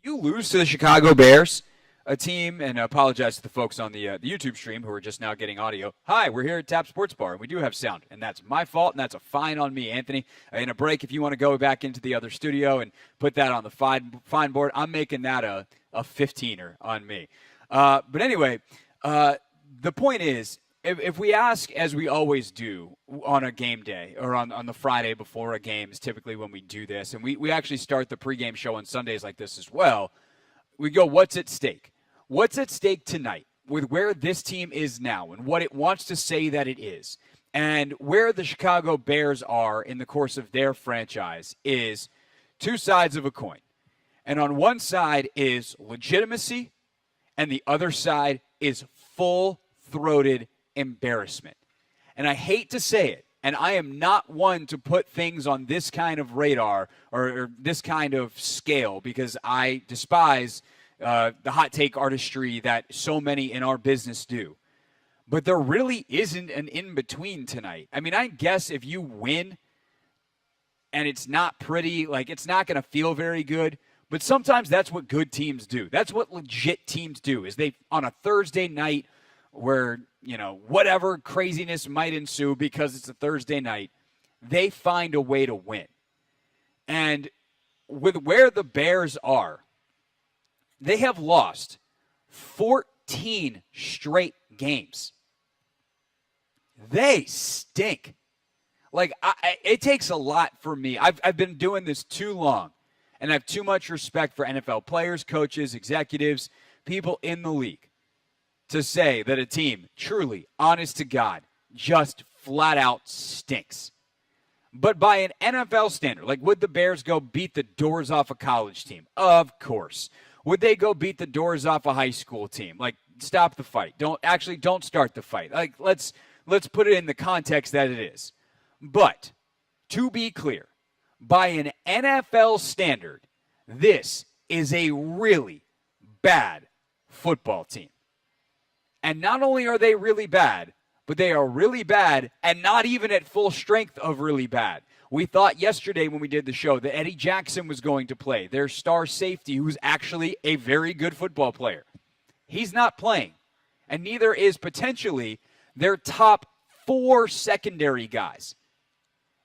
You lose to the Chicago Bears, a team, and I apologize to the folks on the YouTube stream who are just now getting audio. Hi, we're here at Tap Sports Bar, and we do have sound, and that's my fault, and that's a fine on me, Anthony. In a break, if you want to go back into the other studio and put that on the fine board, I'm making that a 15er on me. But anyway, the point is, if we ask, as we always do on a game day or on the Friday before a game is typically when we do this, and we actually start the pregame show on Sundays like this as well, we go, what's at stake? What's at stake tonight with where this team is now and what it wants to say that it is? And where the Chicago Bears are in the course of their franchise is two sides of a coin. And on one side is legitimacy, and the other side is full-throated embarrassment. And I hate to say it, and I am not one to put things on this kind of radar or this kind of scale because I despise the hot take artistry that so many in our business do. But there really isn't an in-between tonight. I mean, I guess if you win and it's not pretty, like it's not going to feel very good, but sometimes that's what good teams do. That's what legit teams do, is they, on a Thursday night where, you know, whatever craziness might ensue because it's a Thursday night, they find a way to win. And with where the Bears are, they have lost 14 straight games. They stink. Like, it takes a lot for me. I've been doing this too long, and I have too much respect for NFL players, coaches, executives, people in the league to say that a team, truly, honest to God, just flat out stinks. But by an NFL standard, like, would the Bears go beat the doors off a college team? Of course. Would they go beat the doors off a high school team? Like, stop the fight. Don't start the fight. Like, let's put it in the context that it is. But to be clear, by an NFL standard, this is a really bad football team. And not only are they really bad, but they are really bad and not even at full strength of really bad. We thought yesterday when we did the show that Eddie Jackson was going to play, their star safety, who's actually a very good football player. He's not playing, and neither is potentially their top 4 secondary guys.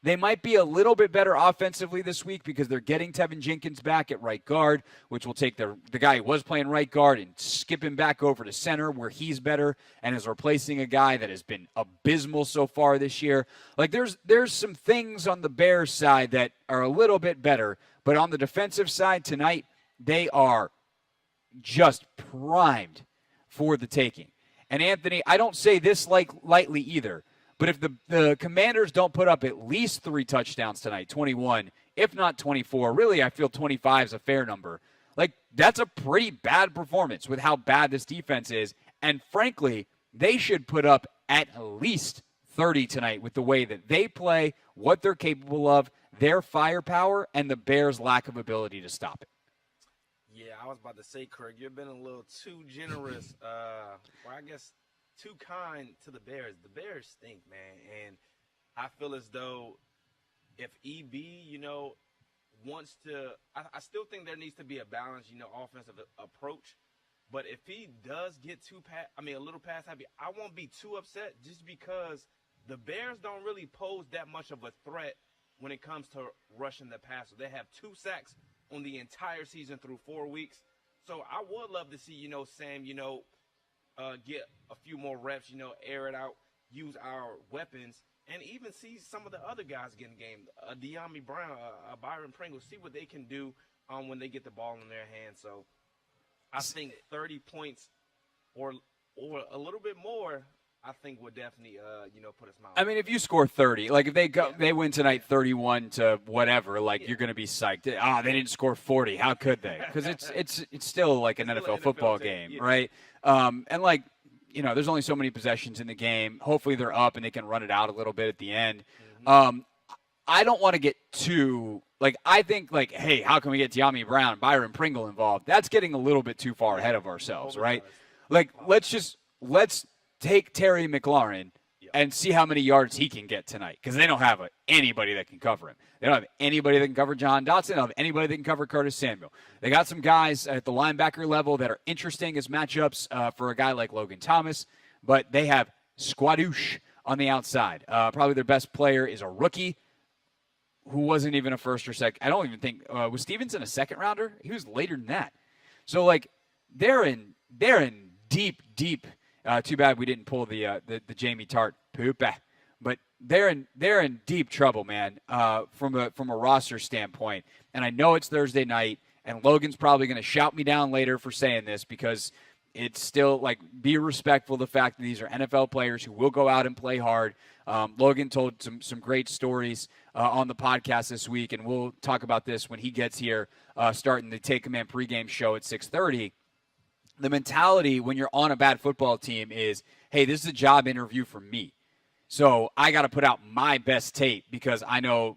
They might be a little bit better offensively this week because they're getting Tevin Jenkins back at right guard, which will take the guy who was playing right guard and skip him back over to center where he's better and is replacing a guy that has been abysmal so far this year. Like, there's some things on the Bears side that are a little bit better, but on the defensive side tonight, they are just primed for the taking. And Anthony, I don't say this lightly either. But if the Commanders don't put up at least 3 touchdowns tonight, 21, if not 24, really I feel 25 is a fair number. Like, that's a pretty bad performance with how bad this defense is. And frankly, they should put up at least 30 tonight with the way that they play, what they're capable of, their firepower, and the Bears' lack of ability to stop it. Yeah, I was about to say, Craig, you've been a little too generous, or I guess too kind to the Bears. The Bears stink, man, and I feel as though if EB, wants to, I still think there needs to be a balanced, offensive approach. But if he does get a little pass happy, I won't be too upset just because the Bears don't really pose that much of a threat when it comes to rushing the passer. They have 2 sacks on the entire season through 4 weeks. So I would love to see, Sam, get a few more reps, air it out, use our weapons, and even see some of the other guys get in the game. De'Ami Brown, Byron Pringle, see what they can do when they get the ball in their hands. So I think 30 points or a little bit more, I think would definitely, put a smile. I mean, if you score 30, like if they win tonight 31 to whatever, like you're going to be psyched. They didn't score 40. How could they? Because it's still like an NFL football game, right? And like, there's only so many possessions in the game. Hopefully they're up and they can run it out a little bit at the end. Mm-hmm. I don't want to get too I think hey, how can we get De'Ami Brown, Byron Pringle involved? That's getting a little bit too far ahead of ourselves, right? Like let's take Terry McLaurin and see how many yards he can get tonight, because they don't have anybody that can cover him. They don't have anybody that can cover John Dotson. They don't have anybody that can cover Curtis Samuel. They got some guys at the linebacker level that are interesting as matchups for a guy like Logan Thomas, but they have Squadouche on the outside. Probably their best player is a rookie who wasn't even a first or second. I don't even think was Stevenson a second rounder? He was later than that. So like they're in deep. Too bad we didn't pull the Jamie Tart poop, but they're in deep trouble, man. From a roster standpoint, and I know it's Thursday night, and Logan's probably going to shout me down later for saying this because it's still like be respectful of the fact that these are NFL players who will go out and play hard. Logan told some great stories on the podcast this week, and we'll talk about this when he gets here, starting the Take Command pregame show at 6:30. The mentality when you're on a bad football team is, hey, this is a job interview for me. So I got to put out my best tape because I know,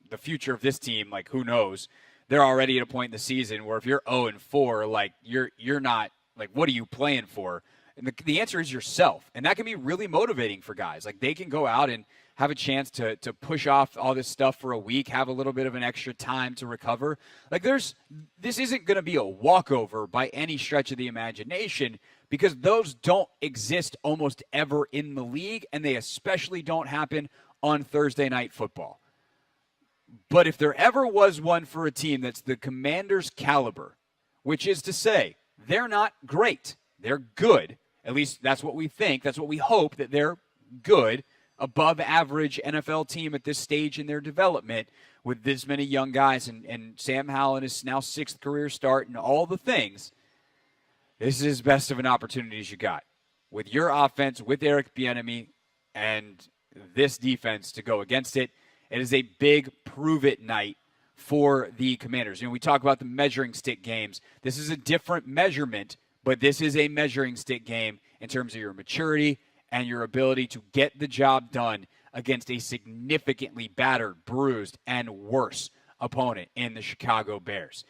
the future of this team, like who knows. They're already at a point in the season where if you're 0-4, like you're not, like what are you playing for? And the answer is yourself. And that can be really motivating for guys. Like they can go out and have a chance to push off all this stuff for a week, have a little bit of an extra time to recover. Like this isn't going to be a walkover by any stretch of the imagination because those don't exist almost ever in the league, and they especially don't happen on Thursday Night Football. But if there ever was one for a team that's the Commanders' caliber, which is to say they're not great, they're good. At least that's what we think. That's what we hope, that they're good, above average NFL team at this stage in their development with this many young guys and Sam Howell in his now 6th career start and all the things. This is as best of an opportunity as you got with your offense, with Eric Bieniemy, and this defense to go against it. It is a big prove-it night for the Commanders. We talk about the measuring stick games. This is a different measurement, but this is a measuring stick game in terms of your maturity and your ability to get the job done against a significantly battered, bruised, and worse opponent in the Chicago Bears.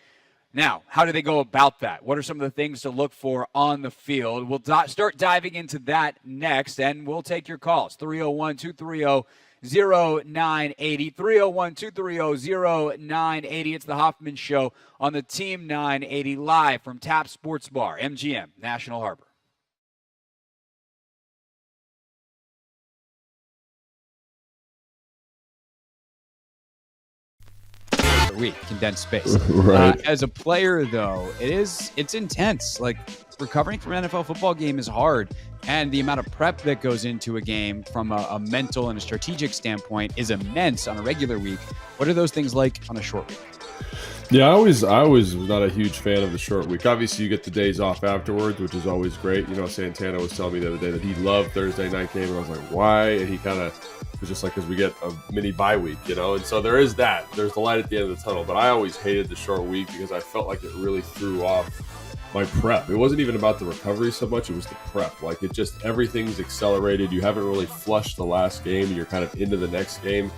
Now, how do they go about that? What are some of the things to look for on the field? We'll start diving into that next, and we'll take your calls. 301-230-0980, 301-230-0980. It's the Hoffman Show on the Team 980 live from Tap Sports Bar, MGM National Harbor. Week, condensed space. Right. As a player, though, it's intense. Like recovering from an NFL football game is hard, and the amount of prep that goes into a game from a mental and a strategic standpoint is immense on a regular week. What are those things like on a short week? Yeah, I always was not a huge fan of the short week. Obviously, you get the days off afterwards, which is always great. Santana was telling me the other day that he loved Thursday night game, and I was like, why? And he kind of was just like, because we get a mini bye week, and so there is that. There's the light at the end of the tunnel, but I always hated the short week because I felt like it really threw off my prep. It wasn't even about the recovery so much, it was the prep. Like it just, everything's accelerated. You haven't really flushed the last game, and you're kind of into the next game.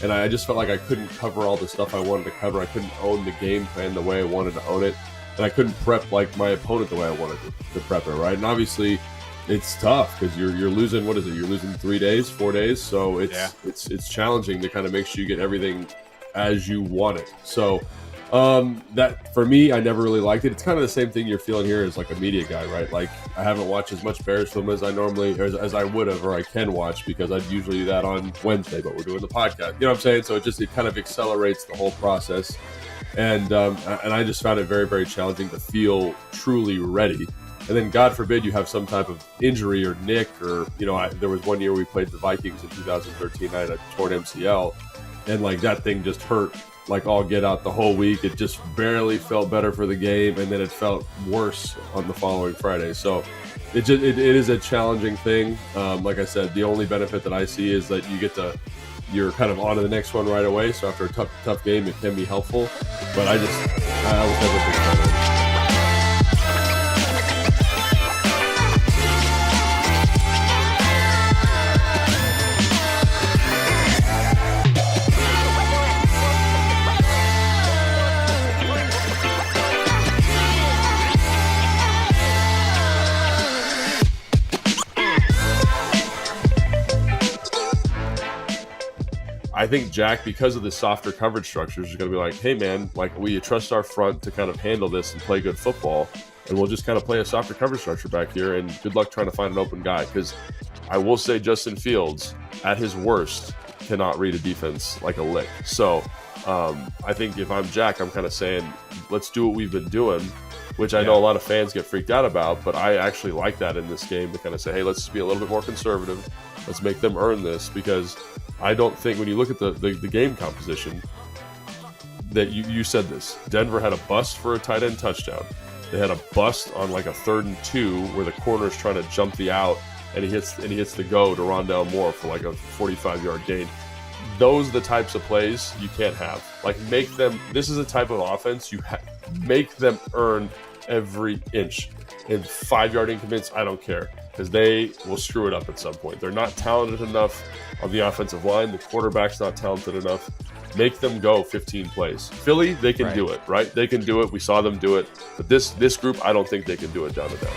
And I just felt like I couldn't cover all the stuff I wanted to cover. I couldn't own the game plan the way I wanted to own it. And I couldn't prep like my opponent the way I wanted to prep it, right? And obviously it's tough because you're losing, what is it? You're losing 4 days. So it's challenging to kind of make sure you get everything as you want it. So that for me, I never really liked it. It's kind of the same thing you're feeling here as like a media guy, right? Like I haven't watched as much Bears film as I normally, or as I would have, or I can watch because I'd usually do that on Wednesday, but we're doing the podcast. You know what I'm saying? So it kind of accelerates the whole process. And I just found it very, very challenging to feel truly ready. And then God forbid you have some type of injury or nick, or, there was one year we played the Vikings in 2013. I had a torn MCL, and like that thing just hurt like all get out the whole week. It just barely felt better for the game, and then it felt worse on the following Friday. So it is a challenging thing. Like I said, the only benefit that I see is that you're kind of on to the next one right away. So after a tough game, it can be helpful. But I was never a big fan of it. think Jack, because of the softer coverage structures, is going to be like, hey, man, like, will you trust our front to kind of handle this and play good football? And we'll just kind of play a softer coverage structure back here, and good luck trying to find an open guy. Because I will say Justin Fields, at his worst, cannot read a defense like a lick. So I think if I'm Jack, I'm kind of saying, let's do what we've been doing, which I know a lot of fans get freaked out about, but I actually like that in this game to kind of say, hey, let's just be a little bit more conservative. Let's make them earn this, because I don't think when you look at the game composition that you said this, Denver had a bust for a tight end touchdown. They had a bust on like a 3rd and 2 where the corner's trying to jump the out, and he hits the go to Rondale Moore for like a 45-yard gain. Those are the types of plays you can't have. Like, make them. This is a type of offense make them earn every inch. And 5-yard increments, I don't care, because they will screw it up at some point. They're not talented enough on the offensive line. The quarterback's not talented enough. Make them go 15 plays. Philly, they can do it, right? They can do it. We saw them do it. But this group, I don't think they can do it down to them.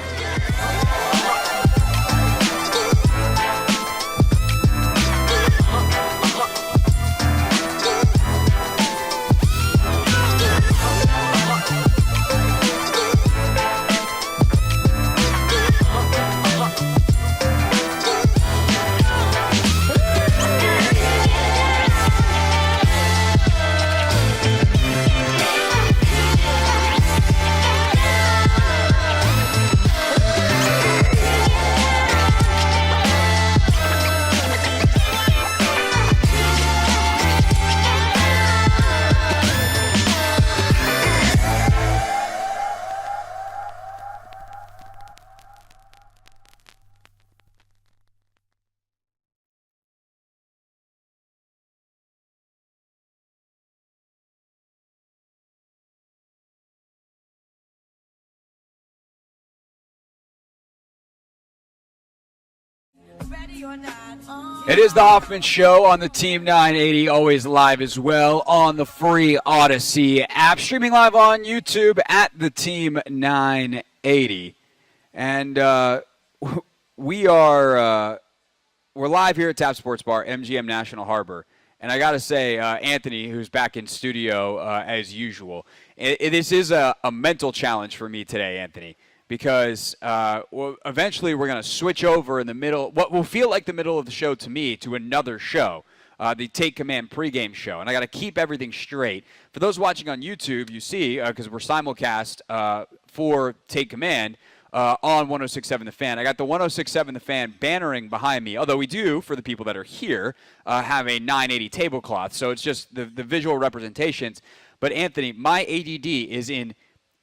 It is the Hoffman Show on the Team 980, always live as well on the free Odyssey app, streaming live on YouTube at the Team 980. And we're live here at Tap Sports Bar, MGM National Harbor. And I got to say, Anthony, who's back in studio as usual, this is a mental challenge for me today, Anthony. Because eventually we're going to switch over in the middle, what will feel like the middle of the show to me, to another show, the Take Command pregame show. And I got to keep everything straight. For those watching on YouTube, you see, because we're simulcast for Take Command on 106.7 The Fan. I got the 106.7 The Fan bannering behind me, although we do, for the people that are here, have a 980 tablecloth. So it's just the visual representations. But, Anthony, my ADD is in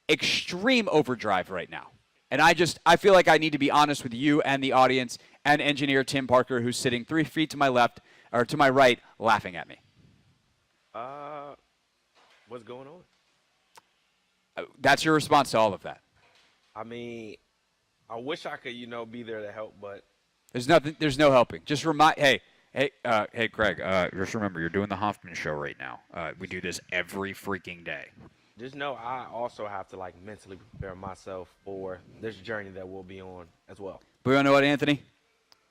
extreme overdrive right now. And I feel like I need to be honest with you and the audience and engineer Tim Parker, who's sitting 3 feet to my left or to my right, laughing at me. What's going on? That's your response to all of that. I mean, I wish I could, be there to help, but there's no helping. Just hey, Craig, just remember, you're doing the Hoffman Show right now. We do this every freaking day. Just know I also have to mentally prepare myself for this journey that we'll be on as well. But you want to know what, Anthony?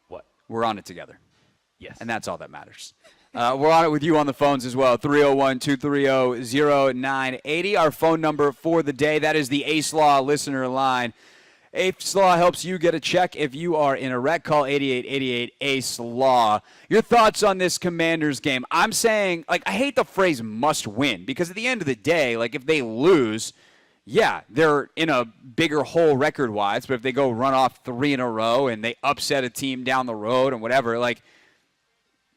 What? We're on it together. Yes. And that's all that matters. We're on it with you on the phones as well. 301-230-0980, our phone number for the day. That is the Ace Law listener line. Ace Law helps you get a check if you are in a wreck. Call 8888 Ace Law. Your thoughts on this Commanders game? I'm saying, I hate the phrase must win, because at the end of the day, if they lose, yeah, they're in a bigger hole record-wise, but if they go run off 3 in a row and they upset a team down the road and whatever,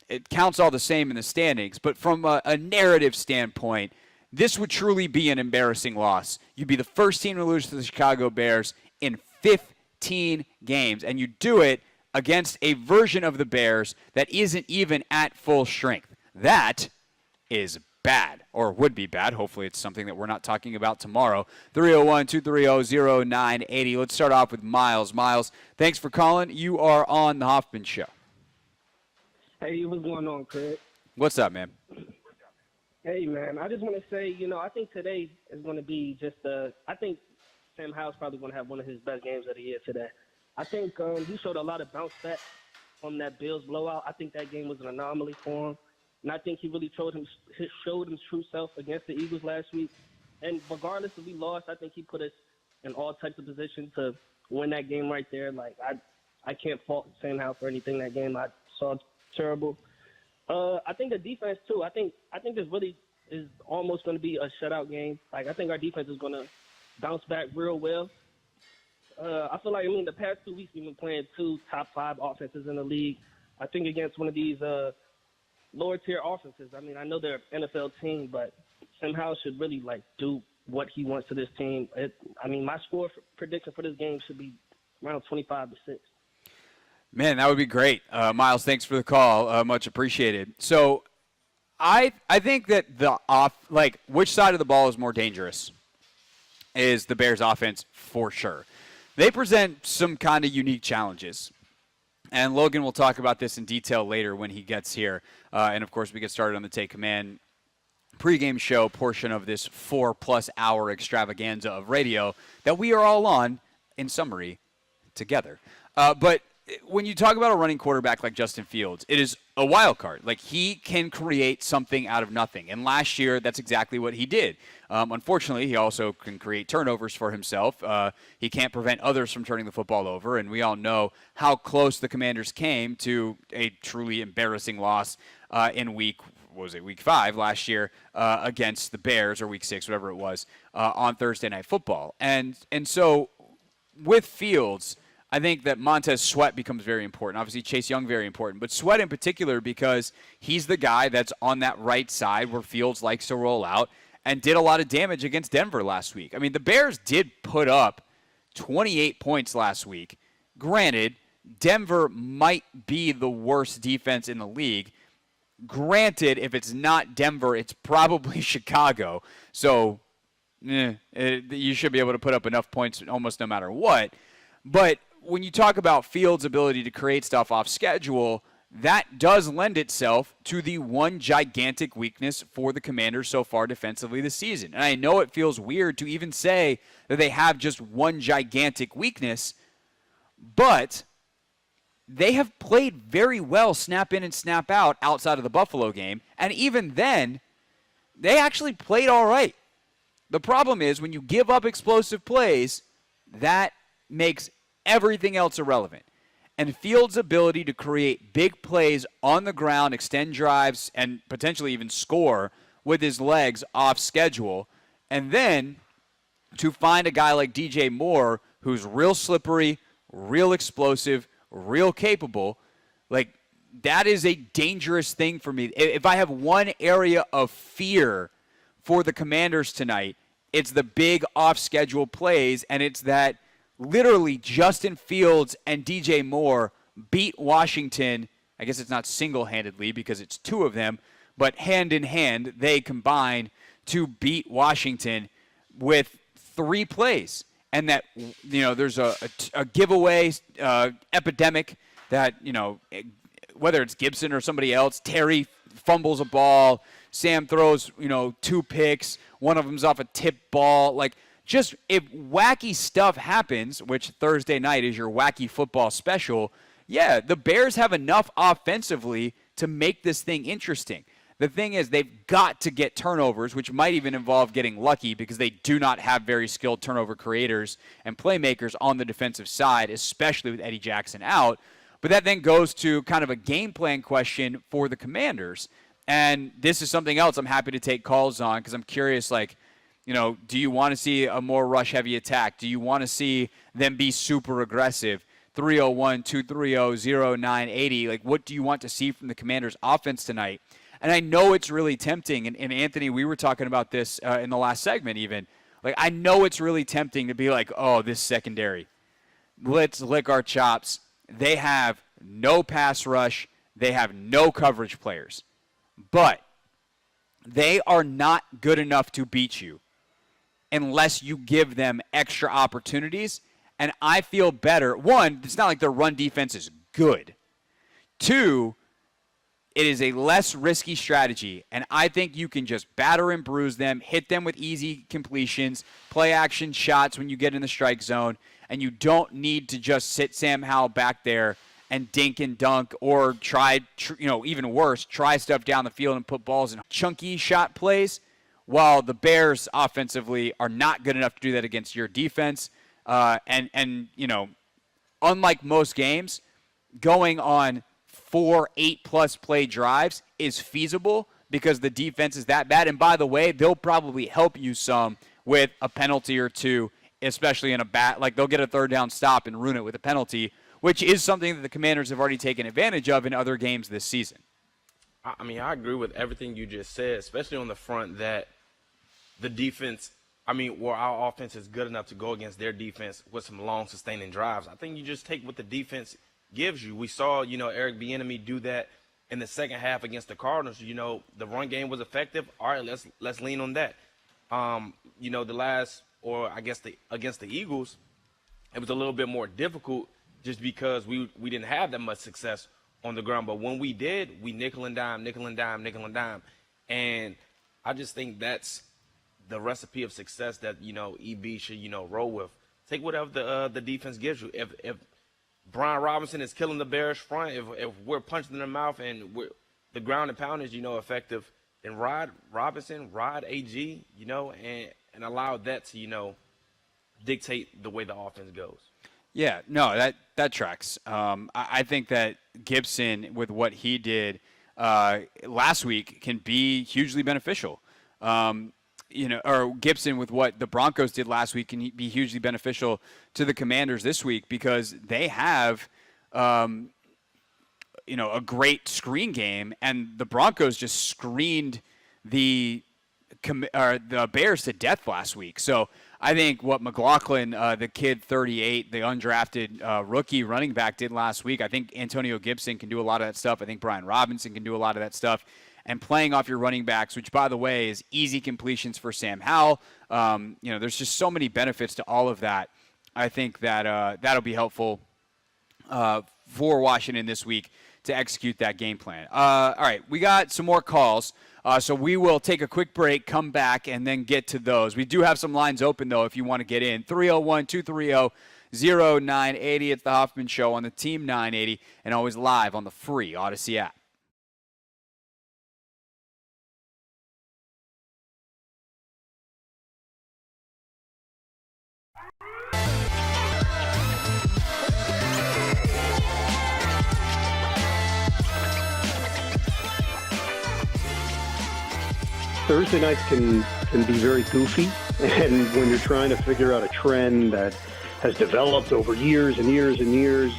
it counts all the same in the standings. But from a narrative standpoint, this would truly be an embarrassing loss. You'd be the first team to lose to the Chicago Bears in 15 games, and you do it against a version of the Bears that isn't even at full strength. That is bad, or would be bad. Hopefully it's something that we're not talking about tomorrow. 301-230-0980. Let's start off with Miles. Miles, thanks for calling. You are on the Hoffman Show. Hey, what's going on, Craig? What's up, man? Hey, man, I just want to say, I think today is going to be I think Sam Howell's probably going to have one of his best games of the year today. I think he showed a lot of bounce back from that Bills blowout. I think that game was an anomaly for him. and I think he really showed his true self against the Eagles last week. And regardless if we lost, I think he put us in all types of position to win that game right there. Like, I can't fault Sam Howell for anything that game. I saw terrible. I think the defense, too. I think this really is almost going to be a shutout game. Like, I think our defense is going to bounce back real well. I feel like, the past 2 weeks we've been playing 2 top 5 offenses in the league. I think against one of these lower-tier offenses. I know they're an NFL team, but Sam Howell should really, do what he wants to this team. My score prediction for this game should be around 25-6. Man, that would be great. Miles, thanks for the call. Much appreciated. So I think that which side of the ball is more dangerous is the Bears offense for sure. They present some kind of unique challenges. And Logan will talk about this in detail later when he gets here. And, of course, we get started on the Take Command pregame show portion of this 4+ hour extravaganza of radio that we are all on, in summary, together. But when you talk about a running quarterback like Justin Fields, it is a wild card. Like, he can create something out of nothing. And last year, that's exactly what he did. Unfortunately, he also can create turnovers for himself. He can't prevent others from turning the football over. And we all know how close the Commanders came to a truly embarrassing loss in week 5 last year against the Bears, or week 6, whatever it was, on Thursday Night Football. And so with Fields, I think that Montez Sweat becomes very important. Obviously, Chase Young very important. But Sweat in particular because he's the guy that's on that right side where Fields likes to roll out and did a lot of damage against Denver last week. The Bears did put up 28 points last week. Granted, Denver might be the worst defense in the league. Granted, if it's not Denver, it's probably Chicago. So you should be able to put up enough points almost no matter what. But when you talk about Fields' ability to create stuff off schedule, that does lend itself to the one gigantic weakness for the Commanders so far defensively this season. And I know it feels weird to even say that they have just one gigantic weakness, but they have played very well snap in and snap out outside of the Buffalo game. And even then, they actually played all right. The problem is when you give up explosive plays, that makes everything else irrelevant. And Fields' ability to create big plays on the ground, extend drives, and potentially even score with his legs off schedule, and then to find a guy like DJ Moore who's real slippery, real explosive, real capable, that is a dangerous thing for me. If I have one area of fear for the Commanders tonight, it's the big off-schedule plays, and it's that literally Justin Fields and DJ Moore beat Washington. I guess it's not single-handedly because it's 2 of them, but hand in hand, they combine to beat Washington with 3 plays. And that, there's a giveaway epidemic that, whether it's Gibson or somebody else, Terry fumbles a ball, Sam throws, 2 picks, one of them's off a tip ball. Just if wacky stuff happens, which Thursday night is your wacky football special, yeah, the Bears have enough offensively to make this thing interesting. The thing is, they've got to get turnovers, which might even involve getting lucky because they do not have very skilled turnover creators and playmakers on the defensive side, especially with Eddie Jackson out. But that then goes to kind of a game plan question for the Commanders. And this is something else I'm happy to take calls on because I'm curious, do you want to see a more rush-heavy attack? Do you want to see them be super aggressive? 301-230-0980. What do you want to see from the Commanders' offense tonight? And I know it's really tempting. And Anthony, we were talking about this in the last segment even. I know it's really tempting to be oh, this secondary. Let's lick our chops. They have no pass rush. They have no coverage players. But they are not good enough to beat you unless you give them extra opportunities. And I feel better. 1, it's not like their run defense is good. 2, it is a less risky strategy. And I think you can just batter and bruise them, hit them with easy completions, play action shots when you get in the strike zone. And you don't need to just sit Sam Howell back there and dink and dunk, or try, even worse, try stuff down the field and put balls in chunky shot plays, while the Bears offensively are not good enough to do that against your defense. Unlike most games, going on 4 8+ play drives is feasible because the defense is that bad. And by the way, they'll probably help you some with a penalty or two, especially in they'll get a third down stop and ruin it with a penalty, which is something that the Commanders have already taken advantage of in other games this season. I mean, I agree with everything you just said, especially on the front that the defense, our offense is good enough to go against their defense with some long sustaining drives. I think you just take what the defense gives you. We saw, Eric Bieniemy do that in the second half against the Cardinals. The run game was effective. All right, let's lean on that. Against the Eagles, it was a little bit more difficult just because we didn't have that much success on the ground. But when we did, we nickel and dime. And I just think that's the recipe of success that, EB should, roll with. Take whatever the defense gives you. If Brian Robinson is killing the Bears front, if we're punching in the mouth and the ground and pound is, effective, then ride Robinson, ride AG, and allow that to, dictate the way the offense goes. Yeah, no, that tracks. I think that Gibson, with what he did last week, can be hugely beneficial. Or Gibson with what the Broncos did last week can be hugely beneficial to the Commanders this week because they have, a great screen game, and the Broncos just screened the Bears to death last week. So I think what McLaughlin, the kid 38, the undrafted rookie running back, did last week, I think Antonio Gibson can do a lot of that stuff. I think Brian Robinson can do a lot of that stuff. And playing off your running backs, which, by the way, is easy completions for Sam Howell. There's just so many benefits to all of that. I think that that'll be helpful for Washington this week to execute that game plan. All right, we got some more calls. So we will take a quick break, come back, and then get to those. We do have some lines open, though, if you want to get in. 301-230-0980. It's the Hoffman Show on the Team 980 and always live on the free Odyssey app. Thursday nights can be very goofy, and when you're trying to figure out a trend that has developed over years and years and years,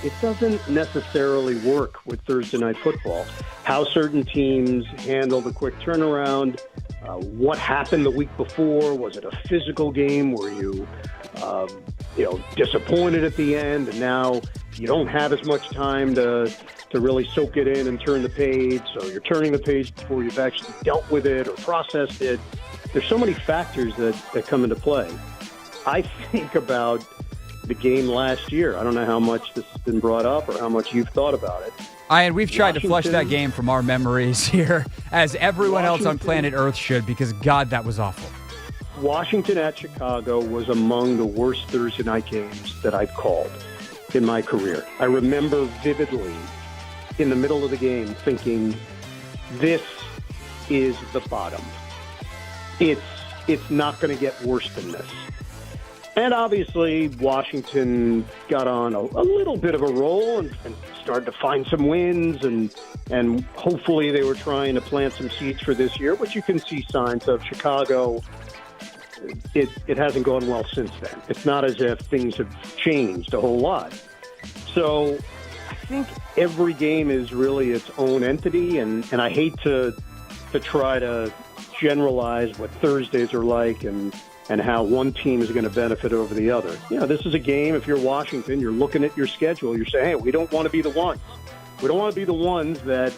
it doesn't necessarily work with Thursday night football. How certain teams handle the quick turnaround, what happened the week before, was it a physical game? Were you, disappointed at the end, and now you don't have as much time to really soak it in and turn the page, so you're turning the page before you've actually dealt with it or processed it. There's so many factors that come into play. I think about the game last year. I don't know how much this has been brought up or how much you've thought about it. And we've tried to flush that game from our memories here, as everyone else on planet Earth should, because, God, that was awful. Washington at Chicago was among the worst Thursday night games that I've called in my career. I remember vividly in the middle of the game thinking, this is the bottom. It's not going to get worse than this. And obviously, Washington got on a little bit of a roll and started to find some wins, and hopefully they were trying to plant some seeds for this year, but you can see signs of Chicago. It hasn't gone well since then. It's not as if things have changed a whole lot. So I think every game is really its own entity, and I hate to try to generalize what Thursdays are like and how one team is going to benefit over the other. This is a game, if you're Washington, you're looking at your schedule, you're saying, hey, we don't want to be the ones. We don't want to be the ones that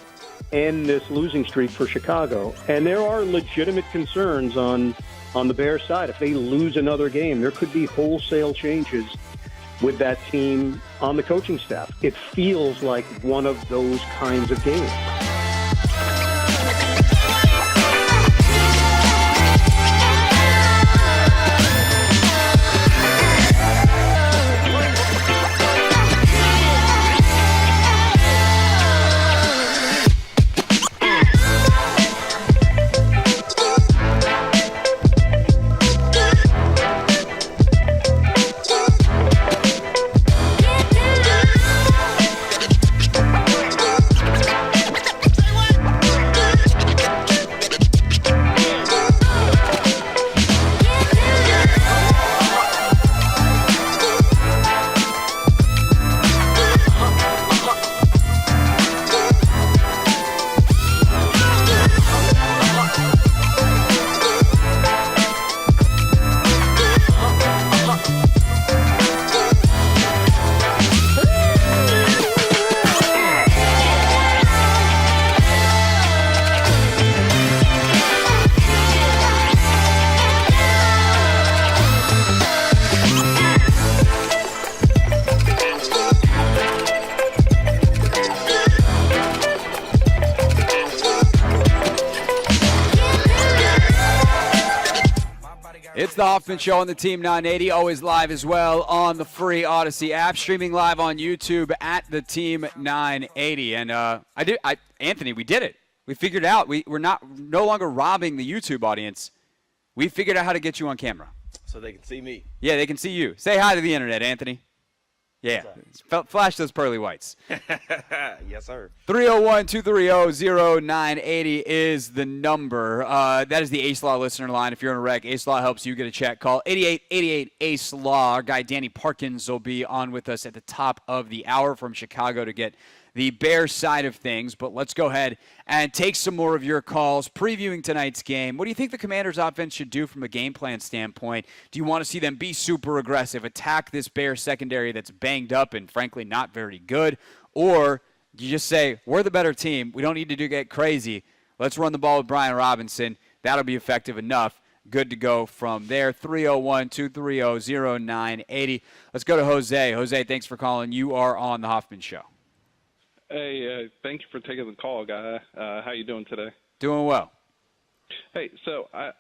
end this losing streak for Chicago. And there are legitimate concerns on the Bears side. If they lose another game, there could be wholesale changes with that team on the coaching staff. It feels like one of those kinds of games. It's the Hoffman Show on the Team 980, always live as well on the free Odyssey app, streaming live on YouTube at the Team 980. And Anthony, we did it. We figured it out. We're no longer robbing the YouTube audience. We figured out how to get you on camera. So they can see me. Yeah, they can see you. Say hi to the internet, Anthony. Yeah, flash those pearly whites. Yes, sir. 301-230-0980 is the number. That is the Ace Law listener line. If you're in a wreck, Ace Law helps you get a check. Call 8888-ACE-LAW. Our guy Danny Parkins will be on with us at the top of the hour from Chicago to get the Bears side of things. But let's go ahead and take some more of your calls. Previewing tonight's game, what do you think the Commanders' offense should do from a game plan standpoint? Do you want to see them be super aggressive, attack this Bears secondary that's banged up and, frankly, not very good? Or do you just say, we're the better team, we don't need to get crazy, let's run the ball with Brian Robinson, that'll be effective enough? Good to go from there. 301-230-0980. Let's go to Jose. Jose, thanks for calling. You are on the Hoffman Show. Hey, thank you for taking the call, guy. How you doing today? Doing well. Hey, so I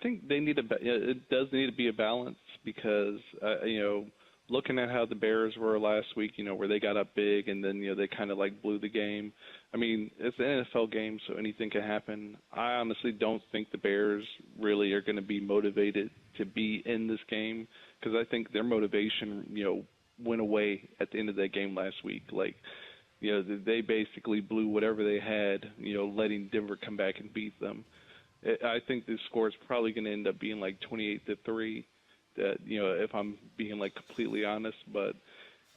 think it does need to be a balance because looking at how the Bears were last week, where they got up big and then they kind of like blew the game. I mean, it's an NFL game, so anything can happen. I honestly don't think the Bears really are going to be motivated to be in this game because I think their motivation, went away at the end of that game last week. Like, they basically blew whatever they had, letting Denver come back and beat them. I think the score is probably going to end up being like 28-3. That if I'm being like completely honest, but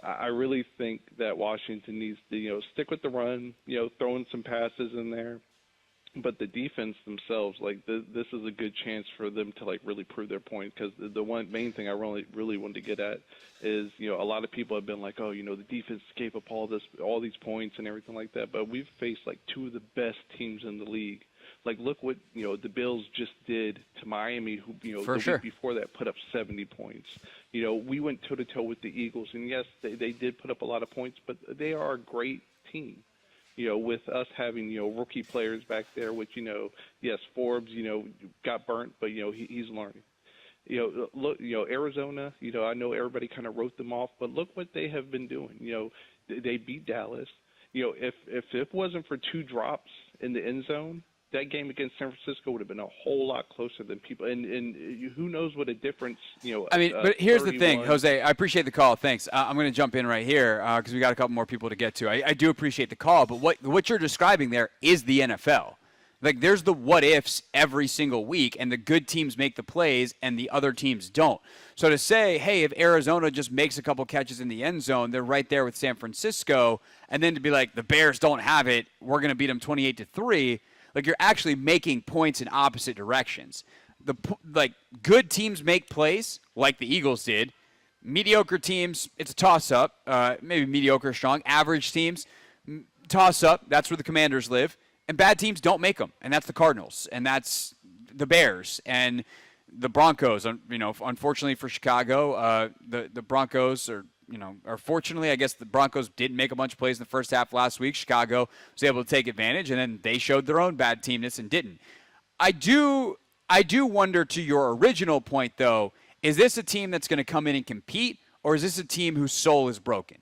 I really think that Washington needs to stick with the run, throwing some passes in there. But the defense themselves, like this is a good chance for them to like really prove their point because the one main thing I really wanted to get at is a lot of people have been like, oh, the defense gave up all these points and everything like that, but we've faced like two of the best teams in the league. Like look what the Bills just did to Miami, who week before that put up 70 points. We went toe to toe with the Eagles, and yes, they did put up a lot of points, but they are a great team. With us having, rookie players back there, which, yes, Forbes, got burnt, but, he's learning. Look, Arizona, I know everybody kind of wrote them off, but look what they have been doing. They beat Dallas. If it wasn't for two drops in the end zone, that game against San Francisco would have been a whole lot closer than people. And who knows what a difference, but here's the thing, Jose. I appreciate the call. Thanks. I'm going to jump in right here because we got a couple more people to get to. I do appreciate the call, but what you're describing there is the NFL. Like, there's the what-ifs every single week, and the good teams make the plays, and the other teams don't. So to say, hey, if Arizona just makes a couple catches in the end zone, they're right there with San Francisco, and then to be like, the Bears don't have it, we're going to beat them 28-3, like, you're actually making points in opposite directions. Good teams make plays, like the Eagles did. Mediocre teams, it's a toss-up. Maybe mediocre, strong. Average teams, toss-up. That's where the Commanders live. And bad teams don't make them, and that's the Cardinals, and that's the Bears, and the Broncos. Unfortunately for Chicago, the Broncos are. Or fortunately, I guess the Broncos didn't make a bunch of plays in the first half last week. Chicago was able to take advantage, and then they showed their own bad teamness and didn't. I do wonder, to your original point, though, is this a team that's going to come in and compete, or is this a team whose soul is broken?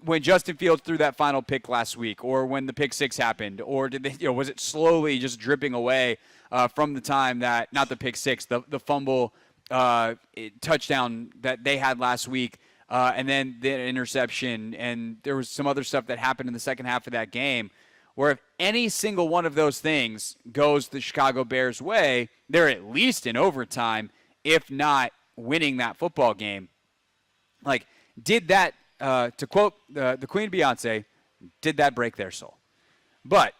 When Justin Fields threw that final pick last week, or when the pick six happened, or did they, was it slowly just dripping away from the time that, not the pick six, the fumble touchdown that they had last week, and then the interception, and there was some other stuff that happened in the second half of that game, where if any single one of those things goes the Chicago Bears' way, they're at least in overtime, if not winning that football game. Like, did that, to quote the Queen Beyonce, did that break their soul? But,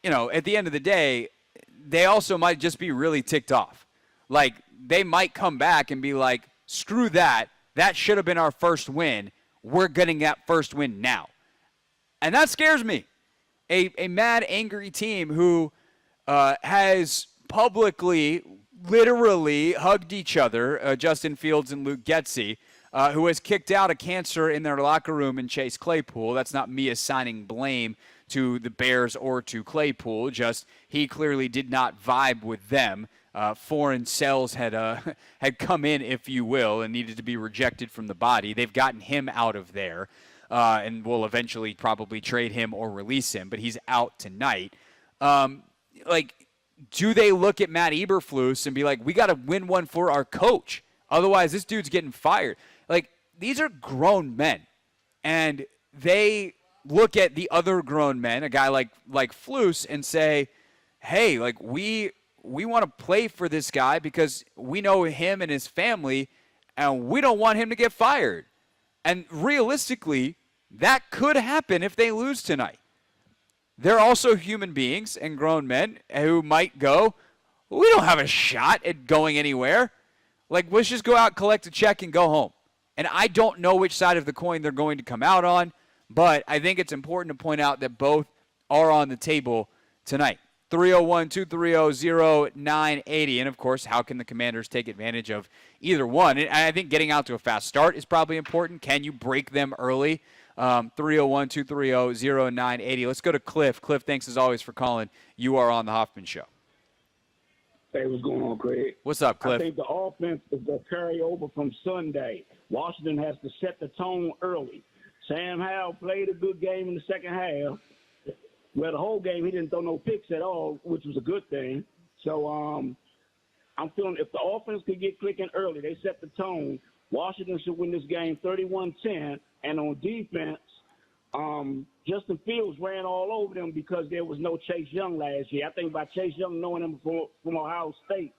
at the end of the day, they also might just be really ticked off. Like, they might come back and be like, screw that. That should have been our first win. We're getting that first win now. And that scares me. A mad, angry team who has publicly, literally hugged each other, Justin Fields and Luke Getsy, who has kicked out a cancer in their locker room in Chase Claypool. That's not me assigning blame to the Bears or to Claypool, just he clearly did not vibe with them. foreign cells had had come in, if you will, and needed to be rejected from the body. They've gotten him out of there, and will eventually probably trade him or release him, but he's out tonight. Do they look at Matt Eberflus and be like, we got to win one for our coach, otherwise this dude's getting fired? These are grown men, and they look at the other grown men, a guy like Flus, and say, hey, we want to play for this guy because we know him and his family, and we don't want him to get fired. And realistically, that could happen if they lose tonight. They're also human beings and grown men who might go, we don't have a shot at going anywhere. Let's just go out, collect a check, and go home. And I don't know which side of the coin they're going to come out on, but I think it's important to point out that both are on the table tonight. 301-230-0980. And, of course, how can the Commanders take advantage of either one? And I think getting out to a fast start is probably important. Can you break them early? 301-230-0980. Let's go to Cliff. Cliff, thanks as always for calling. You are on the Hoffman Show. Hey, what's going on, Craig? What's up, Cliff? I think the offense is the carryover from Sunday. Washington has to set the tone early. Sam Howell played a good game in the second half. Well, the whole game he didn't throw no picks at all, which was a good thing. So I'm feeling if the offense could get clicking early, they set the tone, Washington should win this game 31-10. And on defense, Justin Fields ran all over them because there was no Chase Young last year. I think by Chase Young knowing him from Ohio State,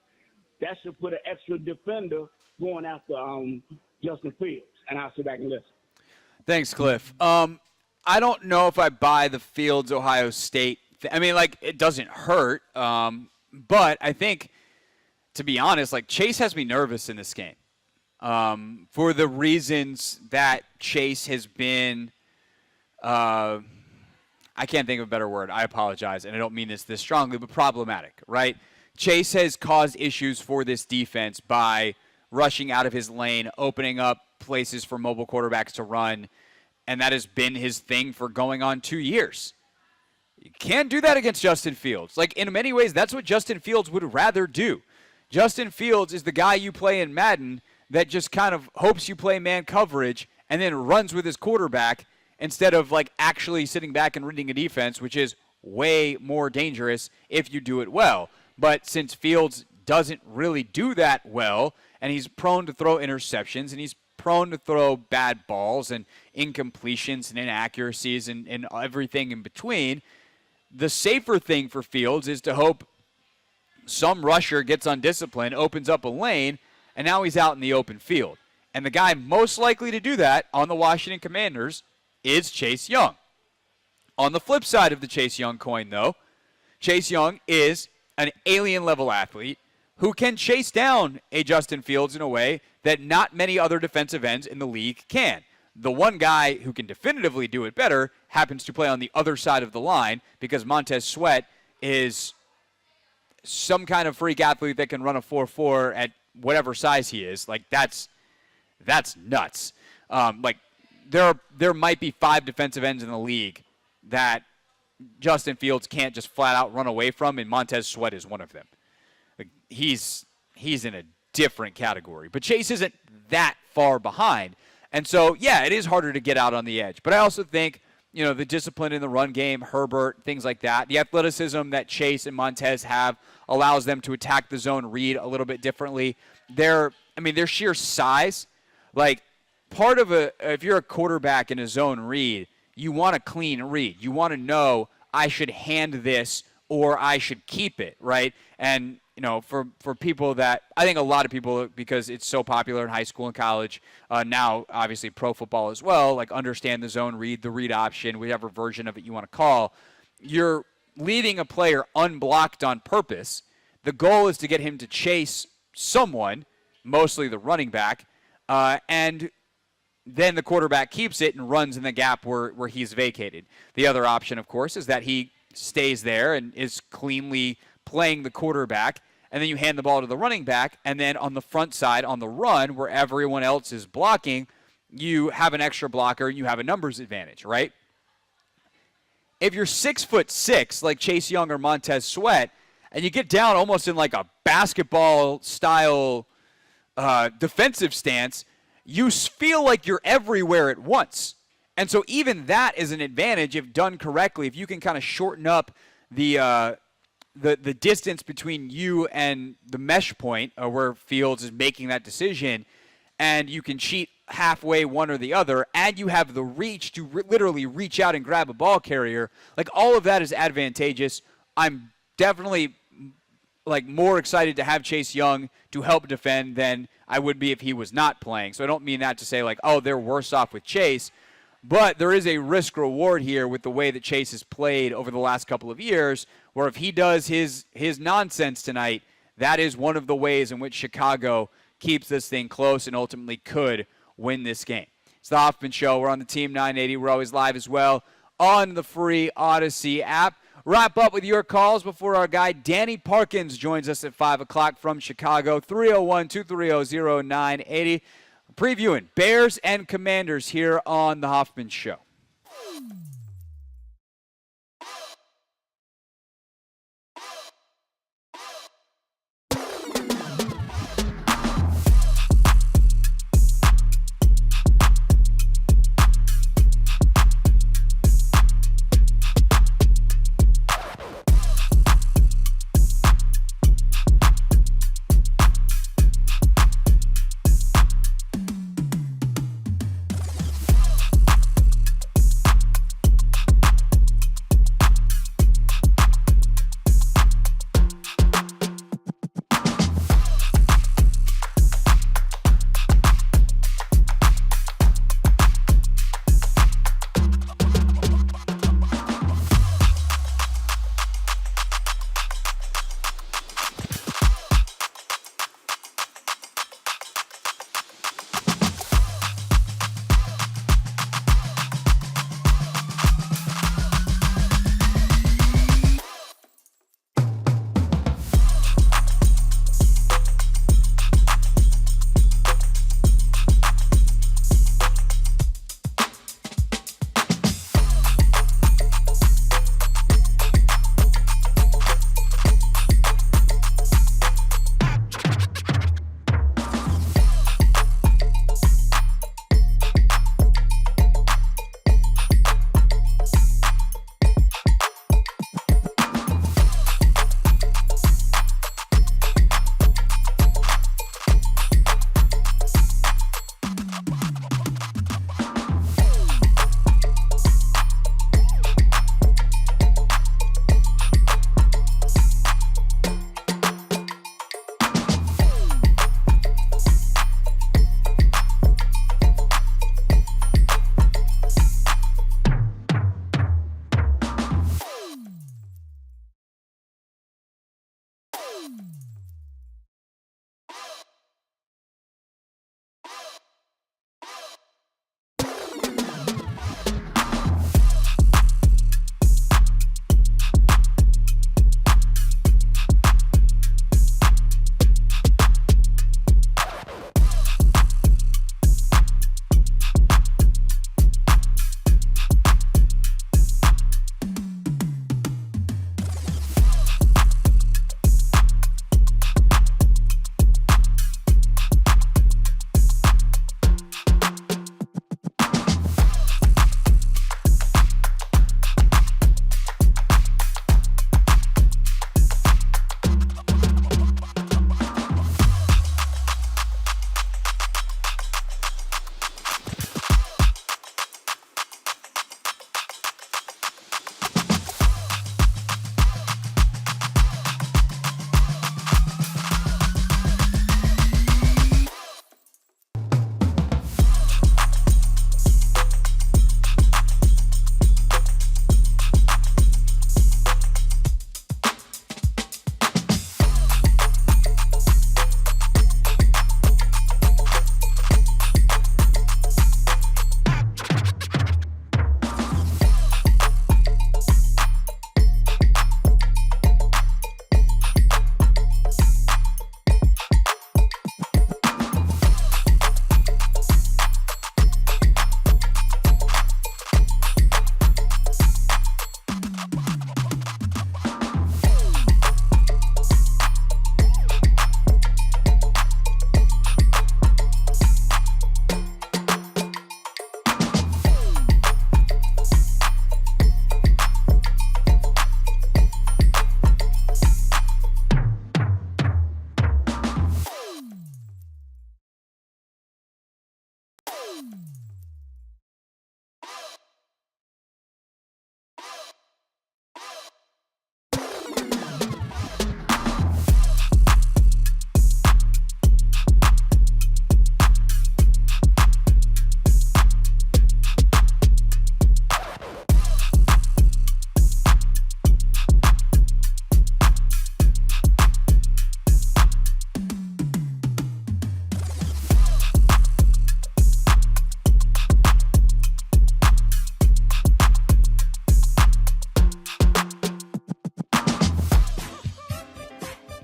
that should put an extra defender going after Justin Fields. And I'll sit back and listen. Thanks, Cliff. I don't know if I buy the Fields Ohio State. It doesn't hurt. But I think, to be honest, Chase has me nervous in this game. For the reasons that Chase has been, I can't think of a better word. I apologize, and I don't mean this strongly, but problematic, right? Chase has caused issues for this defense by rushing out of his lane, opening up places for mobile quarterbacks to run, and that has been his thing for going on 2 years. You can't do that against Justin Fields. In many ways, that's what Justin Fields would rather do. Justin Fields is the guy you play in Madden that just kind of hopes you play man coverage and then runs with his quarterback instead of actually sitting back and reading a defense, which is way more dangerous if you do it well. But since Fields doesn't really do that well, and he's prone to throw interceptions, and he's prone to throw bad balls and incompletions and inaccuracies and everything in between, the safer thing for Fields is to hope some rusher gets undisciplined, opens up a lane, and now he's out in the open field. And the guy most likely to do that on the Washington Commanders is Chase Young. On the flip side of the Chase Young coin, though, Chase Young is an alien-level athlete who can chase down a Justin Fields in a way that not many other defensive ends in the league can. The one guy who can definitively do it better happens to play on the other side of the line because Montez Sweat is some kind of freak athlete that can run a 4.4 at whatever size he is. That's nuts. There might be 5 defensive ends in the league that Justin Fields can't just flat out run away from, and Montez Sweat is one of them. He's in a different category. But Chase isn't that far behind. And so, yeah, it is harder to get out on the edge. But I also think, the discipline in the run game, Herbert, things like that, the athleticism that Chase and Montez have allows them to attack the zone read a little bit differently. Their sheer size, part of if you're a quarterback in a zone read, you want a clean read. You want to know I should hand this or I should keep it, right? And, for people that, I think a lot of people, because it's so popular in high school and college, now obviously pro football as well, understand the zone read, the read option, whatever version of it you want to call. You're leaving a player unblocked on purpose. The goal is to get him to chase someone, mostly the running back, and then the quarterback keeps it and runs in the gap where he's vacated. The other option, of course, is that he stays there and is cleanly playing the quarterback, and then you hand the ball to the running back, and then on the front side, on the run, where everyone else is blocking, you have an extra blocker and you have a numbers advantage, right? If you're 6'6", like Chase Young or Montez Sweat, and you get down almost in like a basketball style defensive stance, you feel like you're everywhere at once. And so even that is an advantage if done correctly. If you can kind of shorten up the distance between you and the mesh point where Fields is making that decision, and you can cheat halfway one or the other, and you have the reach to literally reach out and grab a ball carrier, like all of that is advantageous. I'm definitely like more excited to have Chase Young to help defend than I would be if he was not playing. So I don't mean that to say like, oh, they're worse off with Chase, but there is a risk reward here with the way that Chase has played over the last couple of years, where if he does his nonsense tonight, that is one of the ways in which Chicago keeps this thing close and ultimately could win this game. It's the Hoffman Show. We're on the Team 980. We're always live as well on the free Odyssey app. Wrap up with your calls before our guy Danny Parkins joins us at 5 o'clock from Chicago. 301-230-0980. Previewing Bears and Commanders here on the Hoffman Show.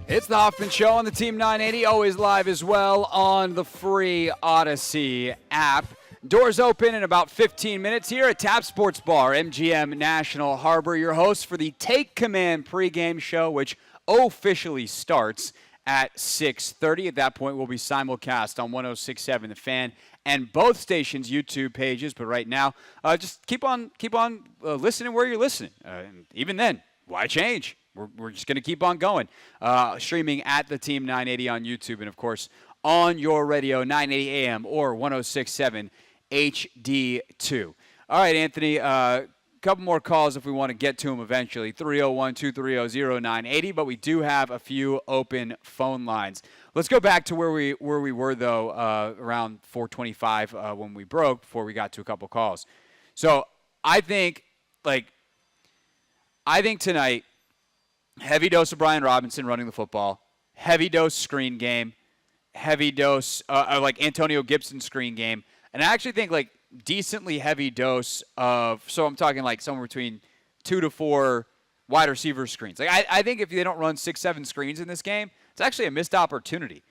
It's the Hoffman Show on the Team 980, always live as well on the free Odyssey app. Doors open in about 15 minutes here at Tap Sports Bar, MGM National Harbor. Your host for the Take Command pregame show, which officially starts at 6:30. At that point, we'll be simulcast on 106.7 The Fan and both stations' YouTube pages. But right now, just keep on listening where you're listening. Even then, why change? We're just going to keep on going. Streaming at the Team 980 on YouTube and, of course, on your radio, 980 AM or 106.7 HD2. All right, Anthony, a couple more calls if we want to get to them eventually. 301-230-0980, but we do have a few open phone lines. Let's go back to where we were, though, around 425 when we broke before we got to a couple calls. So I think tonight, heavy dose of Brian Robinson running the football, heavy dose screen game, heavy dose like Antonio Gibson screen game, and I actually think like decently heavy dose of, so I'm talking like somewhere between 2 to 4 wide receiver screens. Like I think if they don't run 6-7 screens in this game, it's actually a missed opportunity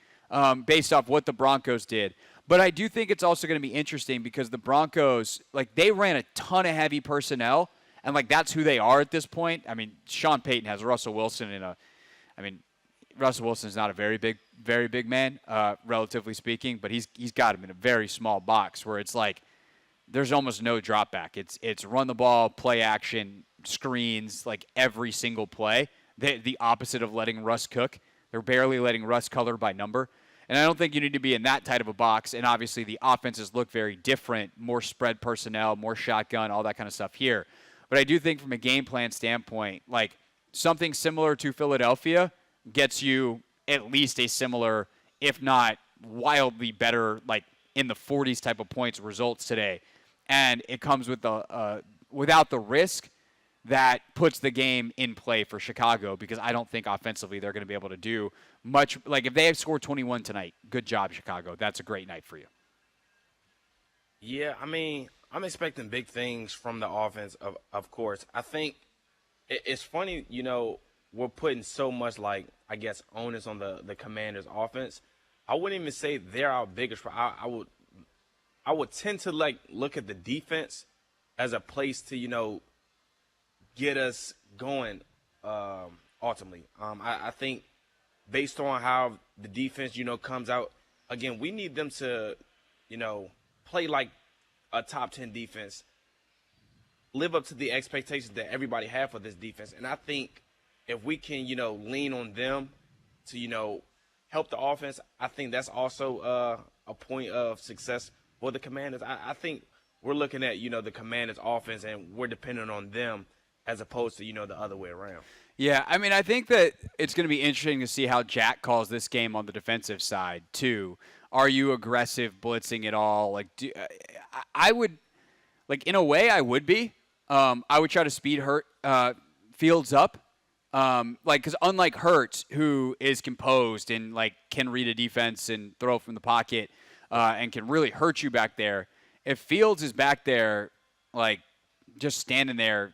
based off what the Broncos did. But I do think it's also going to be interesting because the Broncos, like they ran a ton of heavy personnel. And, like, that's who they are at this point. I mean, Sean Payton has Russell Wilson Russell Wilson's not a very big man, relatively speaking, but he's got him in a very small box where it's like there's almost no drop back. It's run the ball, play action, screens, like every single play. The opposite of letting Russ cook. They're barely letting Russ color by number. And I don't think you need to be in that tight of a box. And obviously the offenses look very different, more spread personnel, more shotgun, all that kind of stuff here. But I do think from a game plan standpoint, like something similar to Philadelphia gets you at least a similar, if not wildly better, like in the 40s type of points results today. And it comes with without the risk that puts the game in play for Chicago because I don't think offensively they're going to be able to do much. Like if they have scored 21 tonight, good job, Chicago. That's a great night for you. Yeah, I mean, I'm expecting big things from the offense, of course. I think it's funny, you know, we're putting so much, like, I guess, onus on the Commanders' offense. I wouldn't even say they're our biggest. I would tend to, like, look at the defense as a place to, you know, get us going ultimately. I think based on how the defense, you know, comes out, again, we need them to, you know, play like a top 10 defense, live up to the expectations that everybody had for this defense. And I think if we can, you know, lean on them to, you know, help the offense, I think that's also a point of success for the Commanders. I think we're looking at, you know, the Commanders offense and we're dependent on them as opposed to, you know, the other way around. Yeah, I mean, I think that it's going to be interesting to see how Jack calls this game on the defensive side, too. Are you aggressive blitzing at all? Like, I would, like, in a way, I would be. I would try to speed Fields up. Like, because unlike Hurts, who is composed and, like, can read a defense and throw from the pocket and can really hurt you back there, if Fields is back there, like, just standing there,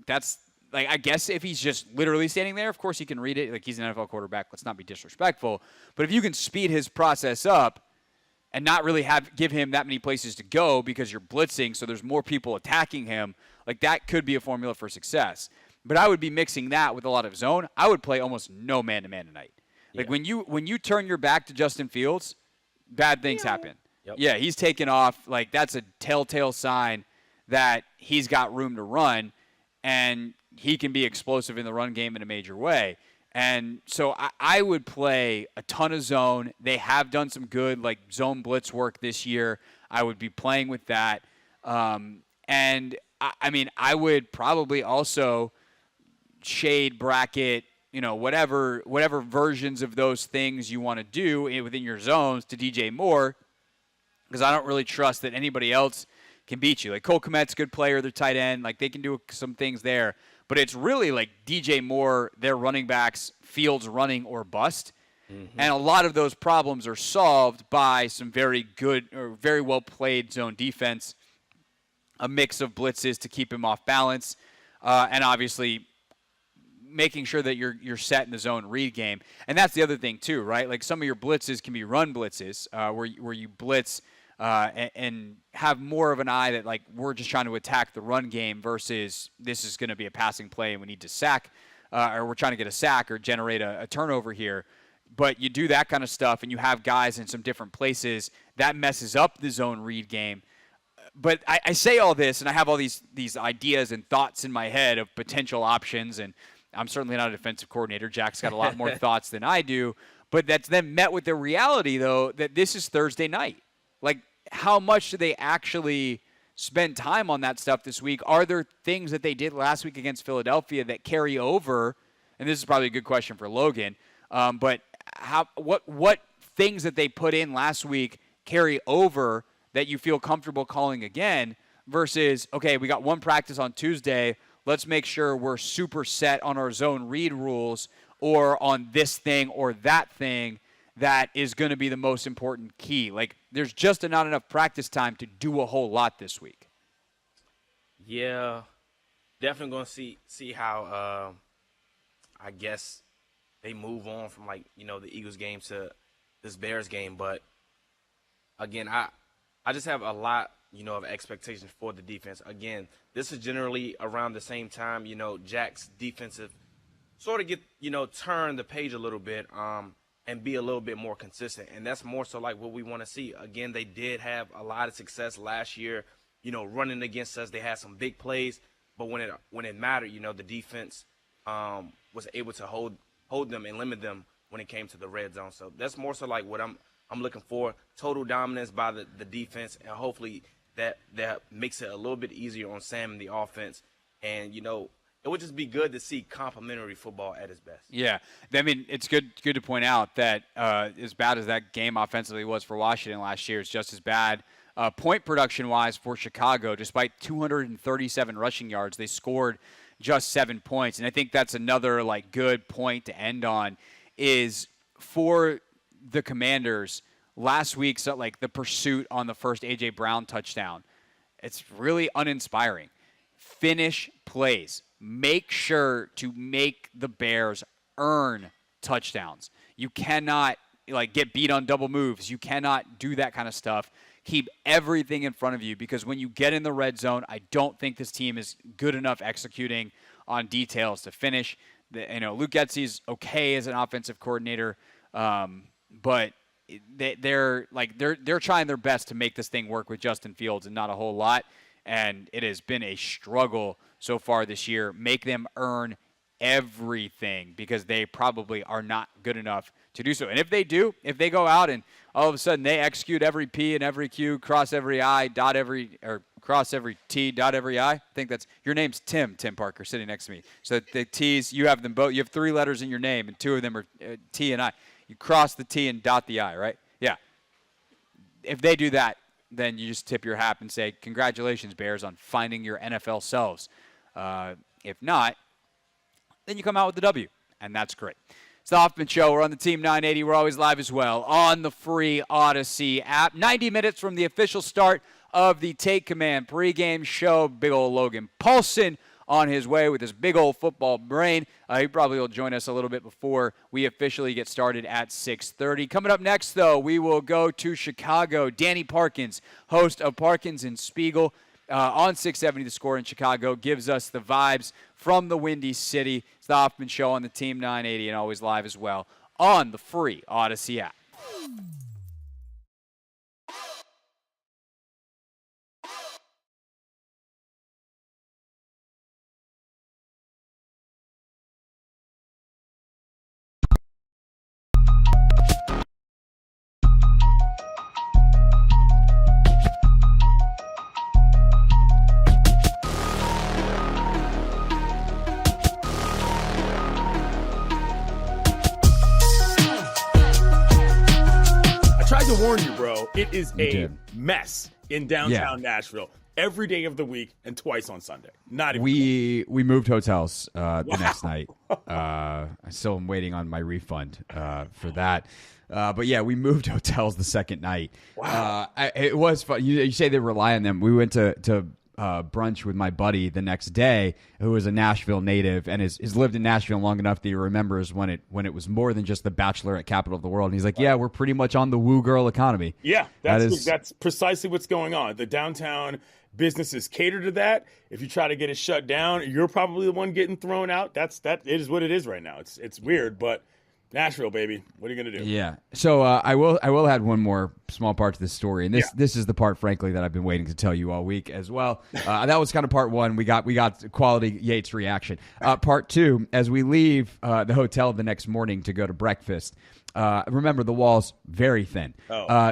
that's – like, I guess if he's just literally standing there, of course he can read it. Like, he's an NFL quarterback. Let's not be disrespectful. But if you can speed his process up and not really give him that many places to go because you're blitzing so there's more people attacking him, like, that could be a formula for success. But I would be mixing that with a lot of zone. I would play almost no man-to-man tonight. Like, when you turn your back to Justin Fields, bad things happen. Yep. Yeah, he's taken off. Like, that's a telltale sign that he's got room to run, and he can be explosive in the run game in a major way. And so I would play a ton of zone. They have done some good, like, zone blitz work this year. I would be playing with that. And, I mean, I would probably also shade, bracket, you know, whatever versions of those things you want to do within your zones to DJ Moore, because I don't really trust that anybody else can beat you. Like, Cole Kmet's a good player, their tight end. Like, they can do some things there. But it's really like DJ Moore, their running backs, Fields running or bust. Mm-hmm. And a lot of those problems are solved by some very good or very well played zone defense, a mix of blitzes to keep him off balance, and obviously making sure that you're set in the zone read game. And that's the other thing too, right? Like some of your blitzes can be run blitzes where you blitz and have more of an eye that like we're just trying to attack the run game versus this is going to be a passing play and we need to sack or we're trying to get a sack or generate a turnover here. But you do that kind of stuff and you have guys in some different places, that messes up the zone read game. But I say all this, and I have all these ideas and thoughts in my head of potential options, and I'm certainly not a defensive coordinator. Jack's got a lot more thoughts than I do. But that's then met with the reality, though, that this is Thursday night. Like, how much do they actually spend time on that stuff this week? Are there things that they did last week against Philadelphia that carry over? And this is probably a good question for Logan. But what things that they put in last week carry over that you feel comfortable calling again versus, okay, we got one practice on Tuesday. Let's make sure we're super set on our zone read rules or on this thing or that thing that is going to be the most important key. Like, there's just not enough practice time to do a whole lot this week. Yeah, definitely going to see how, I guess, they move on from, like, the Eagles game to this Bears game. But, again, I just have a lot, of expectations for the defense. Again, this is generally around the same time, Jack's defensive sort of get, turn the page a little bit and be a little bit more consistent. And that's more so like what we want to see. Again, they did have a lot of success last year, running against us. They had some big plays, but when it mattered, the defense was able to hold them and limit them when it came to the red zone. So that's more so like what I'm looking for. Total dominance by the defense, and hopefully that makes it a little bit easier on Sam and the offense. And, it would just be good to see complimentary football at its best. Yeah. I mean, it's good to point out that as bad as that game offensively was for Washington last year, it's just as bad point production-wise for Chicago. Despite 237 rushing yards, they scored just 7 points. And I think that's another, like, good point to end on is for the Commanders last week, so like the pursuit on the first A.J. Brown touchdown, it's really uninspiring. Finish plays. Make sure to make the Bears earn touchdowns. You cannot get beat on double moves. You cannot do that kind of stuff. Keep everything in front of you because when you get in the red zone, I don't think this team is good enough executing on details to finish. Luke Getsy's okay as an offensive coordinator, but they're trying their best to make this thing work with Justin Fields and not a whole lot. And it has been a struggle so far this year. Make them earn everything because they probably are not good enough to do so. And if they do, if they go out and all of a sudden they execute every P and every Q, cross every I, cross every T, dot every I. I think that's your name's Tim Parker, sitting next to me. So the T's, you have them both. You have 3 letters in your name, and 2 of them are T and I. You cross the T and dot the I, right? Yeah. If they do that, then you just tip your hat and say, congratulations, Bears, on finding your NFL selves. If not, then you come out with the W, and that's great. It's the Hoffman Show. We're on the Team 980. We're always live as well on the free Odyssey app. 90 minutes from the official start of the Take Command pregame show. Big old Logan Paulsen on his way with his big old football brain. He probably will join us a little bit before we officially get started at 6:30. Coming up next, though, we will go to Chicago. Danny Parkins, host of Parkins and Spiegel on 670 The Score in Chicago, gives us the vibes from the Windy City. It's the Hoffman Show on the Team 980 and always live as well on the free Odyssey app. Warn you, bro. It is a mess in downtown Nashville every day of the week and twice on Sunday. Not even. We moved hotels the next night. I still am waiting on my refund for that. But yeah, we moved hotels the second night. Wow. It was fun. You say they rely on them. We went to brunch with my buddy the next day, who is a Nashville native and has lived in Nashville long enough that he remembers when it was more than just the bachelorette capital of the world. And he's like, yeah, we're pretty much on the woo girl economy. Yeah, that's precisely what's going on. The downtown businesses cater to that. If you try to get it shut down, you're probably the one getting thrown out. It is what it is right now. It's weird, but Nashville, baby. What are you gonna do? Yeah. So I will add one more small part to this story, and this is the part, frankly, that I've been waiting to tell you all week as well. That was kind of part one. We got quality Yates reaction. Part two, as we leave the hotel the next morning to go to breakfast. Remember, the wall's very thin.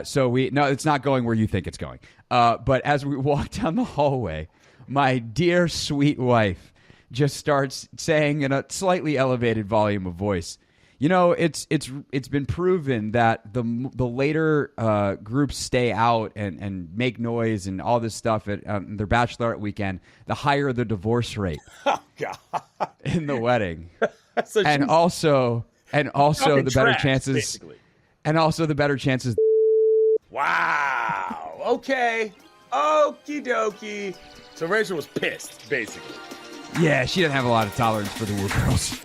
So it's not going where you think it's going. But as we walk down the hallway, my dear sweet wife just starts saying in a slightly elevated volume of voice, you know, it's been proven that the later groups stay out and make noise and all this stuff at their bachelorette weekend, the higher the divorce rate. Oh God! In the wedding, So and also the better trash, chances, basically. and also the better chances. Wow. Okay. Okie dokie. So Rachel was pissed, basically. Yeah, she doesn't have a lot of tolerance for the woo girls.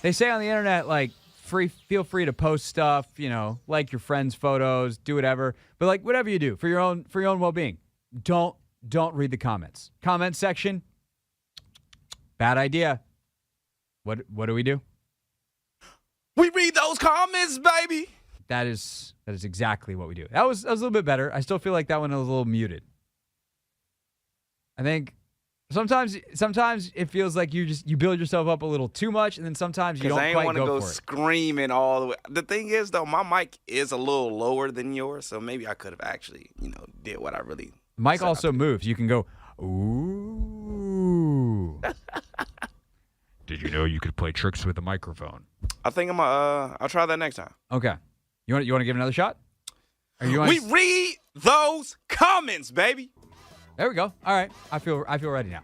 They say on the internet, like, feel free to post stuff, you know, like your friends' photos, do whatever. But like whatever you do for your own well-being, don't read the comments. Comment section, bad idea. What do? We read those comments, baby. That is exactly what we do. That was a little bit better. I still feel like that one was a little muted. I think sometimes it feels like you build yourself up a little too much, and then sometimes you don't I ain't quite want to go go for it. screaming all the way. The thing is, though, my mic is a little lower than yours, so maybe I could have actually, did what I really. Mike also moves. You can go, ooh. Did you know you could play tricks with a microphone? I think I'll try that next time. Okay. You want to give it another shot? We read those comments, baby. There we go. All right. I feel ready now.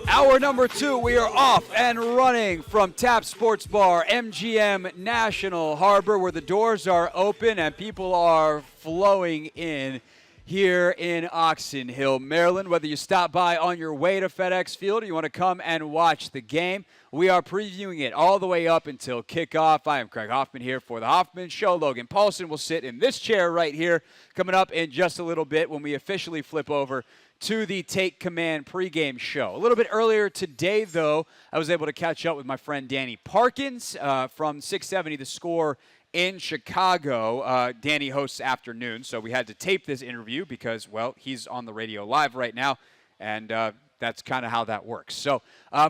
Hour number 2, we are off and running from Tap Sports Bar, MGM National Harbor, where the doors are open and people are flowing in here in Oxon Hill, Maryland. Whether you stop by on your way to FedEx Field or you want to come and watch the game, we are previewing it all the way up until kickoff. I am Craig Hoffman here for the Hoffman Show. Logan Paulsen will sit in this chair right here coming up in just a little bit when we officially flip over to the Take Command pregame show. A little bit earlier today, though, I was able to catch up with my friend Danny Parkins from 670 The Score in Chicago. Danny hosts afternoon, so we had to tape this interview because, well, he's on the radio live right now, and that's kind of how that works. So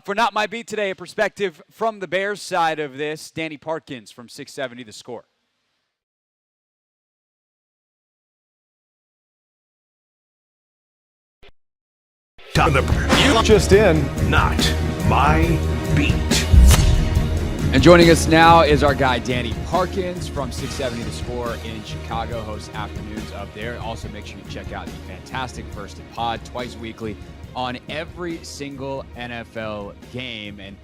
for Not My Beat today, a perspective from the Bears side of this, Danny Parkins from 670 The Score. You just in, Not My Beat. And joining us now is our guy, Danny Parkins from 670 The Score in Chicago, hosts afternoons up there. Also, make sure you check out the fantastic First and Pod twice weekly on every single NFL game. And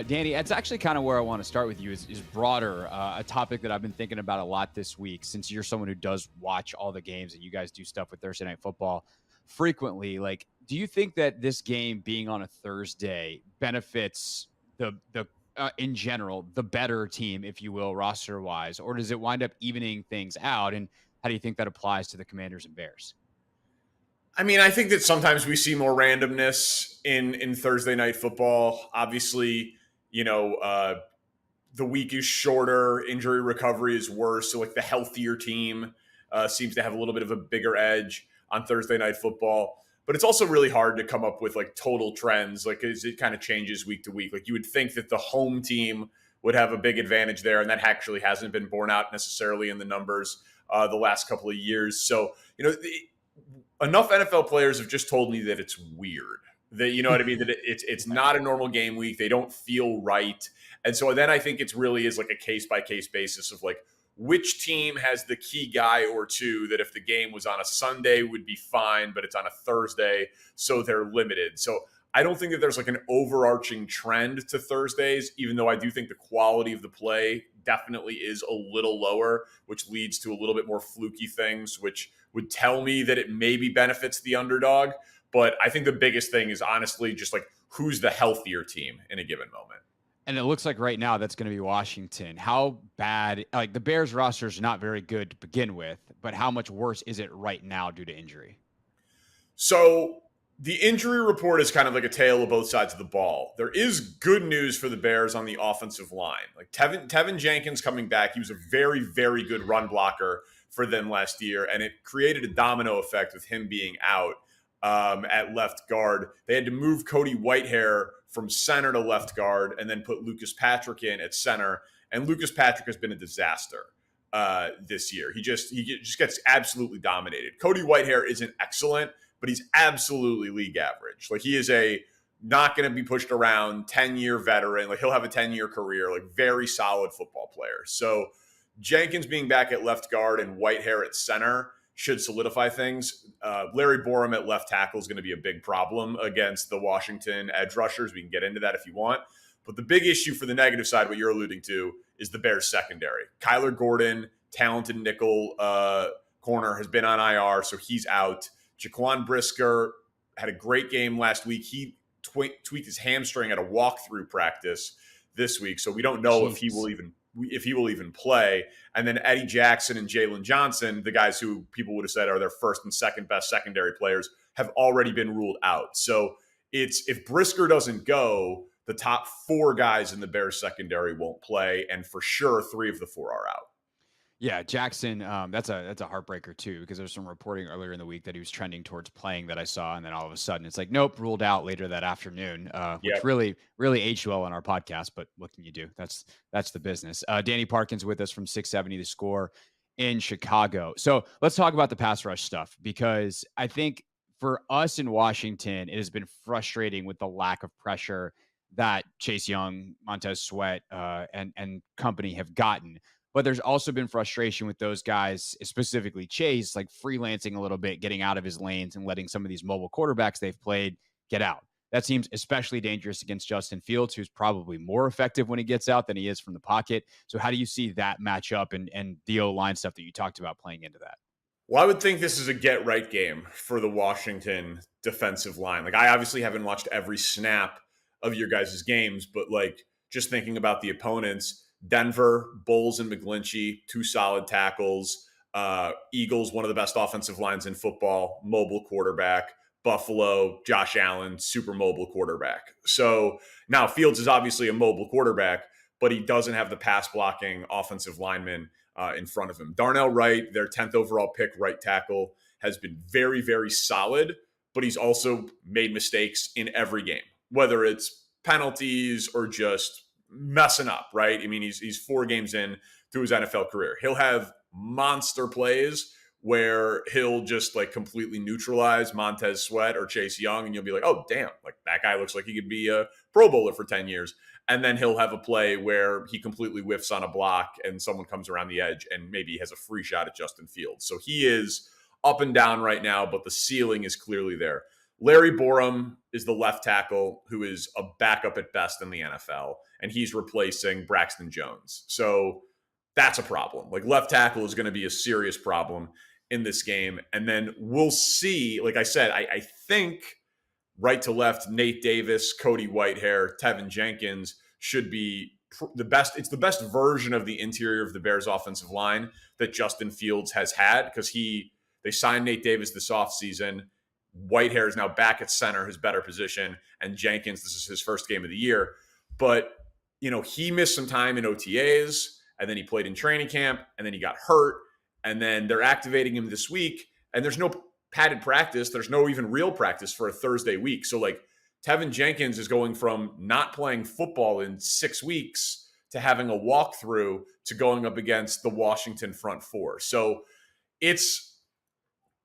Danny, that's actually kind of where I want to start with you is broader, a topic that I've been thinking about a lot this week, since you're someone who does watch all the games and you guys do stuff with Thursday Night Football frequently. Like, do you think that this game being on a Thursday benefits the in general, the better team, if you will, roster-wise, or does it wind up evening things out? And how do you think that applies to the Commanders and Bears? I mean, I think that sometimes we see more randomness in Thursday Night Football. Obviously, the week is shorter, injury recovery is worse, so like the healthier team seems to have a little bit of a bigger edge on Thursday Night Football. But it's also really hard to come up with like total trends, like as it kind of changes week to week. Like you would think that the home team would have a big advantage there, and that actually hasn't been borne out necessarily in the numbers the last couple of years. So, enough NFL players have just told me that it's weird. That, you know what I mean? That it's not a normal game week. They don't feel right. And so then I think it's really is like a case-by-case basis of like, which team has the key guy or two that if the game was on a Sunday would be fine, but it's on a Thursday, so they're limited. So I don't think that there's like an overarching trend to Thursdays, even though I do think the quality of the play definitely is a little lower, which leads to a little bit more fluky things, which would tell me that it maybe benefits the underdog. But I think the biggest thing is honestly just like who's the healthier team in a given moment. And it looks like right now that's going to be Washington. How bad, like the Bears roster is not very good to begin with, but how much worse is it right now due to injury? So the injury report is kind of like a tale of both sides of the ball. There is good news for the Bears on the offensive line. Like Tevin Jenkins coming back, he was a very, very good run blocker for them last year, and it created a domino effect with him being out at left guard. They had to move Cody Whitehair from center to left guard and then put Lucas Patrick in at center. And Lucas Patrick has been a disaster this year. He just gets absolutely dominated. Cody Whitehair isn't excellent, but he's absolutely league average. Like he is not going to be pushed around, 10-year veteran. Like he'll have a 10-year career, like very solid football player. So Jenkins being back at left guard and Whitehair at center should solidify things. Larry Borum at left tackle is going to be a big problem against the Washington edge rushers. We can get into that if you want. But the big issue for the negative side, what you're alluding to, is the Bears secondary. Kyler Gordon, talented nickel corner, has been on IR, so he's out. Jaquan Brisker had a great game last week. He tweaked his hamstring at a walkthrough practice this week, so we don't know if he will even play. And then Eddie Jackson and Jalen Johnson, the guys who people would have said are their first and second best secondary players, have already been ruled out. So if Brisker doesn't go, the top four guys in the Bears secondary won't play, and for sure 3 of the 4 are out. Yeah, Jackson, that's a heartbreaker too, because there's some reporting earlier in the week that he was trending towards playing that I saw, and then all of a sudden it's like, nope, ruled out later that afternoon, which really aged well on our podcast, but what can you do? That's the business. Danny Parkins with us from 670 The Score in Chicago. So let's talk about the pass rush stuff, because I think for us in Washington, it has been frustrating with the lack of pressure that Chase Young, Montez Sweat, and company have gotten. But there's also been frustration with those guys, specifically Chase, like freelancing a little bit, getting out of his lanes and letting some of these mobile quarterbacks they've played get out. That seems especially dangerous against Justin Fields, who's probably more effective when he gets out than he is from the pocket. So how do you see that match up and the O-line stuff that you talked about playing into that? Well, I would think this is a get-right game for the Washington defensive line. Like, I obviously haven't watched every snap of your guys' games, but, like, just thinking about the opponents, Denver, Bowles and McGlinchey, 2 solid tackles. Eagles, one of the best offensive lines in football, mobile quarterback. Buffalo, Josh Allen, super mobile quarterback. So now Fields is obviously a mobile quarterback, but he doesn't have the pass blocking offensive lineman in front of him. Darnell Wright, their 10th overall pick right tackle, has been very, very solid, but he's also made mistakes in every game, whether it's penalties or just messing up, right? I mean, he's 4 games in through his NFL career. He'll have monster plays where he'll just like completely neutralize Montez Sweat or Chase Young, and you'll be like, oh, damn, like that guy looks like he could be a Pro Bowler for 10 years. And then he'll have a play where he completely whiffs on a block and someone comes around the edge and maybe he has a free shot at Justin Fields. So he is up and down right now, but the ceiling is clearly there. Larry Borum is the left tackle who is a backup at best in the NFL, and he's replacing Braxton Jones. So that's a problem. Like, left tackle is going to be a serious problem in this game. And then we'll see, like I said, I think right to left, Nate Davis, Cody Whitehair, Tevin Jenkins should be the best. It's the best version of the interior of the Bears offensive line that Justin Fields has had, because they signed Nate Davis this offseason. Whitehair is now back at center, his better position, and Jenkins, this is his first game of the year. But, you know, he missed some time in OTAs, and then he played in training camp, and then he got hurt, and then they're activating him this week, and there's no padded practice. There's no even real practice for a Thursday week. So, like, Tevin Jenkins is going from not playing football in 6 weeks to having a walkthrough to going up against the Washington front four. So it's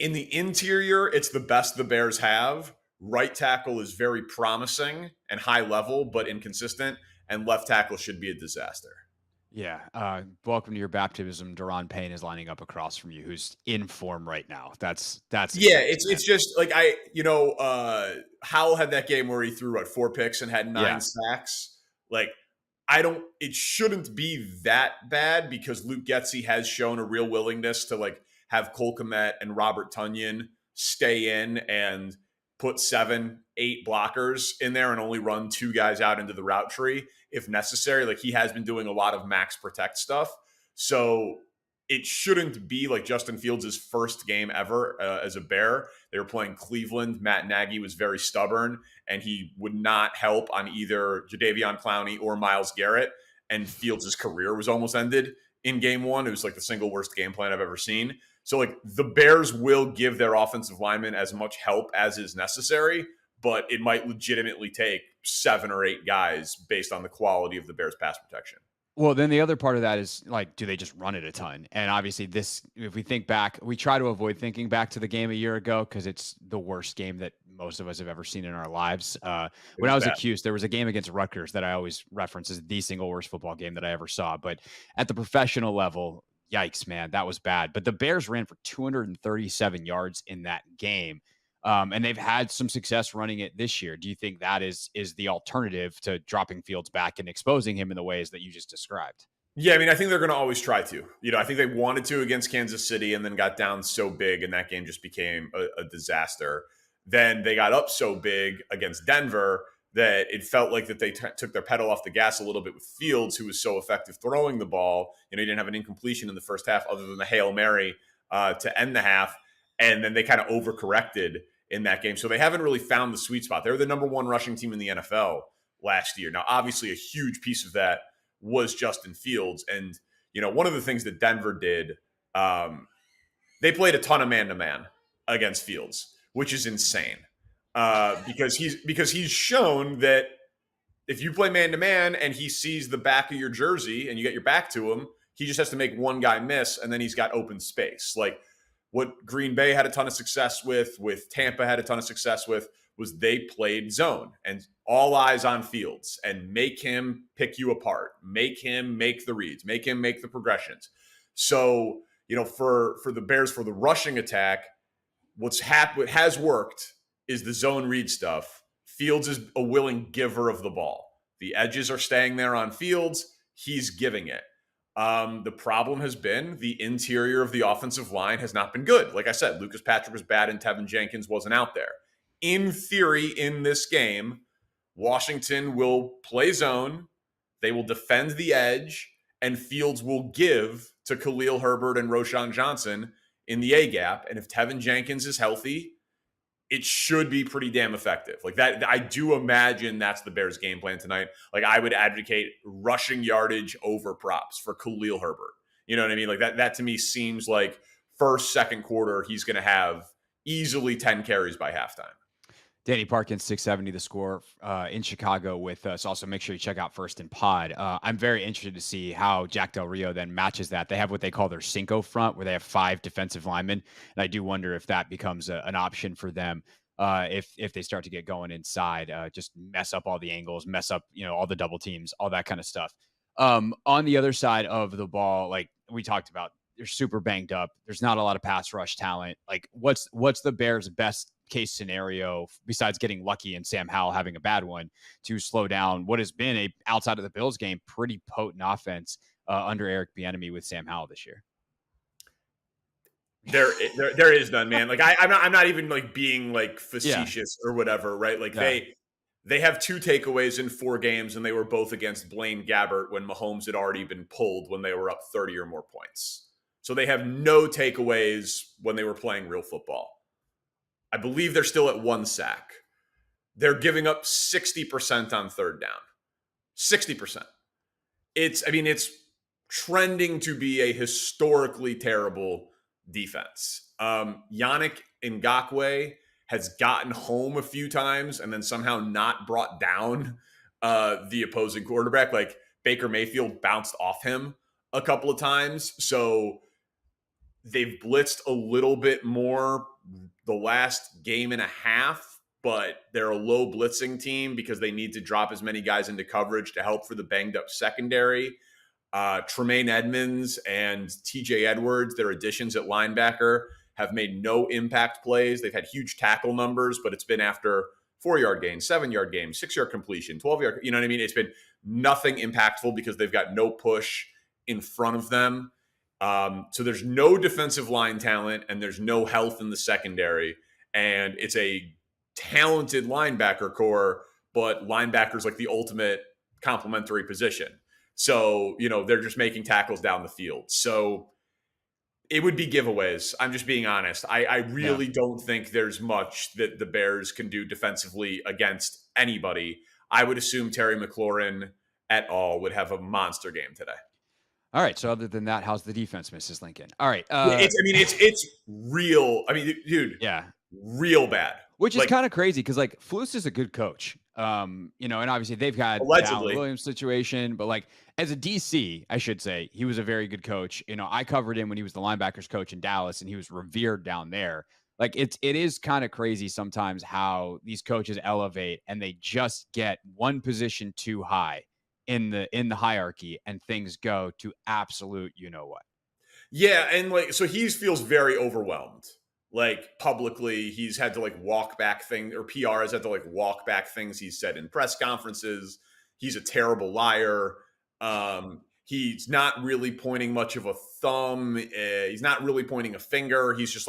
in the interior, it's the best the Bears have. Right tackle is very promising and high level, but inconsistent. And left tackle should be a disaster. Yeah. Welcome to your baptism. Daron Payne is lining up across from you, who's in form right now. That's yeah. It's just like Howell had that game where he threw 4 picks and had 9 sacks. Like, it shouldn't be that bad, because Luke Getsy has shown a real willingness to like have Cole Kmet and Robert Tonyan stay in and put 7-8 blockers in there and only run 2 guys out into the route tree if necessary. Like, he has been doing a lot of max protect stuff. So it shouldn't be like Justin Fields' first game ever as a Bear. They were playing Cleveland. Matt Nagy was very stubborn, and he would not help on either Jadeveon Clowney or Myles Garrett. And Fields' career was almost ended in game 1. It was like the single worst game plan I've ever seen. So, like, the Bears will give their offensive linemen as much help as is necessary, but it might legitimately take 7 or 8 guys based on the quality of the Bears' pass protection. Well, then the other part of that is, like, do they just run it a ton? And obviously this, if we think back, we try to avoid thinking back to the game a year ago because it's the worst game that most of us have ever seen in our lives. When I was at Cuse, there was a game against Rutgers that I always reference as the single worst football game that I ever saw. But at the professional level, yikes, man, that was bad. But the Bears ran for 237 yards in that game. And they've had some success running it this year. Do you think that is the alternative to dropping Fields back and exposing him in the ways that you just described? Yeah, I mean, I think they're going to always try to. You know, I think they wanted to against Kansas City and then got down so big, and that game just became a disaster. Then they got up so big against Denver that it felt like that they took their pedal off the gas a little bit with Fields, who was so effective throwing the ball. You know, he didn't have an incompletion in the first half other than the Hail Mary to end the half. And then they kind of overcorrected in that game. So they haven't really found the sweet spot. They're the number 1 rushing team in the NFL last year. Now, obviously, a huge piece of that was Justin Fields. And, you know, one of the things that Denver did, they played a ton of man-to-man against Fields, which is insane. Because he's shown that if you play man-to-man and he sees the back of your jersey and you get your back to him, he just has to make one guy miss, and then he's got open space. Like, what Green Bay had a ton of success with Tampa had a ton of success with, was they played zone and all eyes on Fields and make him pick you apart, make him make the reads, make him make the progressions. So, you know, for the Bears, for the rushing attack, what has worked is the zone read stuff. Fields is a willing giver of the ball. The edges are staying there on Fields. He's giving it. The problem has been the interior of the offensive line has not been good. Like I said, Lucas Patrick was bad and Tevin Jenkins wasn't out there. In theory, in this game, Washington will play zone, they will defend the edge, and Fields will give to Khalil Herbert and Roschon Johnson in the A-gap. And if Tevin Jenkins is healthy, it should be pretty damn effective. Like that, I do imagine that's the Bears' game plan tonight. Like I would advocate rushing yardage over props for Khalil Herbert. You know what I mean? Like that to me seems like first, second quarter, he's going to have easily 10 carries by halftime. Danny Parkins, 670 the score in Chicago with us. Also, make sure you check out First and Pod. I'm very interested to see how Jack Del Rio then matches that. They have what they call their Cinco front, where they have 5 defensive linemen. And I do wonder if that becomes an option for them if they start to get going inside, just mess up all the angles, mess up, all the double teams, all that kind of stuff. On the other side of the ball, like we talked about, they're super banged up. There's not a lot of pass rush talent. Like what's the Bears' best case scenario besides getting lucky and Sam Howell having a bad one to slow down what has been a outside of the Bills game pretty potent offense under Eric Bieniemy with Sam Howell this year? There is none, man. Like I'm not even like being like facetious or whatever, right? Like they have 2 takeaways in 4 games, and they were both against Blaine Gabbert when Mahomes had already been pulled when they were up 30 or more points. So they have no takeaways when they were playing real football. I believe they're still at 1 sack. They're giving up 60% on third down. 60%. It's trending to be a historically terrible defense. Yannick Ngakoue has gotten home a few times and then somehow not brought down the opposing quarterback. Like Baker Mayfield bounced off him a couple of times. So they've blitzed a little bit more the last game and a half, but they're a low blitzing team because they need to drop as many guys into coverage to help for the banged up secondary. Tremaine Edmonds and TJ Edwards, their additions at linebacker, have made no impact plays. They've had huge tackle numbers, but it's been after 4-yard gains, 7-yard gains, 6-yard completion, 12-yard, you know what I mean? It's been nothing impactful because they've got no push in front of them. So there's no defensive line talent and there's no health in the secondary. And it's a talented linebacker core, but linebacker's like the ultimate complementary position. So, they're just making tackles down the field. So it would be giveaways. I'm just being honest. I really don't think there's much that the Bears can do defensively against anybody. I would assume Terry McLaurin et al. Would have a monster game today. All right. So other than that, how's the defense, Mrs. Lincoln? All right. It's real. Dude. Yeah. Real bad. Which is kind of crazy because Flus is a good coach. And obviously they've got the Williams situation, but as a DC, I should say, he was a very good coach. I covered him when he was the linebackers coach in Dallas, and he was revered down there. It is kind of crazy sometimes how these coaches elevate and they just get one position too high in the hierarchy, and things go to absolute what. Yeah, and so he feels very overwhelmed. Publicly, he's had to walk back things, or PR has had to walk back things he's said in press conferences. He's a terrible liar. He's not really pointing much of a thumb. He's not really pointing a finger. He's just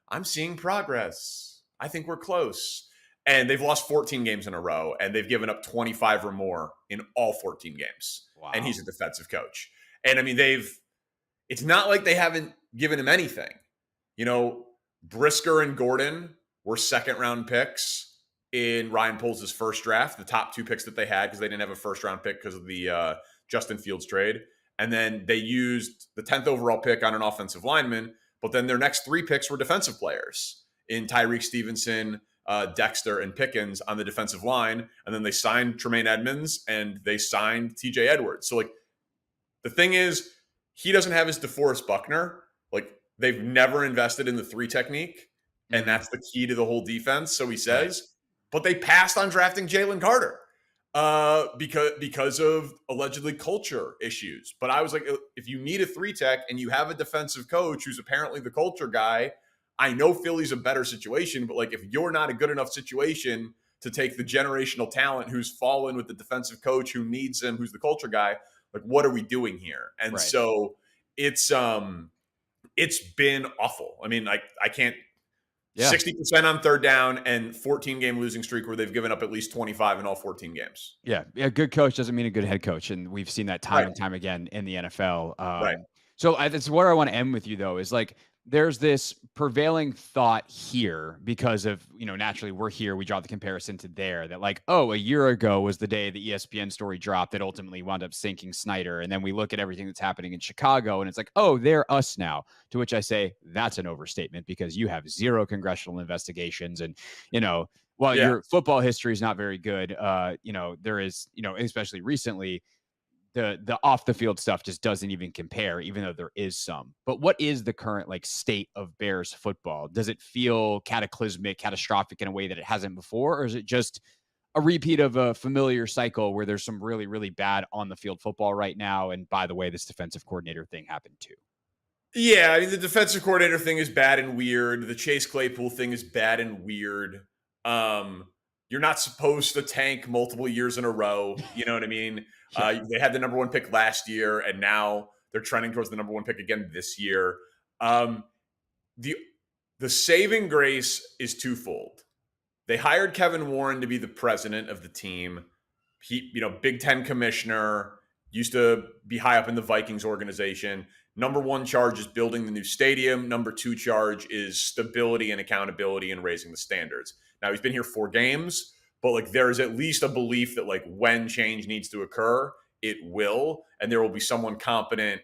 I'm seeing progress. I think we're close. And they've lost 14 games in a row, and they've given up 25 or more in all 14 games. Wow. And he's a defensive coach. And it's not like they haven't given him anything. Brisker and Gordon were second-round picks in Ryan Poles' first draft, the top 2 picks that they had because they didn't have a first-round pick because of the Justin Fields trade. And then they used the 10th overall pick on an offensive lineman, but then their next 3 picks were defensive players in Tyreek Stevenson, Dexter, and Pickens on the defensive line. And then they signed Tremaine Edmonds and they signed TJ Edwards. So the thing is, he doesn't have his DeForest Buckner. They've never invested in the 3 technique, and that's the key to the whole defense, so he says. Right. But they passed on drafting Jalen Carter because of allegedly culture issues. But I was if you need a 3 tech and you have a defensive coach who's apparently the culture guy, I know Philly's a better situation, but if you're not a good enough situation to take the generational talent who's fallen with the defensive coach who needs him, who's the culture guy, Like, what are we doing here? And Right. so it's been awful. I mean, like, I can't. Yeah. 60% on third down and 14-game losing streak where they've given up at least 25 in all 14 games. Yeah. A good coach doesn't mean a good head coach. And we've seen that time Right. and time again in the NFL. Right. So that's where I want to end with you, though, is like there's this prevailing thought here because of, naturally we're here. We draw the comparison to there that like, oh, a year ago was the day the ESPN story dropped that ultimately wound up sinking Snyder. And then we look at everything that's happening in Chicago and it's like, oh, they're us now. To which I say that's an overstatement because you have zero congressional investigations. And, while your football history is not very good, there is, especially recently, the off the field stuff just doesn't even compare, even though there is some. But what is the current like state of Bears football? Does it feel cataclysmic, catastrophic in a way that it hasn't before? Or is it just a repeat of a familiar cycle where there's some really, really bad on the field football right now? And by the way, this defensive coordinator thing happened too. Yeah, I mean, the defensive coordinator thing is bad and weird. The Chase Claypool thing is bad and weird. You're not supposed to tank multiple years in a row. You know what I mean? They had the number one pick last year, and now they're trending towards the number one pick again this year. The saving grace is twofold. They hired Kevin Warren to be the president of the team. He, Big Ten commissioner, used to be high up in the Vikings organization. Number one charge is building the new stadium. Number two charge is stability and accountability and raising the standards. Now, he's been here 4 games, but like there is at least a belief that like when change needs to occur, it will, and there will be someone competent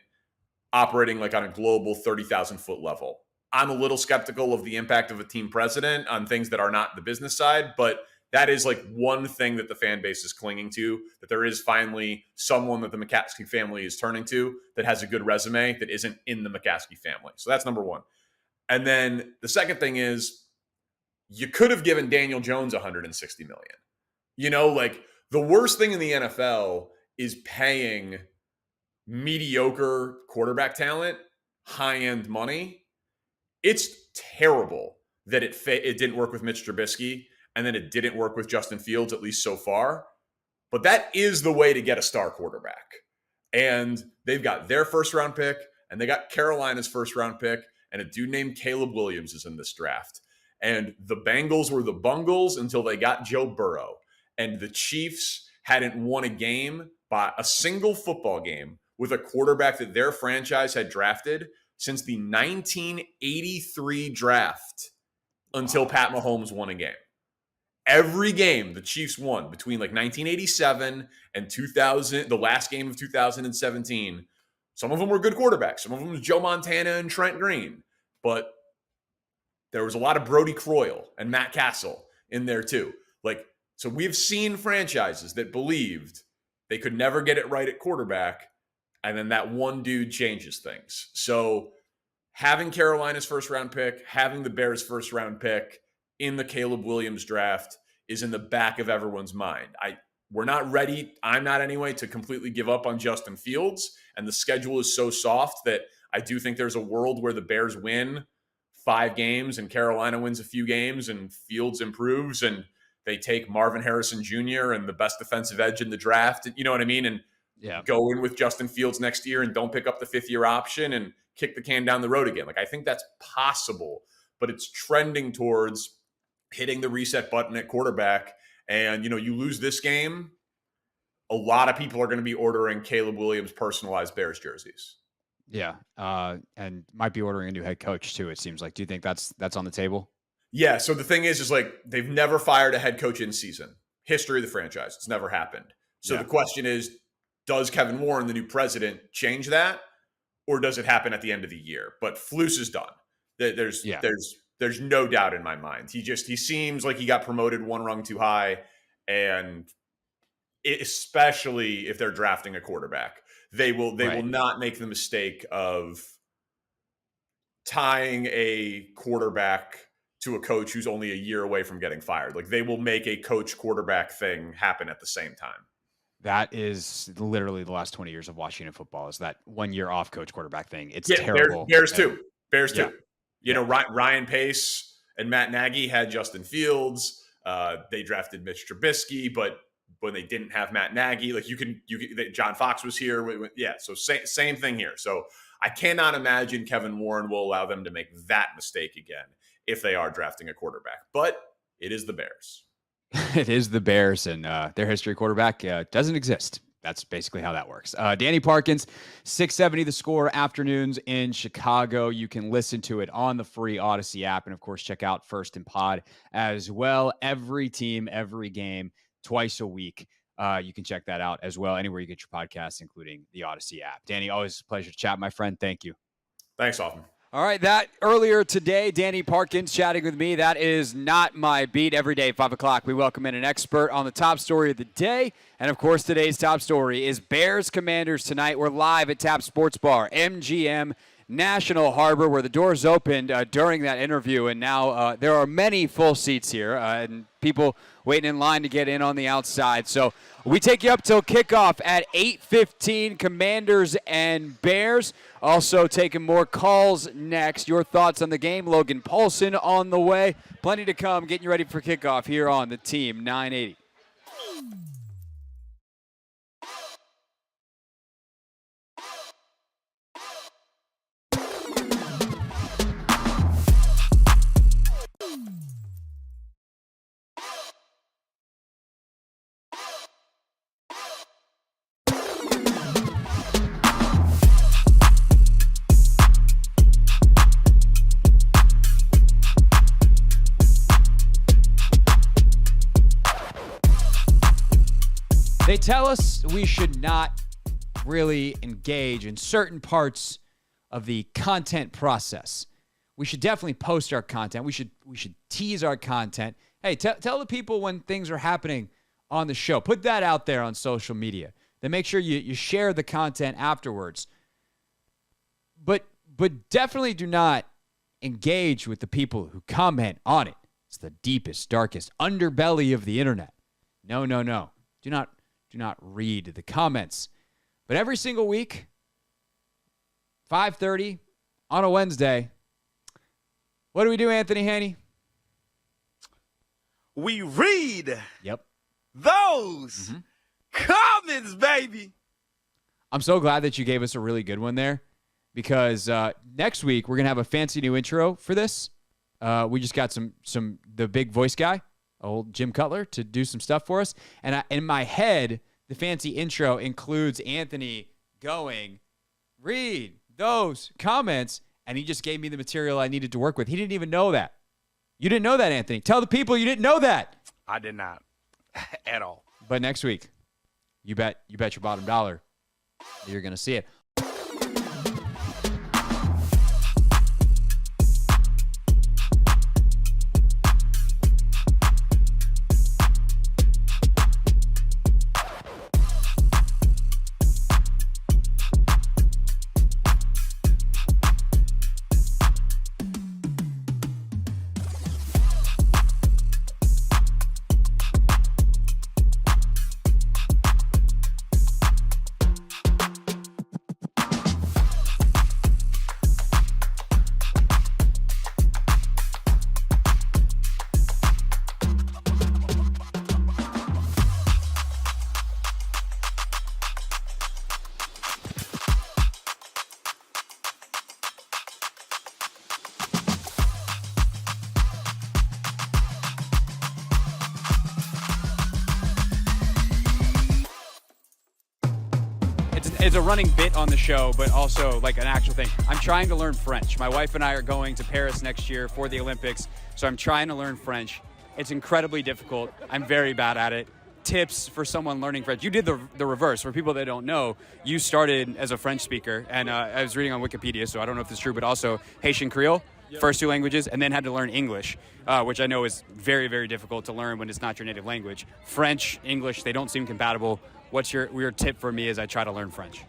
operating like on a global 30,000 foot level. I'm a little skeptical of the impact of a team president on things that are not the business side, but that is like one thing that the fan base is clinging to, that there is finally someone that the McCaskey family is turning to that has a good resume that isn't in the McCaskey family. So that's number one. And then the second thing is you could have given Daniel Jones $160 million. Like the worst thing in the NFL is paying mediocre quarterback talent high-end money. It's terrible that it didn't work with Mitch Trubisky and then it didn't work with Justin Fields, at least so far. But that is the way to get a star quarterback. And they've got their first-round pick, and they got Carolina's first-round pick, and a dude named Caleb Williams is in this draft. And the Bengals were the Bungles until they got Joe Burrow. And the Chiefs hadn't won a game by a single football game with a quarterback that their franchise had drafted since the 1983 draft until Pat Mahomes won a game. Every game the Chiefs won between like 1987 and 2000, the last game of 2017, some of them were good quarterbacks. Some of them was Joe Montana and Trent Green. But there was a lot of Brody Croyle and Matt Castle in there too. Like, so we've seen franchises that believed they could never get it right at quarterback, and then that one dude changes things. So having Carolina's first-round pick, having the Bears' first-round pick in the Caleb Williams draft is in the back of everyone's mind. We're not ready, I'm not anyway, to completely give up on Justin Fields, and the schedule is so soft that I do think there's a world where the Bears win 5 games and Carolina wins a few games and Fields improves and they take Marvin Harrison Jr. and the best defensive edge in the draft. You know what I mean? And go in with Justin Fields next year and don't pick up the 5th-year option and kick the can down the road again. Like, I think that's possible, but it's trending towards hitting the reset button at quarterback. And, you lose this game, a lot of people are going to be ordering Caleb Williams personalized Bears jerseys. Yeah. And might be ordering a new head coach too, it seems like. Do you think that's on the table? Yeah. So the thing is like they've never fired a head coach in season. History of the franchise. It's never happened. So the question is, does Kevin Warren, the new president, change that? Or does it happen at the end of the year? But Flus is done. There's no doubt in my mind. He seems like he got promoted one rung too high. And especially if they're drafting a quarterback. They will not make the mistake of tying a quarterback to a coach who's only a year away from getting fired. Like, they will make a coach quarterback thing happen at the same time. That is literally the last 20 years of Washington football, is that 1 year off coach quarterback thing. It's terrible. Bears too. Ryan Pace and Matt Nagy had Justin Fields. They drafted Mitch Trubisky, but when they didn't have Matt Nagy. Like John Fox was here. Yeah, so same thing here. So I cannot imagine Kevin Warren will allow them to make that mistake again if they are drafting a quarterback. But it is the Bears. It is the Bears, and their history quarterback doesn't exist. That's basically how that works. Danny Parkins, 670 The Score, afternoons in Chicago. You can listen to it on the free Odyssey app. And, of course, check out First and Pod as well. Every team, every game, twice a week. You can check that out as well anywhere you get your podcasts, including the Odyssey app. Danny, always a pleasure to chat, my friend. Thank you. Thanks, Hoffman. All right, that earlier today, Danny Parkins chatting with me. That is not my beat. Every day at 5 o'clock, we welcome in an expert on the top story of the day. And, of course, today's top story is Bears Commanders tonight. We're live at Tap Sports Bar, MGM National Harbor, where the doors opened during that interview. And now there are many full seats here and people waiting in line to get in on the outside. So we take you up till kickoff at 8:15, Commanders and Bears. Also taking more calls next. Your thoughts on the game. Logan Paulsen on the way. Plenty to come. Getting you ready for kickoff here on the Team 980. They tell us we should not really engage in certain parts of the content process. We should definitely post our content. We should tease our content. Hey, tell the people when things are happening on the show. Put that out there on social media. Then make sure you share the content afterwards. But definitely do not engage with the people who comment on it. It's the deepest, darkest underbelly of the internet. No. Do not read the comments. But every single week, 5:30 on a Wednesday, what do we do, Anthony Haney? We read Yep. those comments, baby. I'm so glad that you gave us a really good one there because next week we're going to have a fancy new intro for this. We just got the big voice guy, old Jim Cutler, to do some stuff for us. And in my head, the fancy intro includes Anthony going, read those comments, and he just gave me the material I needed to work with. He didn't even know that. You didn't know that, Anthony. Tell the people you didn't know that. I did not at all. But next week, you bet your bottom dollar that you're going to see it. It's a running bit on the show, but also like an actual thing. I'm trying to learn French. My wife and I are going to Paris next year for the Olympics, so I'm trying to learn French. It's incredibly difficult. I'm very bad at it. Tips for someone learning French. You did the reverse. For people that don't know, you started as a French speaker, and I was reading on Wikipedia, so I don't know if this is true, but also Haitian Creole, first two languages, and then had to learn English, which I know is very, very difficult to learn when it's not your native language. French, English, they don't seem compatible. What's your tip for me as I try to learn French?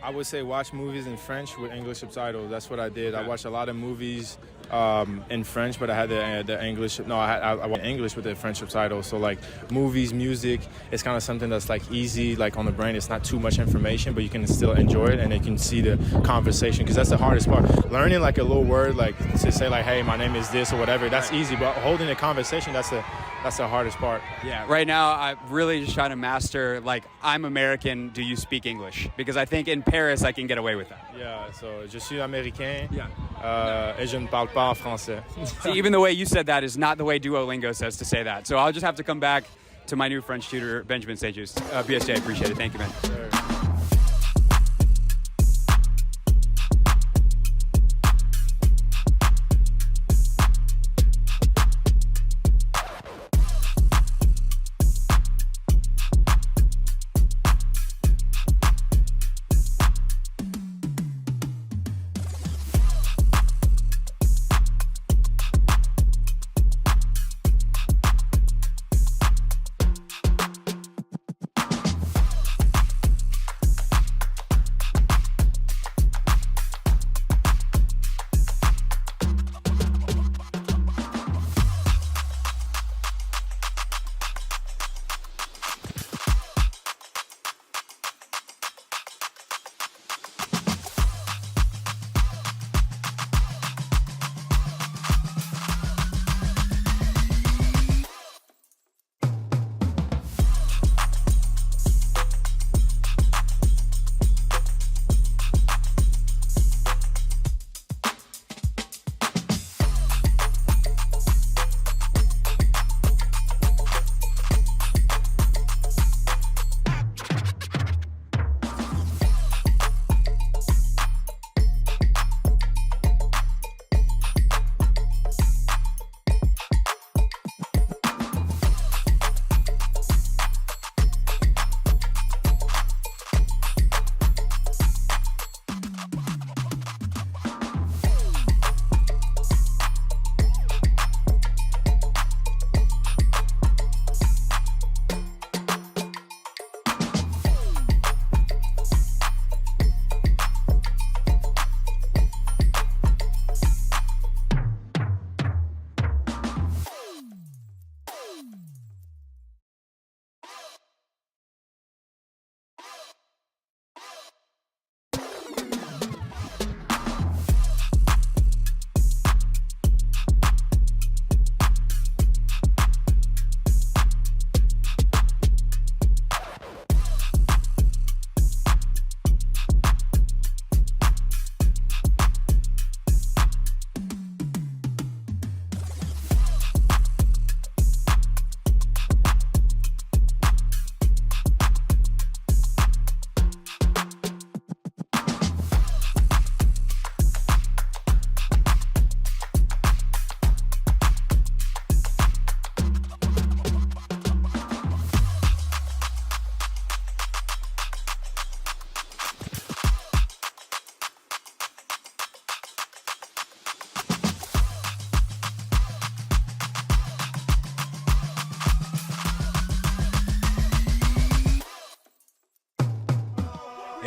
I would say watch movies in French with English subtitles. That's what I did. I watched a lot of movies in French, but I had the English. No, I watched English with the French subtitles. So like movies, music, it's kind of something that's like easy, like on the brain. It's not too much information, but you can still enjoy it and you can see the conversation, because that's the hardest part. Learning like a little word, like to say like, hey, my name is this or whatever. That's easy, but holding a conversation, that's the hardest part. Yeah, right now I'm really just trying to master, like, I'm American, do you speak English? Because I think in Paris I can get away with that. Yeah, so je suis américain. Yeah. Et je ne parle pas français. See, even the way you said that is not the way Duolingo says to say that. So I'll just have to come back to my new French tutor, Benjamin St-Just. BSJ, I appreciate it. Thank you, man. Sure.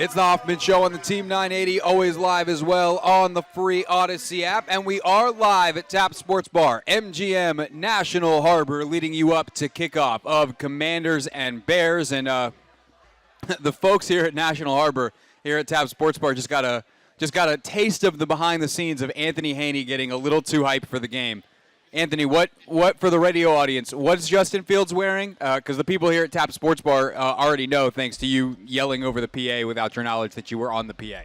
It's the Hoffman Show on the Team 980, always live as well on the free Odyssey app. And we are live at Tap Sports Bar, MGM National Harbor, leading you up to kickoff of Commanders and Bears. And the folks here at National Harbor, here at Tap Sports Bar, just got a taste of the behind the scenes of Anthony Haney getting a little too hyped for the game. Anthony, what for the radio audience, what's Justin Fields wearing? Because the people here at Tap Sports Bar already know, thanks to you yelling over the PA without your knowledge that you were on the PA.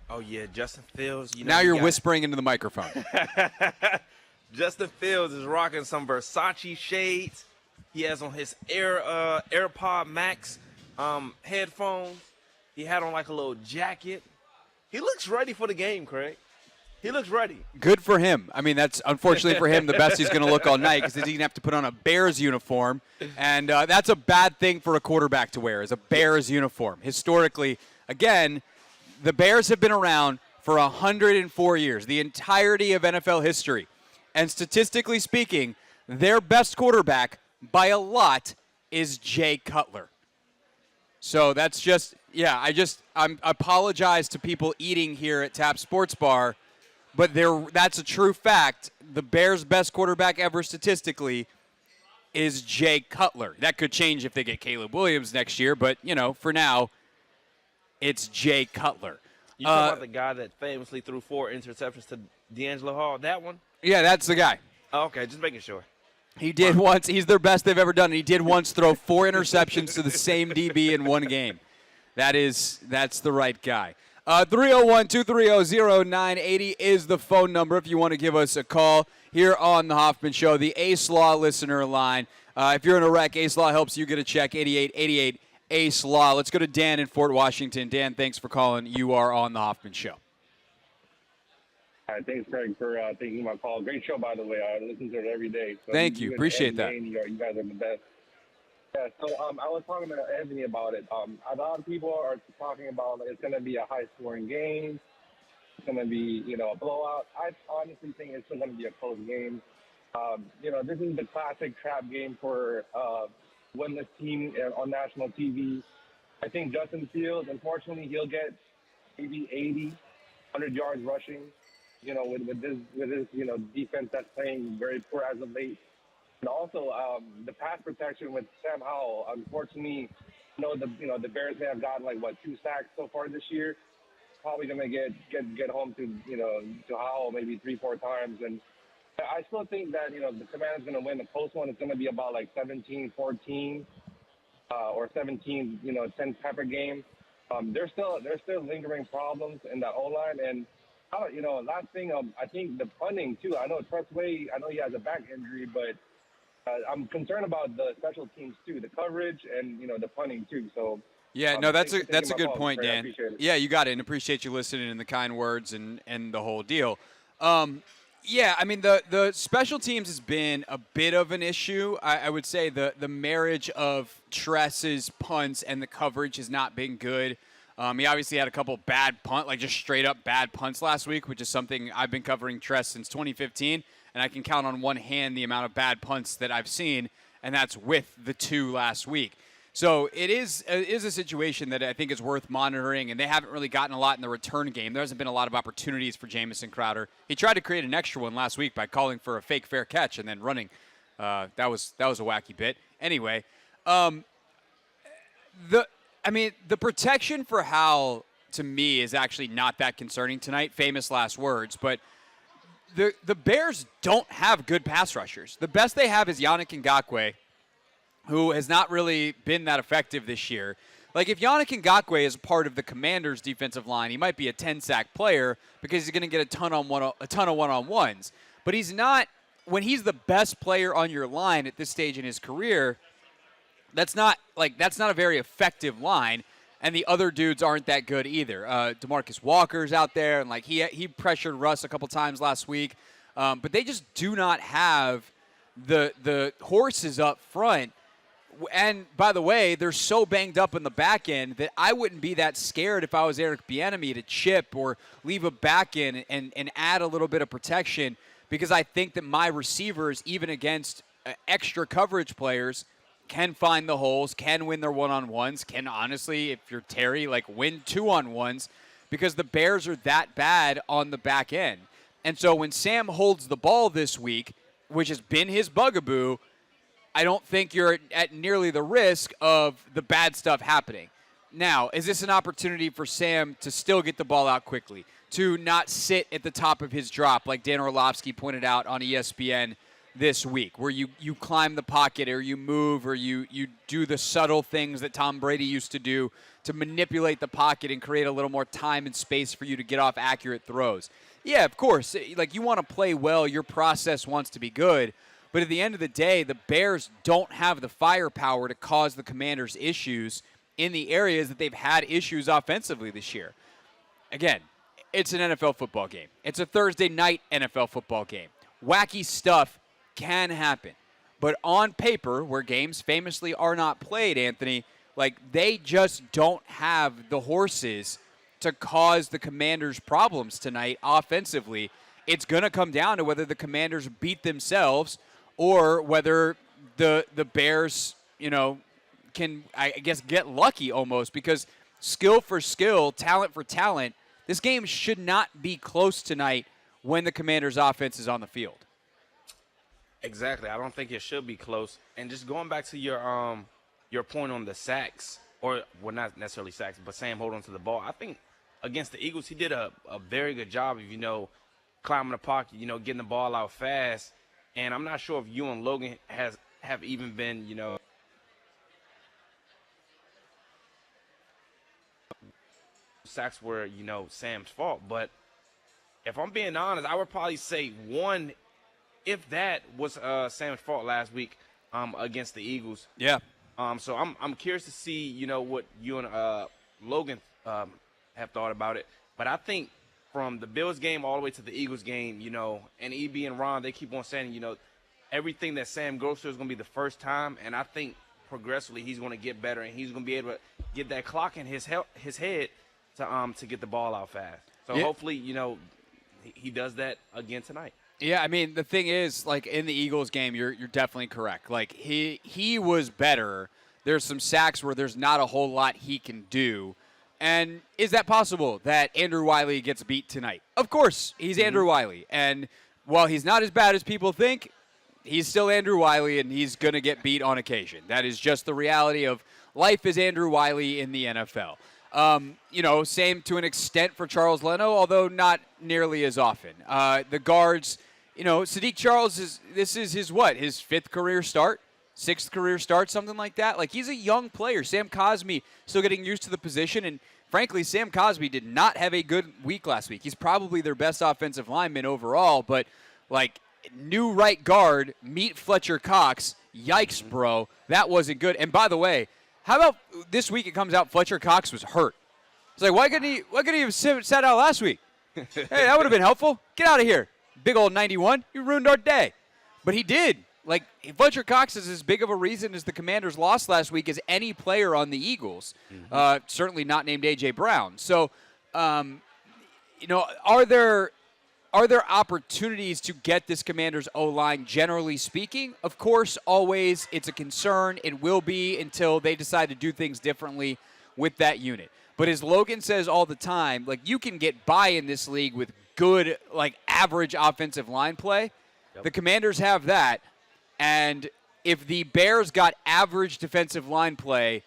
Oh, yeah, Justin Fields. Now you're whispering into the microphone. Justin Fields is rocking some Versace shades. He has on his AirPod Max headphones. He had on like a little jacket. He looks ready for the game, Craig. He looks ready. Good for him. I mean, that's unfortunately for him the best he's going to look all night, because he's going to have to put on a Bears uniform. And that's a bad thing for a quarterback to wear, is a Bears uniform. Historically, again, the Bears have been around for 104 years, the entirety of NFL history. And statistically speaking, their best quarterback by a lot is Jay Cutler. So that's just, I apologize to people eating here at Tap Sports Bar, but that's a true fact. The Bears' best quarterback ever statistically is Jay Cutler. That could change if they get Caleb Williams next year, but, for now, it's Jay Cutler. You talking about the guy that famously threw 4 interceptions to D'Angelo Hall? That one? Yeah, that's the guy. Oh, okay, just making sure. He did once. He's their best they've ever done. And he did once throw 4 interceptions to the same DB in one game. That's the right guy. 301-230-0980 is the phone number if you want to give us a call here on the Hoffman Show, the Ace Law listener line. If you're in a wreck, Ace Law helps you get a check, 8888 Ace Law. Let's go to Dan in Fort Washington. Dan, thanks for calling. You are on the Hoffman Show. All right, thanks, Craig, for taking my call. Great show, by the way. I listen to it every day. So Thank you. Appreciate that. You guys are the best. Yeah, so I was talking to Anthony about it. A lot of people are talking about it's going to be a high-scoring game. It's going to be, a blowout. I honestly think it's still going to be a close game. This is the classic trap game for winless team on national TV. I think Justin Fields, unfortunately, he'll get maybe 80, 100 yards rushing. With this defense that's playing very poor as of late. And also, the pass protection with Sam Howell. Unfortunately, the Bears may have gotten 2 sacks so far this year. Probably gonna get home to Howell maybe 3-4 times. And I still think that the Commanders gonna win the close one. It's gonna be about 17-14 or 17-10 type of game. There's still lingering problems in that O-line. And last thing, I think the punting too. I know Trustway. I know he has a back injury, but I'm concerned about the special teams too, the coverage and the punting too. So yeah, no, that's a good point, Dan. Yeah, you got it, and appreciate you listening and the kind words and the whole deal. Yeah, I mean the special teams has been a bit of an issue. I would say the marriage of Tress's punts and the coverage has not been good. He obviously had a couple bad just straight up bad punts last week, which is something I've been covering Tress since 2015, and I can count on one hand the amount of bad punts that I've seen, and that's with the 2 last week. So it is a situation that I think is worth monitoring, and they haven't really gotten a lot in the return game. There hasn't been a lot of opportunities for Jamison Crowder. He tried to create an extra one last week by calling for a fake fair catch and then running. That was a wacky bit. Anyway, the protection for Howell, to me, is actually not that concerning tonight. Famous last words. But the Bears don't have good pass rushers. The best they have is Yannick Ngakoue, who has not really been that effective this year. If Yannick Ngakoue is part of the Commanders' defensive line, he might be a 10-sack player because he's going to get a ton of one-on-ones. But he's not – when he's the best player on your line at this stage in his career – that's not a very effective line, and the other dudes aren't that good either. DeMarcus Walker's out there, and he pressured Russ a couple times last week, but they just do not have the horses up front. And by the way, they're so banged up in the back end that I wouldn't be that scared if I was Eric Bieniemy to chip or leave a back end and add a little bit of protection, because I think that my receivers, even against extra coverage players, can find the holes, can win their one-on-ones, can honestly, if you're Terry, win 2-on-1s, because the Bears are that bad on the back end. And so when Sam holds the ball this week, which has been his bugaboo, I don't think you're at nearly the risk of the bad stuff happening. Now, is this an opportunity for Sam to still get the ball out quickly, to not sit at the top of his drop, like Dan Orlovsky pointed out on ESPN this week, where you climb the pocket or you move or you do the subtle things that Tom Brady used to do to manipulate the pocket and create a little more time and space for you to get off accurate throws? Yeah, of course. You want to play well. Your process wants to be good. But at the end of the day, the Bears don't have the firepower to cause the Commanders issues in the areas that they've had issues offensively this year. Again, it's an NFL football game. It's a Thursday night NFL football game. Wacky stuff can happen. But on paper, where games famously are not played, Anthony, they just don't have the horses to cause the Commanders problems tonight offensively. It's going to come down to whether the Commanders beat themselves or whether the Bears, I guess, get lucky almost, because skill for skill, talent for talent, this game should not be close tonight when the Commanders' offense is on the field. Exactly. I don't think it should be close. And just going back to your point on the sacks, or well, not necessarily sacks, but Sam holding on to the ball. I think against the Eagles, he did a very good job of, climbing the pocket, getting the ball out fast. And I'm not sure if you and Logan have even been, sacks were, Sam's fault. But if I'm being honest, I would probably say one, if that was Sam's fault last week against the Eagles. Yeah. So I'm curious to see, what you and Logan have thought about it. But I think from the Bills game all the way to the Eagles game, and EB and Ron, they keep on saying, everything that Sam goes through is going to be the first time. And I think progressively he's going to get better, and he's going to be able to get that clock in his head to get the ball out fast. So hopefully, he does that again tonight. Yeah, I mean, the thing is, like, in the Eagles game, you're definitely correct. Like, he was better. There's some sacks where there's not a whole lot he can do. And is that possible that Andrew Wiley gets beat tonight? Of course, he's Andrew Wiley. And while he's not as bad as people think, he's still Andrew Wiley, and he's going to get beat on occasion. That is just the reality of life as Andrew Wiley in the NFL. Same to an extent for Charles Leno, although not nearly as often. The guards, Sadiq Charles, this is his fifth career start, sixth career start, something like that. Like, he's a young player. Sam Cosmi still getting used to the position, and frankly, Sam Cosmi did not have a good week last week. He's probably their best offensive lineman overall, but, like, new right guard, meet Fletcher Cox. Yikes, bro. That wasn't good. And by the way, how about this week it comes out Fletcher Cox was hurt? It's like, why couldn't he have sat out last week? Hey, that would have been helpful. Get out of here. Big old 91. You ruined our day. But he did. Like, Fletcher Cox is as big of a reason as the Commanders lost last week as any player on the Eagles. Certainly not named A.J. Brown. So, are there opportunities to get this Commanders O-line, generally speaking? Of course, always. It's a concern. It will be until they decide to do things differently with that unit. But as Logan says all the time, like, you can get by in this league with good, like, average offensive line play. Yep. The Commanders have that. And if the Bears got average defensive line play,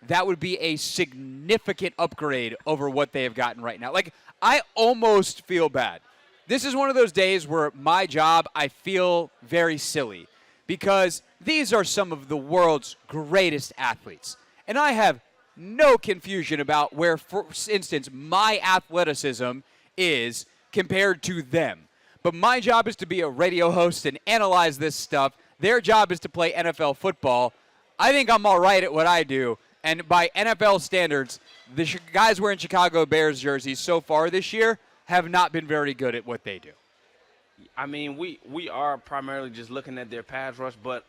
that would be a significant upgrade over what they have gotten right now. Like, I almost feel bad. This is one of those days where my job, I feel very silly, because these are some of the world's greatest athletes. And I have no confusion about where, for instance, my athleticism is compared to them. But my job is to be a radio host and analyze this stuff. Their job is to play NFL football. I think I'm all right at what I do. And by NFL standards, the guys wearing Chicago Bears jerseys so far this year have not been very good at what they do. I mean, we are primarily just looking at their pass rush, but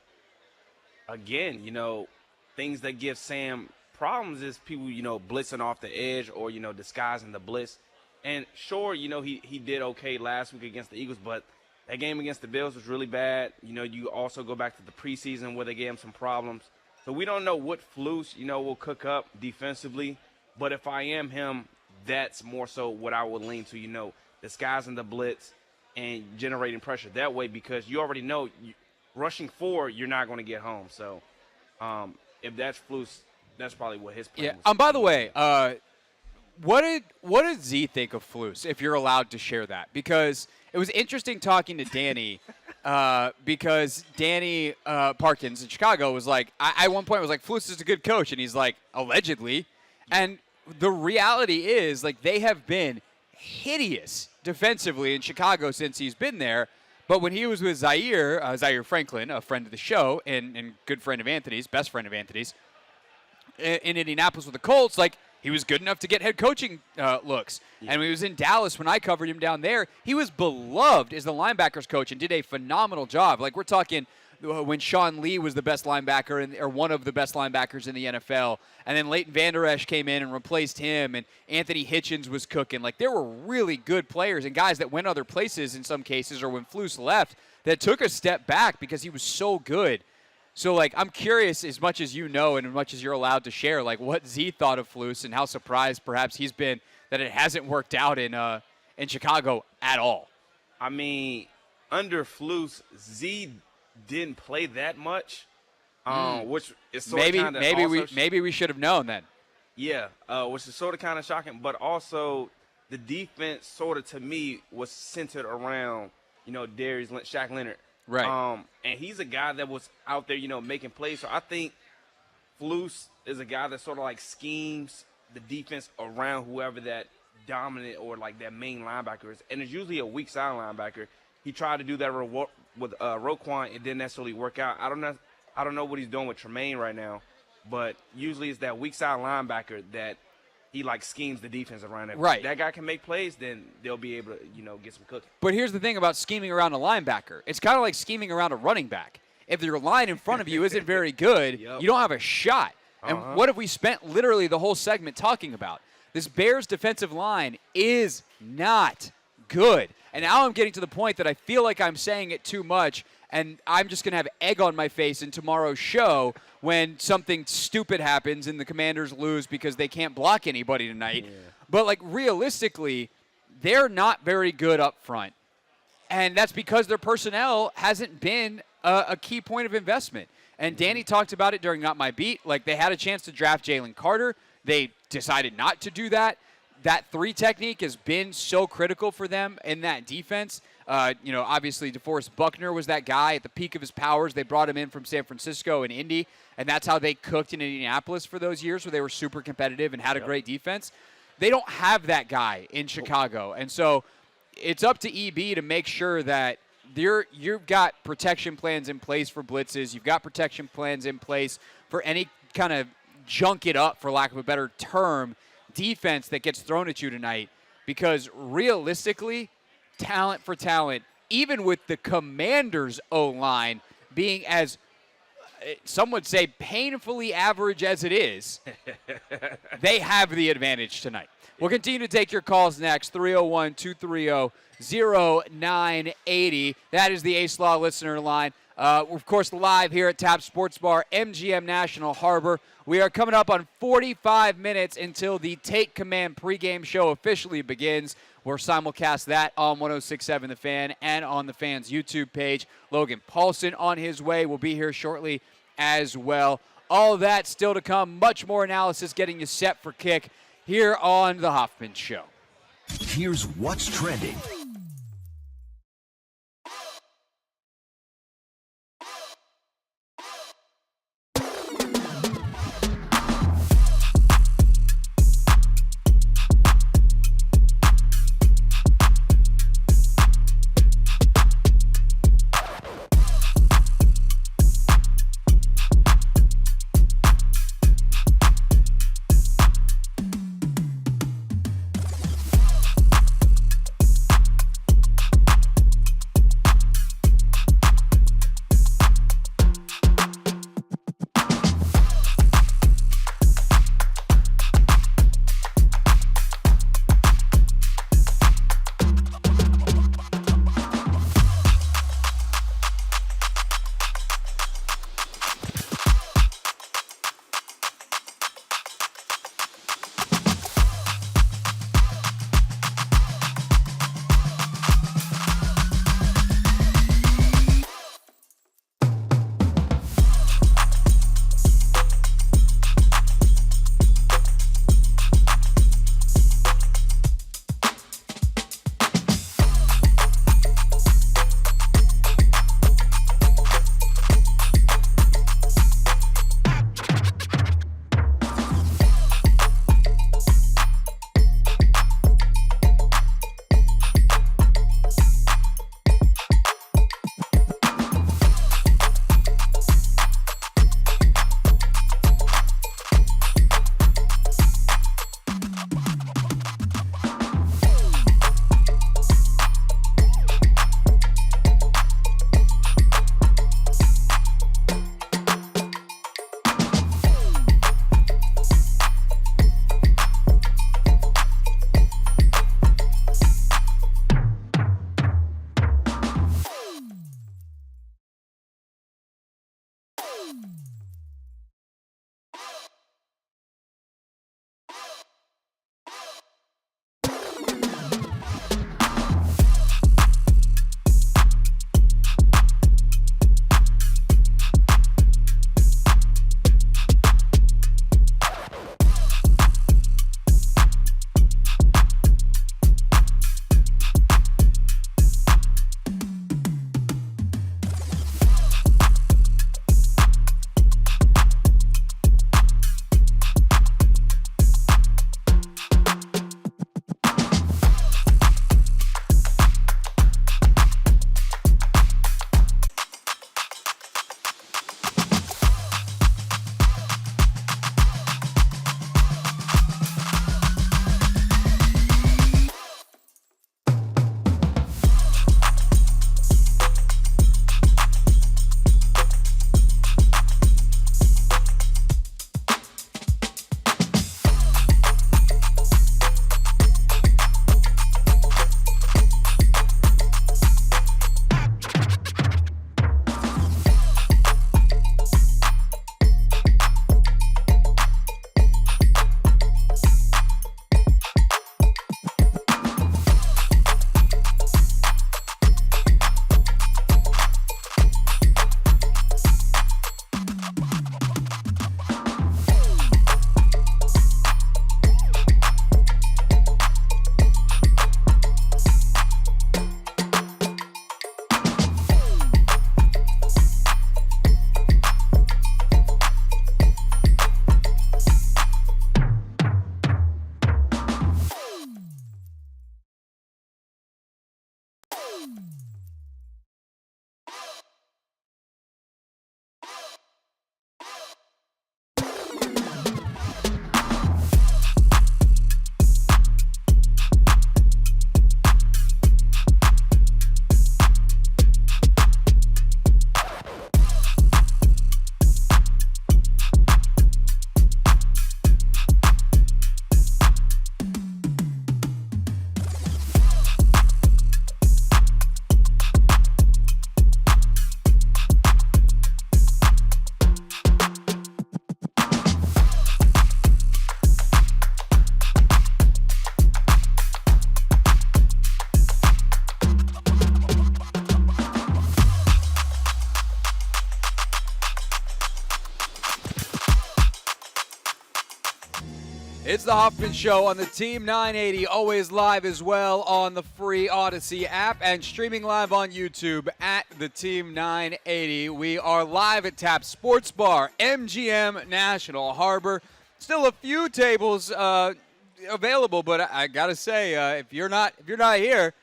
again, things that give Sam problems is people, blitzing off the edge or, disguising the blitz. And sure, he did okay last week against the Eagles, but that game against the Bills was really bad. You also go back to the preseason where they gave him some problems. So we don't know what Flus, will cook up defensively. But if I am him, that's more so what I would lean to, disguising the blitz and generating pressure that way, because you already know rushing forward, you're not going to get home. So if that's Flus, that's probably what his plan was. By the way, what did Z think of Flus, if you're allowed to share that? Because it was interesting talking to Danny, because Danny Parkins in Chicago was like, I at one point was like, Flus is a good coach, and he's like, allegedly. And the reality is, like, they have been hideous defensively in Chicago since he's been there. But when he was with Zaire Franklin, a friend of the show and good friend of Anthony's, best friend of Anthony's, in Indianapolis with the Colts, like, he was good enough to get head coaching looks. Yeah. And when he was in Dallas, when I covered him down there, he was beloved as the linebackers coach and did a phenomenal job. Like, we're talking when Sean Lee was the best linebacker or one of the best linebackers in the NFL, and then Leighton Vander Esch came in and replaced him, and Anthony Hitchens was cooking. Like, there were really good players and guys that went other places in some cases, or when Flus left, that took a step back because he was so good. So, like, I'm curious, as much as you know and as much as you're allowed to share, like, what Z thought of Flus and how surprised perhaps he's been that it hasn't worked out in Chicago at all. I mean, under Flus, Z didn't play that much, which is sort of kind of maybe we should have known then. Yeah, which is sort of kind of shocking, but also the defense sort of to me was centered around Darius Shaq Leonard. Right. And he's a guy that was out there, making plays. So I think Flus is a guy that sort of like schemes the defense around whoever that dominant or like that main linebacker is. And it's usually a weak side linebacker. He tried to do that with Roquan. It didn't necessarily work out. I don't know what he's doing with Tremaine right now, but usually it's that weak side linebacker that he like schemes the defense around it. Right. If that guy can make plays, then they'll be able to, get some cooking. But here's the thing about scheming around a linebacker. It's kind of like scheming around a running back. If your line in front of you isn't very good, you don't have a shot. And what have we spent literally the whole segment talking about? This Bears defensive line is not good. And now I'm getting to the point that I feel like I'm saying it too much, and I'm just going to have egg on my face in tomorrow's show when something stupid happens and the Commanders lose because they can't block anybody tonight. Yeah. But, like, realistically, they're not very good up front. And that's because their personnel hasn't been a key point of investment. And Danny talked about it during Not My Beat. Like, they had a chance to draft Jalen Carter. They decided not to do that. That 3 technique has been so critical for them in that defense. Obviously DeForest Buckner was that guy at the peak of his powers. They brought him in from San Francisco and Indy, and that's how they cooked in Indianapolis for those years where they were super competitive and had a great defense. They don't have that guy in Chicago, and so it's up to EB to make sure that you've got protection plans in place for blitzes. You've got protection plans in place for any kind of junk it up, for lack of a better term, defense that gets thrown at you tonight, because realistically, talent for talent, even with the Commanders' O-line being as some would say painfully average as it is, they have the advantage tonight. We'll continue to take your calls next, 301-230-0980. That is the Ace Law listener line. We're, of course, live here at Tap Sports Bar, MGM National Harbor. We are coming up on 45 minutes until the Take Command pregame show officially begins. We'll simulcast that on 106.7 The Fan and on the Fan's YouTube page. Logan Paulsen on his way will be here shortly as well. All of that still to come. Much more analysis getting you set for kick here on The Hoffman Show. Here's what's trending. It's the Hoffman Show on the Team 980, always live as well on the free Odyssey app and streaming live on YouTube at the Team 980. We are live at Tap Sports Bar, MGM National Harbor. Still a few tables available, but I gotta say, if you're not here,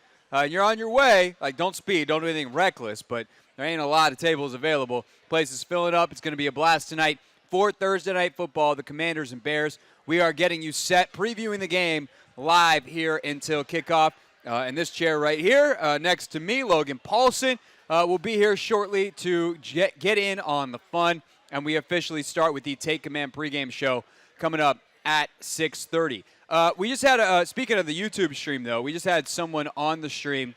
you're on your way. Like, don't speed, don't do anything reckless, but there ain't a lot of tables available. Place is filling up. It's going to be a blast tonight for Thursday Night Football, the Commanders and Bears. We are getting you set, previewing the game live here until kickoff. In this chair right here, next to me, Logan Paulsen will be here shortly to get in on the fun. And we officially start with the Take Command pregame show coming up at 6:30. We just had, speaking of the YouTube stream, though, we just had someone on the stream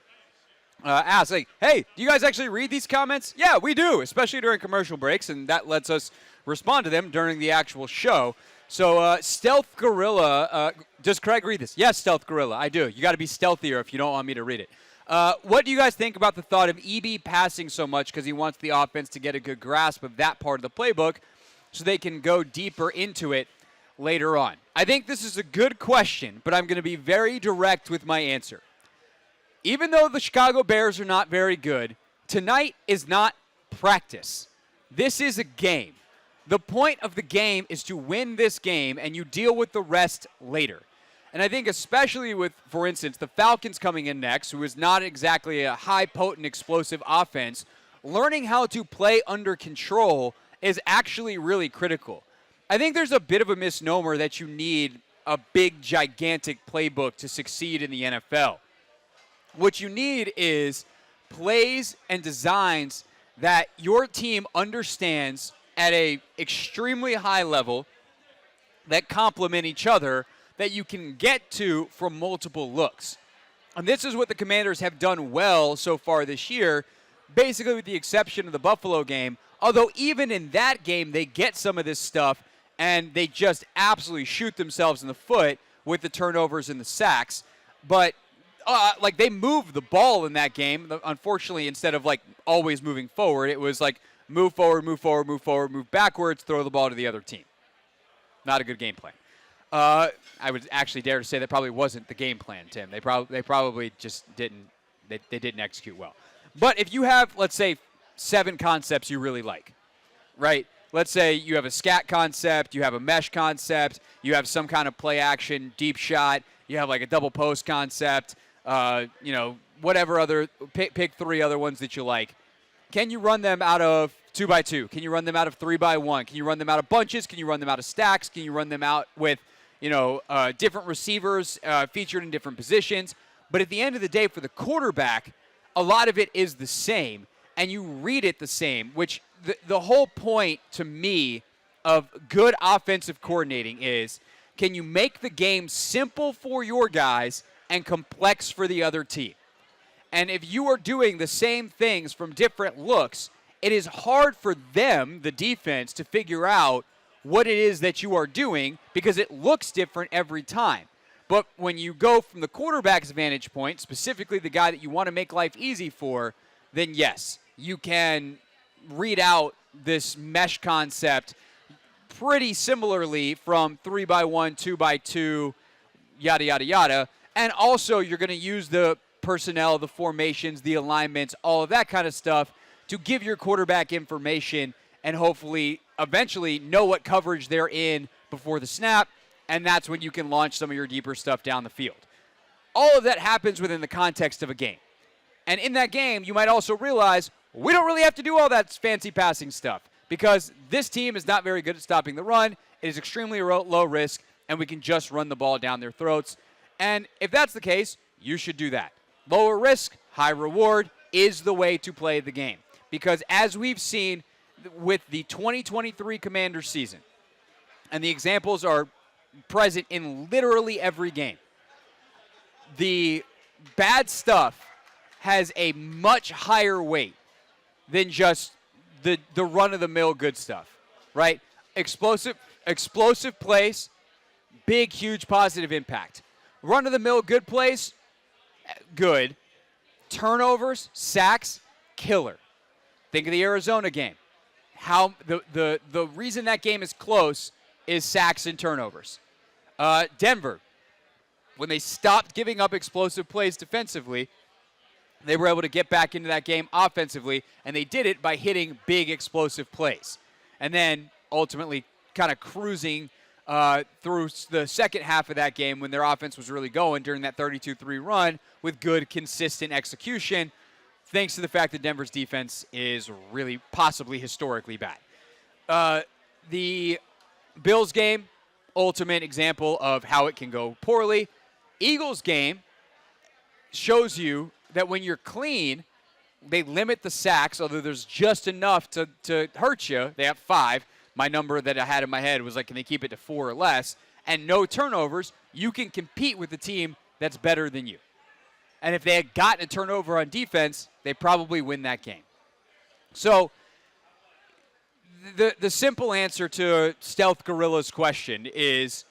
ask, like, hey, do you guys actually read these comments? Yeah, we do, especially during commercial breaks, and that lets us respond to them during the actual show. So, Stealth Gorilla, does Craig read this? Yes, Stealth Gorilla, I do. You got to be stealthier if you don't want me to read it. What do you guys think about the thought of EB passing so much because he wants the offense to get a good grasp of that part of the playbook so they can go deeper into it later on? I think this is a good question, but I'm going to be very direct with my answer. Even though the Chicago Bears are not very good, tonight is not practice. This is a game. The point of the game is to win this game, and you deal with the rest later. And I think especially with, for instance, the Falcons coming in next, who is not exactly a high, potent, explosive offense, learning how to play under control is actually really critical. I think there's a bit of a misnomer that you need a big, gigantic playbook to succeed in the NFL. What you need is plays and designs that your team understands at a extremely high level that complement each other that you can get to from multiple looks. And this is what the Commanders have done well so far this year, basically with the exception of the Buffalo game. Although even in that game, they get some of this stuff and they just absolutely shoot themselves in the foot with the turnovers and the sacks. But like, they moved the ball in that game. Unfortunately, instead of like always moving forward, it was like move forward, move forward, move forward, move backwards, throw the ball to the other team. Not a good game plan. I would actually dare to say that probably wasn't the game plan, Tim. They probably just didn't execute well. But if you have, let's say, 7 concepts you really like, right? Let's say you have a scat concept, you have a mesh concept, you have some kind of play action, deep shot, you have like a double post concept, whatever other, pick 3 other ones that you like. Can you run them out of 2x2? Can you run them out of 3x1? Can you run them out of bunches? Can you run them out of stacks? Can you run them out with, different receivers featured in different positions? But at the end of the day, for the quarterback, a lot of it is the same, and you read it the same, which the whole point to me of good offensive coordinating is, can you make the game simple for your guys and complex for the other team? And if you are doing the same things from different looks, it is hard for them, the defense, to figure out what it is that you are doing because it looks different every time. But when you go from the quarterback's vantage point, specifically the guy that you want to make life easy for, then yes, you can read out this mesh concept pretty similarly from 3x1, 2x2, yada, yada, yada. And also you're going to use the personnel, the formations, the alignments, all of that kind of stuff to give your quarterback information and hopefully eventually know what coverage they're in before the snap, and that's when you can launch some of your deeper stuff down the field. All of that happens within the context of a game. And in that game, you might also realize we don't really have to do all that fancy passing stuff because this team is not very good at stopping the run. It is extremely low risk, and we can just run the ball down their throats. And if that's the case, you should do that. Lower risk, high reward is the way to play the game. Because as we've seen with the 2023 Commanders season, and the examples are present in literally every game, the bad stuff has a much higher weight than just the run-of-the-mill good stuff, right? Explosive plays, big, huge positive impact. Run-of-the-mill good plays, good. Turnovers, sacks, killer. Think of the Arizona game. How the reason that game is close is sacks and turnovers. Denver, when they stopped giving up explosive plays defensively, they were able to get back into that game offensively, and they did it by hitting big explosive plays. And then ultimately kind of cruising through the second half of that game when their offense was really going during that 32-3 run with good, consistent execution, thanks to the fact that Denver's defense is really possibly historically bad. The Bills game, ultimate example of how it can go poorly. Eagles game shows you that when you're clean, they limit the sacks, although there's just enough to hurt you. They have 5. My number that I had in my head was like, can they keep it to 4 or less? And no turnovers. You can compete with the team that's better than you. And if they had gotten a turnover on defense, they probably win that game. So the simple answer to Stealth Gorilla's question is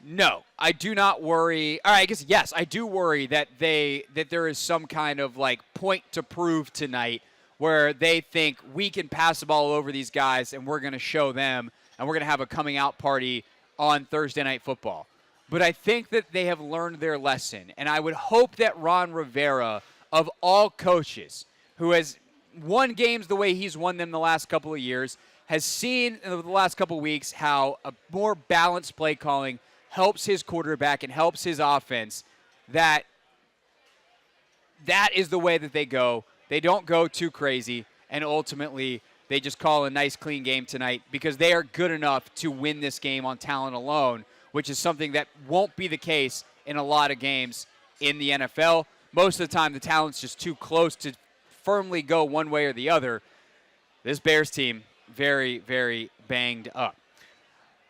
no. I do not worry. All right, I guess yes, I do worry that there is some kind of like point to prove tonight where they think we can pass the ball over these guys and we're going to show them and we're going to have a coming out party on Thursday Night Football. But I think that they have learned their lesson, and I would hope that Ron Rivera, of all coaches, who has won games the way he's won them the last couple of years, has seen in the last couple of weeks how a more balanced play calling helps his quarterback and helps his offense, that is the way that they go. They don't go too crazy, and ultimately they just call a nice, clean game tonight because they are good enough to win this game on talent alone, which is something that won't be the case in a lot of games in the NFL. Most of the time, the talent's just too close to firmly go one way or the other. This Bears team, very, very banged up.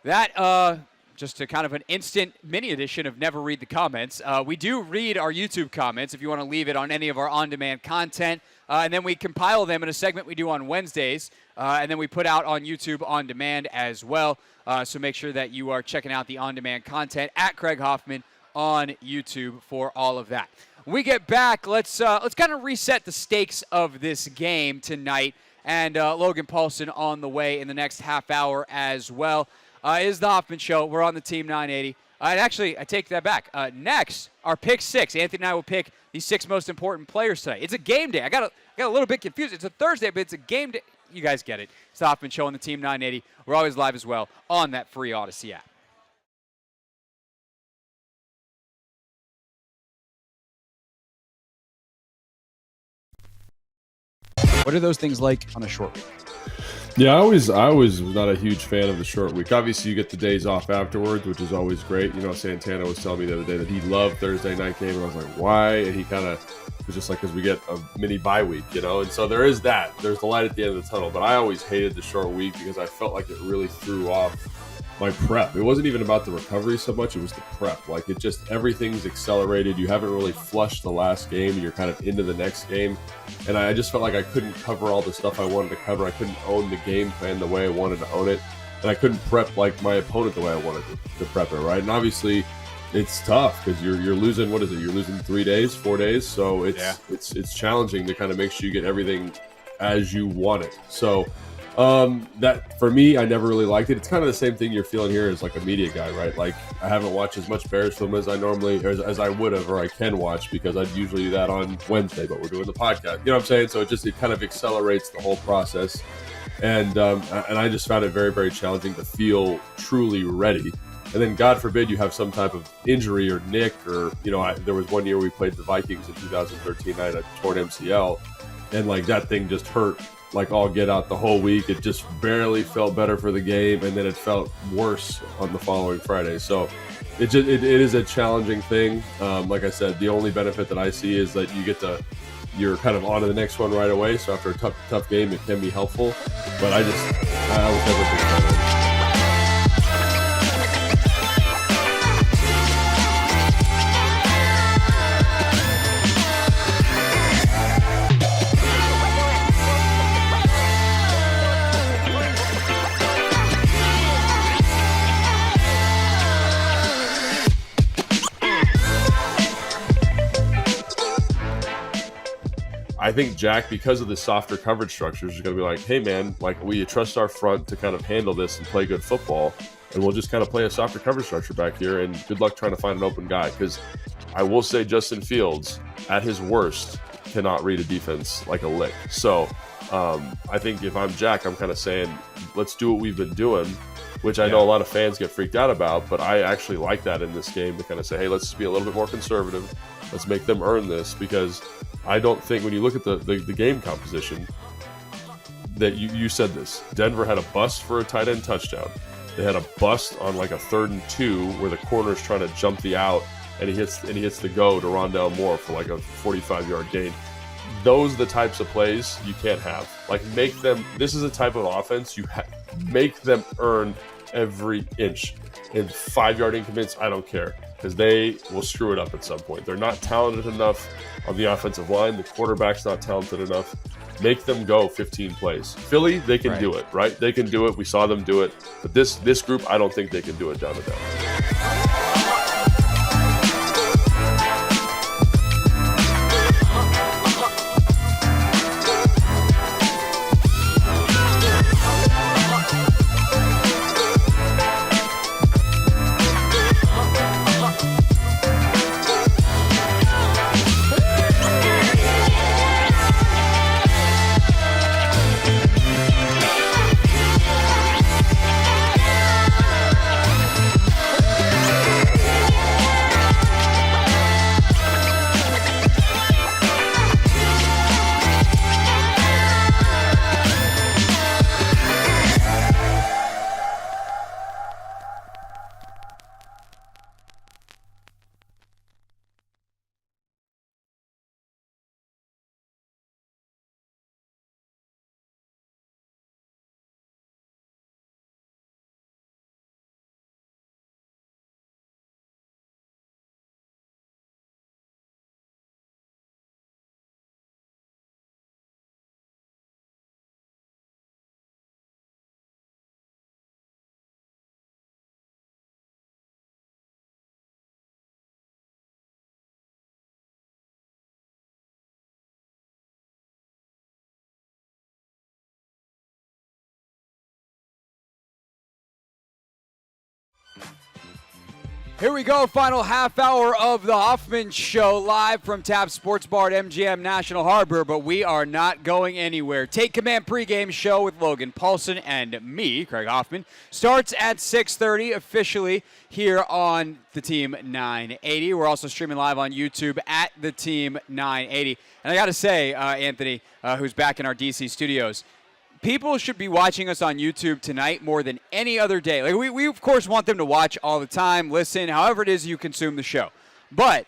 That, just a kind of an instant mini edition of Never Read the Comments. We do read our YouTube comments if you want to leave it on any of our on-demand content. And then we compile them in a segment we do on Wednesdays. And then we put out on YouTube on demand as well. So make sure that you are checking out the on-demand content at Craig Hoffman on YouTube for all of that. When we get back, let's kind of reset the stakes of this game tonight. And Logan Paulsen on the way in the next half hour as well. Is the Hoffman Show. We're on the Team 980. And actually, I take that back. Next, our pick 6. Anthony and I will pick the 6 most important players tonight. It's a game day. I got a little bit confused. It's a Thursday, but it's a game day. You guys get it. It's the Hoffman Show on the Team 980. We're always live as well on that free Odyssey app. What are those things like on a short week? Yeah, I always was not a huge fan of the short week. Obviously, you get the days off afterwards, which is always great. You know, Santana was telling me the other day that he loved Thursday night game, and I was like, why? And he kind of was just like, because we get a mini bye week, you know? And so there is that. There's the light at the end of the tunnel. But I always hated the short week because I felt like it really threw off my prep. It wasn't even about the recovery so much. It was the prep. Like, it just, everything's accelerated. You haven't really flushed the last game. You're kind of into the next game. And I just felt like I couldn't cover all the stuff I wanted to cover. I couldn't own the game plan the way I wanted to own it. And I couldn't prep like my opponent the way I wanted to prep it, right? And obviously it's tough because you're losing, what is it? You're losing 4 days. So it's challenging to kind of make sure you get everything as you want it. So that for me, I never really liked it. It's kind of the same thing you're feeling here as like a media guy, right? Like, I haven't watched as much Bears film as I normally, or as I would have, or I can watch, because I'd usually do that on Wednesday, but we're doing the podcast. You know what I'm saying? So it kind of accelerates the whole process. And I just found it very, very challenging to feel truly ready. And then, God forbid, you have some type of injury or nick, or, you know, there was one year we played the Vikings in 2013. I had a torn MCL, and like that thing just hurt like all get out the whole week. It just barely felt better for the game, and then it felt worse on the following Friday. So it is a challenging thing. Like I said, the only benefit that I see is that you're kind of on to the next one right away. So after a tough game, it can be helpful. But I was never big fan of it. I think Jack, because of the softer coverage structures, is going to be like, hey, man, like, will you trust our front to kind of handle this and play good football? And we'll just kind of play a softer coverage structure back here, and good luck trying to find an open guy. Because I will say Justin Fields, at his worst, cannot read a defense like a lick. So I think if I'm Jack, I'm kind of saying, let's do what we've been doing, which I know a lot of fans get freaked out about, but I actually like that in this game, to kind of say, hey, let's be a little bit more conservative. Let's make them earn this, because I don't think, when you look at the game composition, that you said this, Denver had a bust for a tight end touchdown. They had a bust on like a 3rd and 2 where the corner's trying to jump the out, and he hits the go to Rondale Moore for like a 45-yard gain. Those are the types of plays you can't have. Like, make them. This is a type of offense make them earn every inch. In 5-yard increments, I don't care, because they will screw it up at some point. They're not talented enough on the offensive line. The quarterback's not talented enough. Make them go 15 plays. Philly, they can do it, right? They can do it. We saw them do it. But this group, I don't think they can do it down to down. Here we go, final half hour of the Hoffman Show, live from TAP Sports Bar at MGM National Harbor, but we are not going anywhere. Take Command pregame show with Logan Paulsen and me, Craig Hoffman, starts at 6:30 officially here on the Team 980. We're also streaming live on YouTube at the Team 980. And I got to say, Anthony, who's back in our DC studios, people should be watching us on YouTube tonight more than any other day. Like we of course want them to watch all the time, listen, however it is you consume the show. But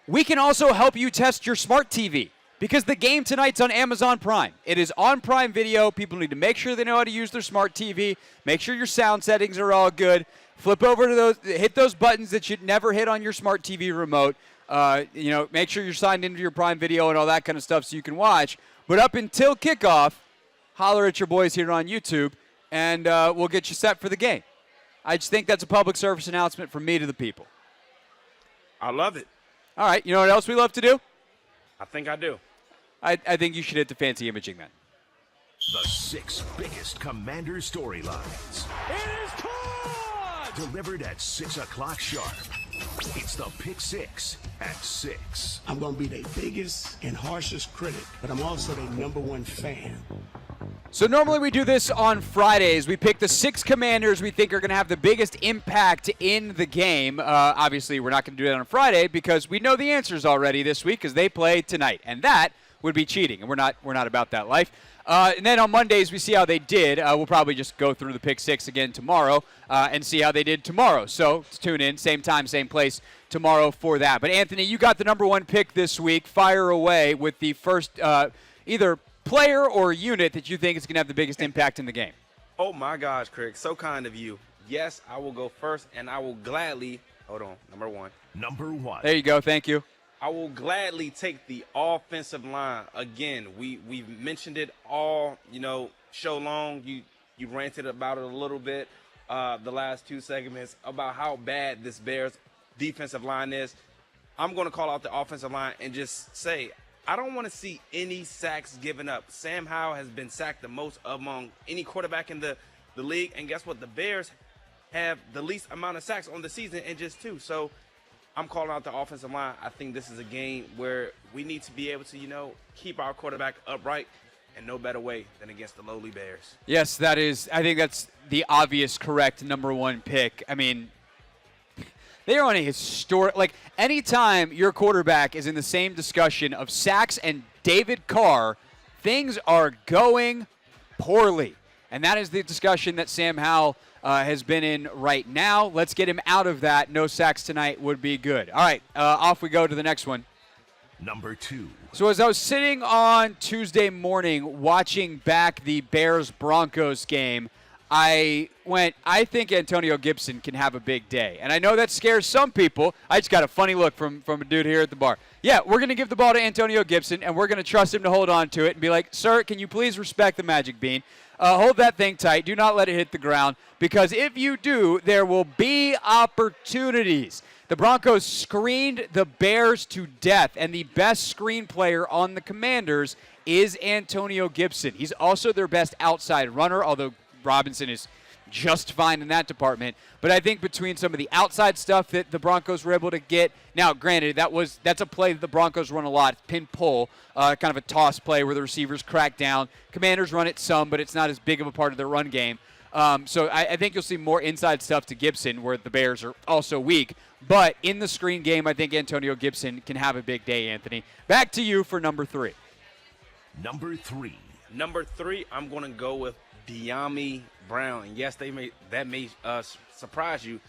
we can also help you test your smart TV, because the game tonight's on Amazon Prime. It is on Prime Video. People need to make sure they know how to use their smart TV. Make sure your sound settings are all good. Flip over to those, hit those buttons that you'd never hit on your smart TV remote. Make sure you're signed into your Prime Video and all that kind of stuff so you can watch. But up until kickoff, holler at your boys here on YouTube, and we'll get you set for the game. I just think that's a public service announcement from me to the people. I love it. All right, you know what else we love to do? I think I do. I think you should hit the fancy imaging then. The 6 biggest Commander storylines. It is caught! Delivered at 6 o'clock sharp. It's the Pick 6 at 6. I'm going to be their biggest and harshest critic, but I'm also their #1 fan. So normally we do this on Fridays. We pick the 6 commanders we think are going to have the biggest impact in the game. Obviously, we're not going to do that on Friday because we know the answers already this week because they play tonight, and that would be cheating, and we're not about that life. And then on Mondays, we see how they did. We'll probably just go through the Pick 6 again tomorrow and see how they did tomorrow. So tune in, same time, same place tomorrow for that. But, Anthony, you got the #1 pick this week. Fire away with the first either player or unit that you think is going to have the biggest impact in the game. Oh, my gosh, Craig. So kind of you. Yes, I will go first, and I will gladly – hold on, #1. #1. There you go. Thank you. I will gladly take the offensive line. Again, we've mentioned it all, show long. You ranted about it a little bit the last 2 segments about how bad this Bears defensive line is. I'm going to call out the offensive line and just say I don't want to see any sacks given up. Sam Howell has been sacked the most among any quarterback in the league. And guess what? The Bears have the least amount of sacks on the season and just 2. So I'm calling out the offensive line. I think this is a game where we need to be able to, keep our quarterback upright, and no better way than against the lowly Bears. Yes, that is. I think that's the obvious correct number 1 pick. I mean, they are on a historic, anytime your quarterback is in the same discussion of sacks and David Carr, things are going poorly. And that is the discussion that Sam Howell has been in right now. Let's get him out of that. No sacks tonight would be good. All right, off we go to the next one. Number 2. So as I was sitting on Tuesday morning watching back the Bears-Broncos game, I think Antonio Gibson can have a big day. And I know that scares some people. I just got a funny look from a dude here at the bar. Yeah, we're going to give the ball to Antonio Gibson, and we're going to trust him to hold on to it and be like, sir, can you please respect the magic bean? Hold that thing tight. Do not let it hit the ground, because if you do, there will be opportunities. The Broncos screened the Bears to death, and the best screen player on the Commanders is Antonio Gibson. He's also their best outside runner, although Robinson is just fine in that department. But I think between some of the outside stuff that the Broncos were able to get, now granted, that's a play that the Broncos run a lot, pin pull, kind of a toss play where the receivers crack down. Commanders run it some, but it's not as big of a part of their run game. So I think you'll see more inside stuff to Gibson, where the Bears are also weak. But in the screen game, I think Antonio Gibson can have a big day, Anthony. Back to you for number 3. Number 3. Number 3, I'm going to go with Dyami Brown. And yes, that may surprise you,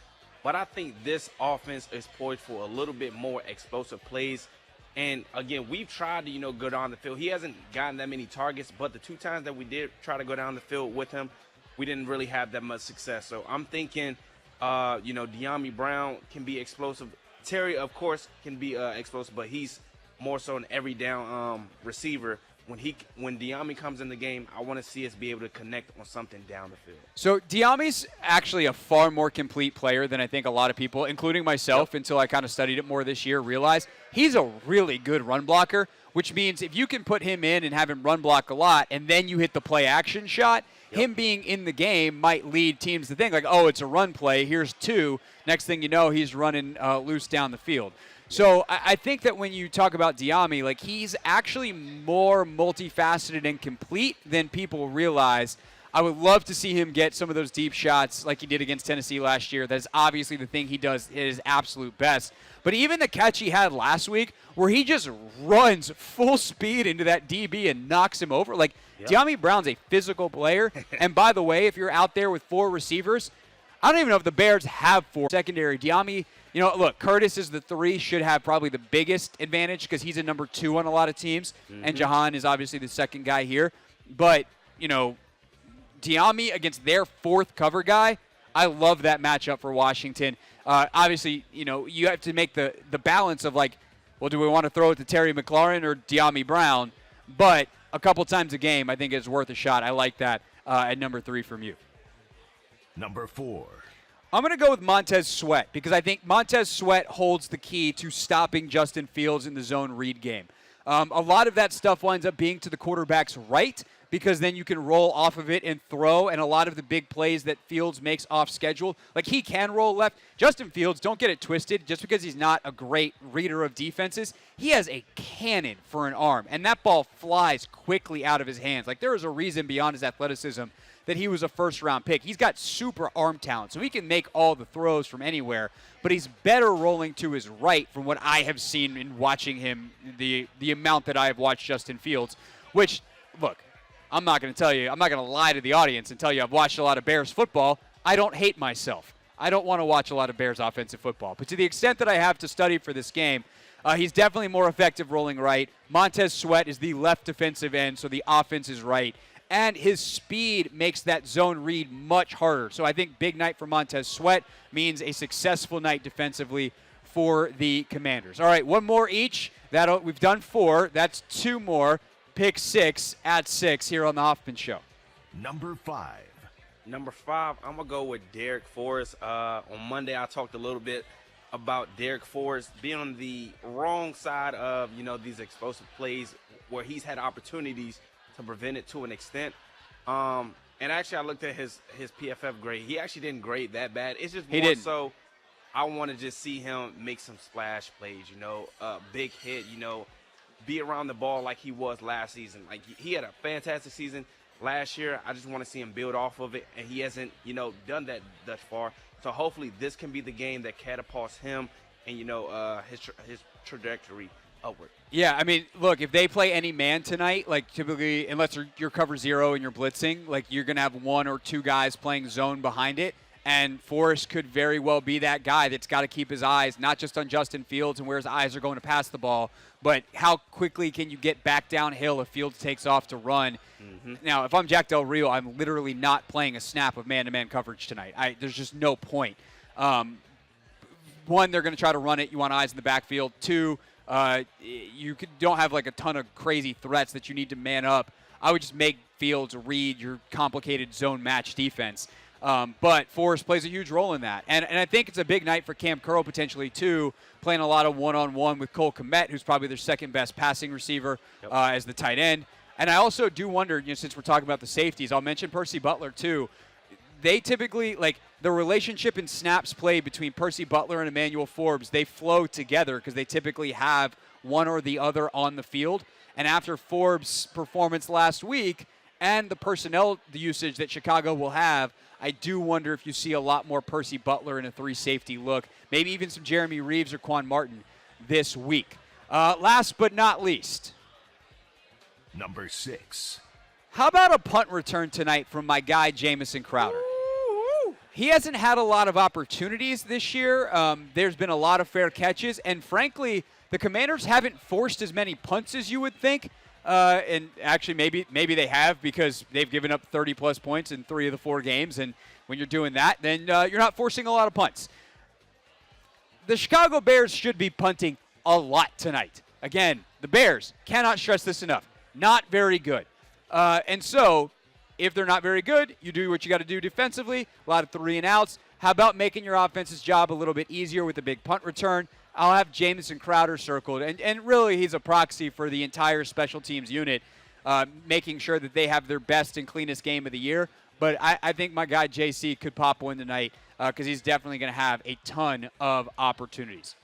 but I think this offense is poised for a little bit more explosive plays. And again, we've tried to, go down the field. He hasn't gotten that many targets, but the 2 times that we did try to go down the field with him, we didn't really have that much success. So I'm thinking, Dyami Brown can be explosive. Terry, of course, can be explosive, but he's more so an every down receiver. When Dyami comes in the game, I want to see us be able to connect on something down the field. So Dyami's actually a far more complete player than I think a lot of people, including myself, until I kind of studied it more this year, realized he's a really good run blocker, which means if you can put him in and have him run block a lot, and then you hit the play action shot, him being in the game might lead teams to think like, oh, it's a run play, here's 2. Next thing you know, he's running loose down the field. So I think that when you talk about Dyami, he's actually more multifaceted and complete than people realize. I would love to see him get some of those deep shots like he did against Tennessee last year. That's obviously the thing he does at his absolute best. But even the catch he had last week where he just runs full speed into that DB and knocks him over. Dyami Brown's a physical player. And by the way, if you're out there with 4 receivers, I don't even know if the Bears have 4 secondary. Dyami, look, Curtis is the 3, should have probably the biggest advantage because he's a number 2 on a lot of teams. Mm-hmm. And Jahan is obviously the second guy here. But, Dyami against their 4th cover guy, I love that matchup for Washington. Obviously, you have to make the balance of do we want to throw it to Terry McLaurin or Dyami Brown? But a couple times a game, I think it's worth a shot. I like that at number 3 from you. Number 4. I'm going to go with Montez Sweat because I think Montez Sweat holds the key to stopping Justin Fields in the zone read game. A lot of that stuff winds up being to the quarterback's right because then you can roll off of it and throw, and a lot of the big plays that Fields makes off schedule, he can roll left. Justin Fields, don't get it twisted, just because he's not a great reader of defenses, he has a cannon for an arm, and that ball flies quickly out of his hands. There is a reason beyond his athleticism that he was a first-round pick. He's got super arm talent, so he can make all the throws from anywhere, but he's better rolling to his right from what I have seen in watching him, the amount that I have watched Justin Fields, which, look, I'm not going to lie to the audience and tell you I've watched a lot of Bears football. I don't hate myself. I don't want to watch a lot of Bears offensive football. But to the extent that I have to study for this game, he's definitely more effective rolling right. Montez Sweat is the left defensive end, so the offense is right. And his speed makes that zone read much harder. So I think big night for Montez Sweat means a successful night defensively for the Commanders. All right, 1 more each. We've done 4. That's 2 more. Pick 6 at 6 here on the Hoffman Show. Number 5. Number 5, I'm going to go with Derek Forrest. On Monday, I talked a little bit about Derek Forrest being on the wrong side of, these explosive plays where he's had opportunities to prevent it to an extent. And actually, I looked at his PFF grade. He actually didn't grade that bad. It's just more so I want to just see him make some splash plays, big hit, be around the ball like he was last season. Like, he had a fantastic season last year. I just want to see him build off of it, and he hasn't, done that thus far. So hopefully this can be the game that catapults him and, his trajectory upward. Yeah, I mean, look, if they play any man tonight, like typically, unless you're cover zero and you're blitzing, like you're going to have one or two guys playing zone behind it. And Forrest could very well be that guy that's got to keep his eyes not just on Justin Fields and where his eyes are going to pass the ball, but how quickly can you get back downhill if Fields takes off to run. Mm-hmm. Now, if I'm Jack Del Rio, I'm literally not playing a snap of man-to-man coverage tonight. There's just no point. One, they're going to try to run it. You want eyes in the backfield. Two, you don't have like a ton of crazy threats that you need to man up. I would just make Fields read your complicated zone match defense. But Forrest plays a huge role in that. And I think it's a big night for Cam Curl potentially, too, playing a lot of one-on-one with Cole Kmet, who's probably their second-best passing receiver as the tight end. And I also do wonder, since we're talking about the safeties, I'll mention Percy Butler, too. They typically, the relationship in snaps played between Percy Butler and Emmanuel Forbes, they flow together because they typically have one or the other on the field. And after Forbes' performance last week and the personnel usage that Chicago will have, I do wonder if you see a lot more Percy Butler in a three-safety look, maybe even some Jeremy Reeves or Quan Martin this week. Last but not least, number 6. How about a punt return tonight from my guy Jamison Crowder? He hasn't had a lot of opportunities this year. There's been a lot of fair catches, and frankly, the Commanders haven't forced as many punts as you would think. And actually, maybe they have because they've given up 30-plus points in 3 of the 4 games. And when you're doing that, then you're not forcing a lot of punts. The Chicago Bears should be punting a lot tonight. Again, the Bears, cannot stress this enough, not very good. And so if they're not very good, you do what you got to do defensively, a lot of 3-and-outs. How about making your offense's job a little bit easier with a big punt return? I'll have Jamison Crowder circled, and really he's a proxy for the entire special teams unit, making sure that they have their best and cleanest game of the year. But I think my guy JC could pop one tonight because he's definitely going to have a ton of opportunities.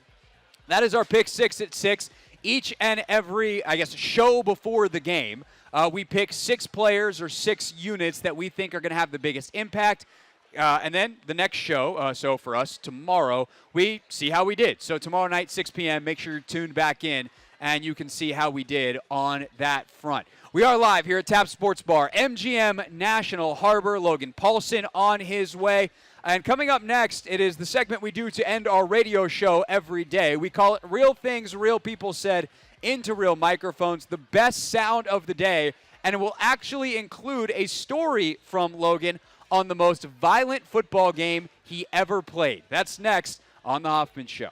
That is our pick 6 at 6. Each and every, show before the game, we pick 6 players or 6 units that we think are going to have the biggest impact. And then the next show, so for us, tomorrow, we see how we did. So tomorrow night, 6 p.m., make sure you're tuned back in, and you can see how we did on that front. We are live here at Tap Sports Bar, MGM National Harbor. Logan Paulsen on his way. And coming up next, it is the segment we do to end our radio show every day. We call it Real Things Real People Said into Real Microphones, the best sound of the day. And it will actually include a story from Logan on the most violent football game he ever played. That's next on The Hoffman Show.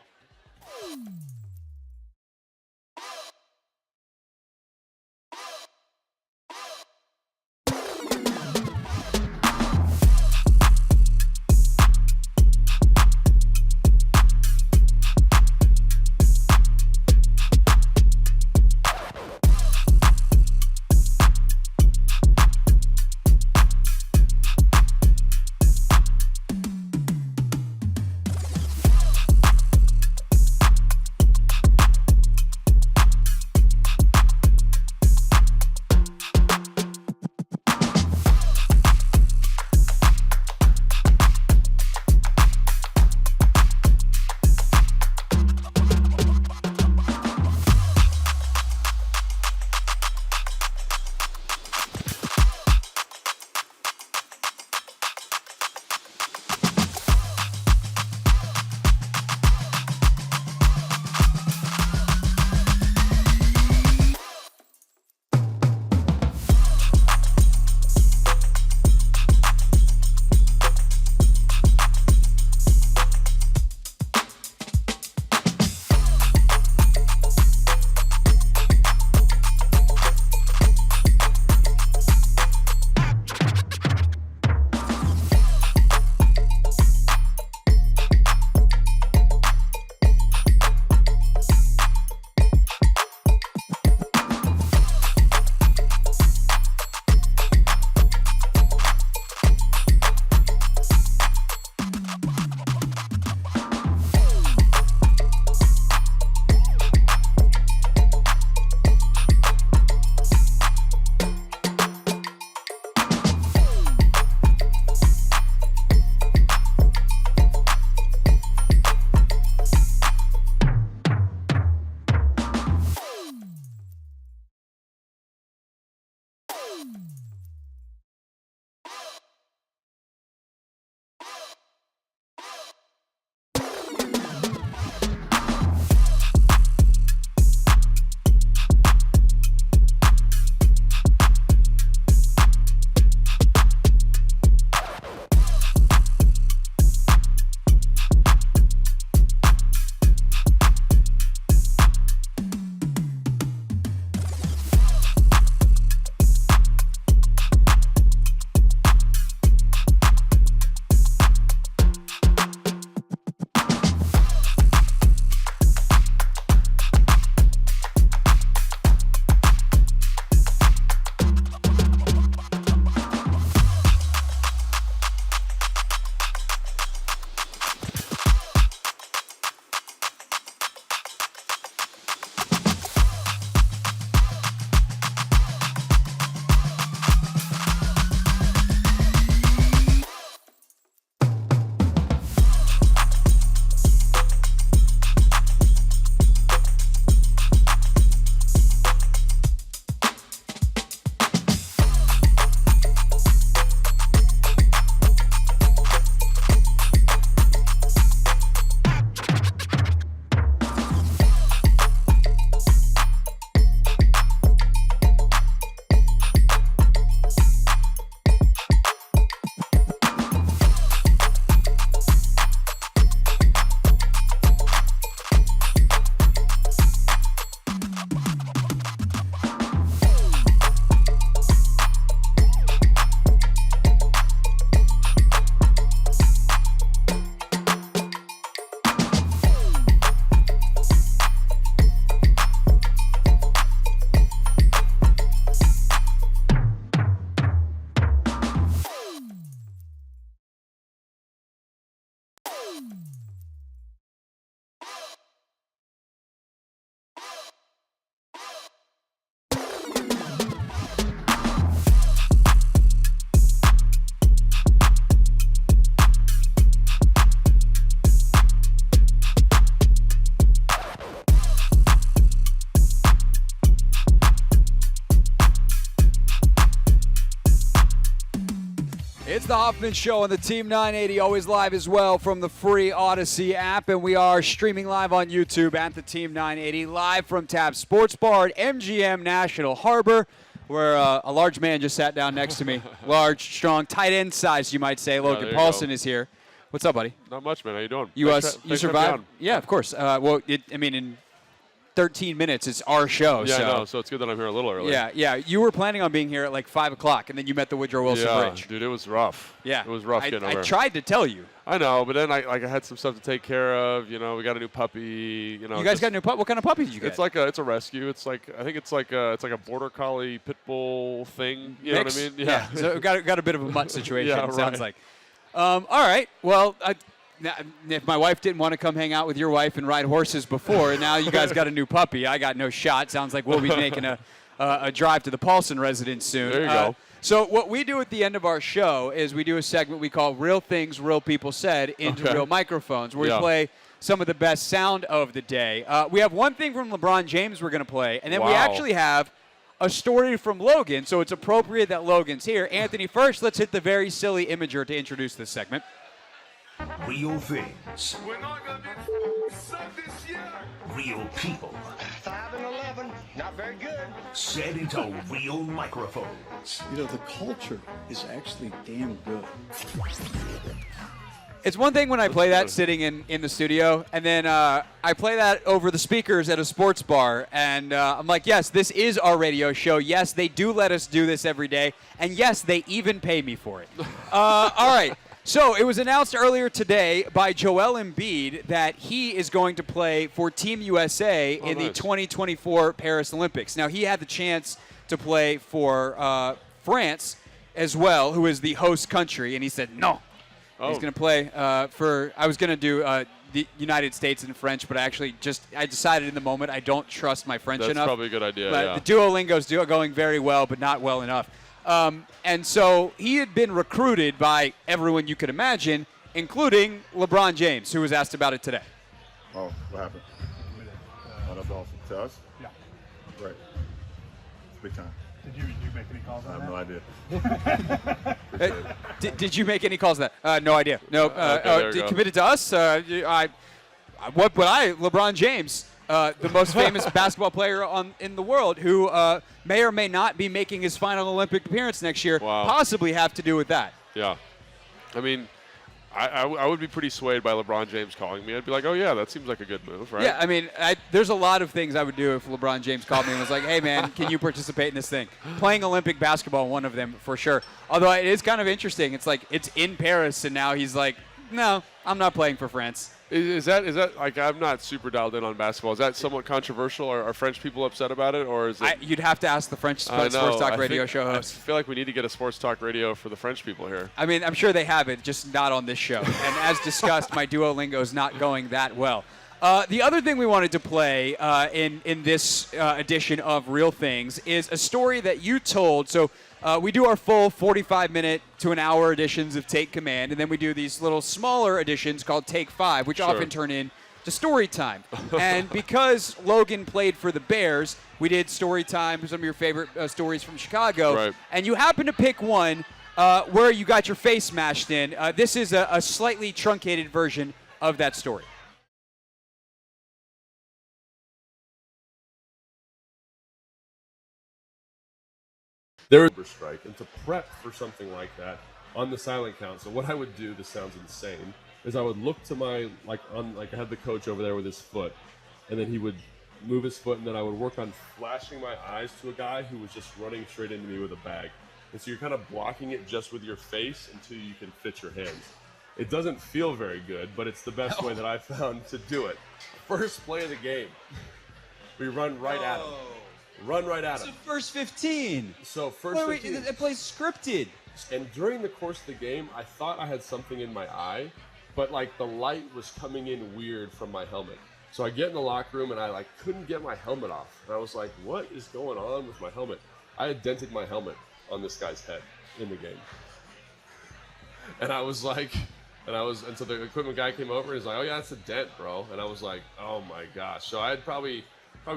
Hoffman Show on the Team 980, always live as well from the free Odyssey app. And we are streaming live on YouTube at the Team 980, live from Tab Sports Bar at MGM National Harbor, where a large man just sat down next to me. Large, strong, tight end size, you might say. Logan Paulsen is here. What's up, buddy? Not much, man. How you doing? You survived? Yeah, of course. In 13 minutes, it's our show. Yeah, so. I know. So it's good that I'm here a little early. Yeah. You were planning on being here at like 5 o'clock, and then you met the Woodrow Wilson Bridge. Dude, it was rough. Yeah. It was rough getting over. I tried to tell you. I know, but then I had some stuff to take care of. You know, we got a new puppy. You guys got a new puppy? What kind of puppy did you get? It's a rescue. It's like a border collie pit bull thing. You know what I mean? Yeah. So got a bit of a mutt situation. Yeah, it sounds like. All right. Well, if my wife didn't want to come hang out with your wife and ride horses before, and now you guys got a new puppy, I got no shot. Sounds like we'll be making a drive to the Paulsen residence soon. There you go. So what we do at the end of our show is we do a segment we call Real Things Real People Said into real microphones, where we play some of the best sound of the day. We have one thing from LeBron James we're going to play, and then we actually have a story from Logan, so it's appropriate that Logan's here. Anthony, first, let's hit the very silly imager to introduce this segment. Real things. We're not going to be sucked this year. Real people. 5 and 11, not very good. Said into real microphones. You know, the culture is actually damn good. It's one thing when I play that sitting in the studio, and then I play that over the speakers at a sports bar, and I'm like, yes, this is our radio show. Yes, they do let us do this every day, and yes, they even pay me for it. All right. So it was announced earlier today by Joel Embiid that he is going to play for Team USA in the 2024 Paris Olympics. Now, he had the chance to play for France as well, who is the host country, and he said no. He's going to play I was going to do the United States in French, but I decided in the moment I don't trust my French enough. That's probably a good idea, but the Duolingo's going very well, but not well enough. And so he had been recruited by everyone you could imagine, including LeBron James, who was asked about it today. Oh, what happened? That's awesome. To us? Yeah. Right. It's big time. Did you make any calls on that? I have no idea. Did you make any calls on that? No idea. No. Committed to us? LeBron James, the most famous basketball player in the world, who may or may not be making his final Olympic appearance next year, possibly have to do with that. Yeah. I mean, I would be pretty swayed by LeBron James calling me. I'd be like, oh, yeah, that seems like a good move, right? Yeah, I mean, there's a lot of things I would do if LeBron James called me and was like, hey, man, can you participate in this thing? Playing Olympic basketball, one of them for sure. Although it is kind of interesting. It's like it's in Paris, and now he's like, no, I'm not playing for France. Is that like, I'm not super dialed in on basketball. Is that somewhat controversial? Are French people upset about it, or is it? You'd have to ask the French sports talk radio show host. I feel like we need to get a sports talk radio for the French people here. I mean, I'm sure they have it, just not on this show. And as discussed, my Duolingo is not going that well. The other thing we wanted to play in this edition of Real Things is a story that you told. So we do our full 45-minute to an hour editions of Take Command, and then we do these little smaller editions called Take 5, which often turn into story time. And because Logan played for the Bears, we did story time, some of your favorite stories from Chicago. Right. And you happen to pick one where you got your face smashed in. This is a slightly truncated version of that story. There was a strike, and to prep for something like that on the silent count. So what I would do, this sounds insane, is I would look to my I had the coach over there with his foot, and then he would move his foot, and then I would work on flashing my eyes to a guy who was just running straight into me with a bag. And so you're kind of blocking it just with your face until you can fit your hands. It doesn't feel very good, but it's the best way that I've found to do it. First play of the game, we run right at him. Run right at him. So first 15. So first 15. That play's scripted. And during the course of the game, I thought I had something in my eye, but like the light was coming in weird from my helmet. So I get in the locker room and I couldn't get my helmet off. And I was like, what is going on with my helmet? I had dented my helmet on this guy's head in the game. And I was like, and so the equipment guy came over and he's like, oh yeah, that's a dent, bro. And I was like, oh my gosh. So I had probably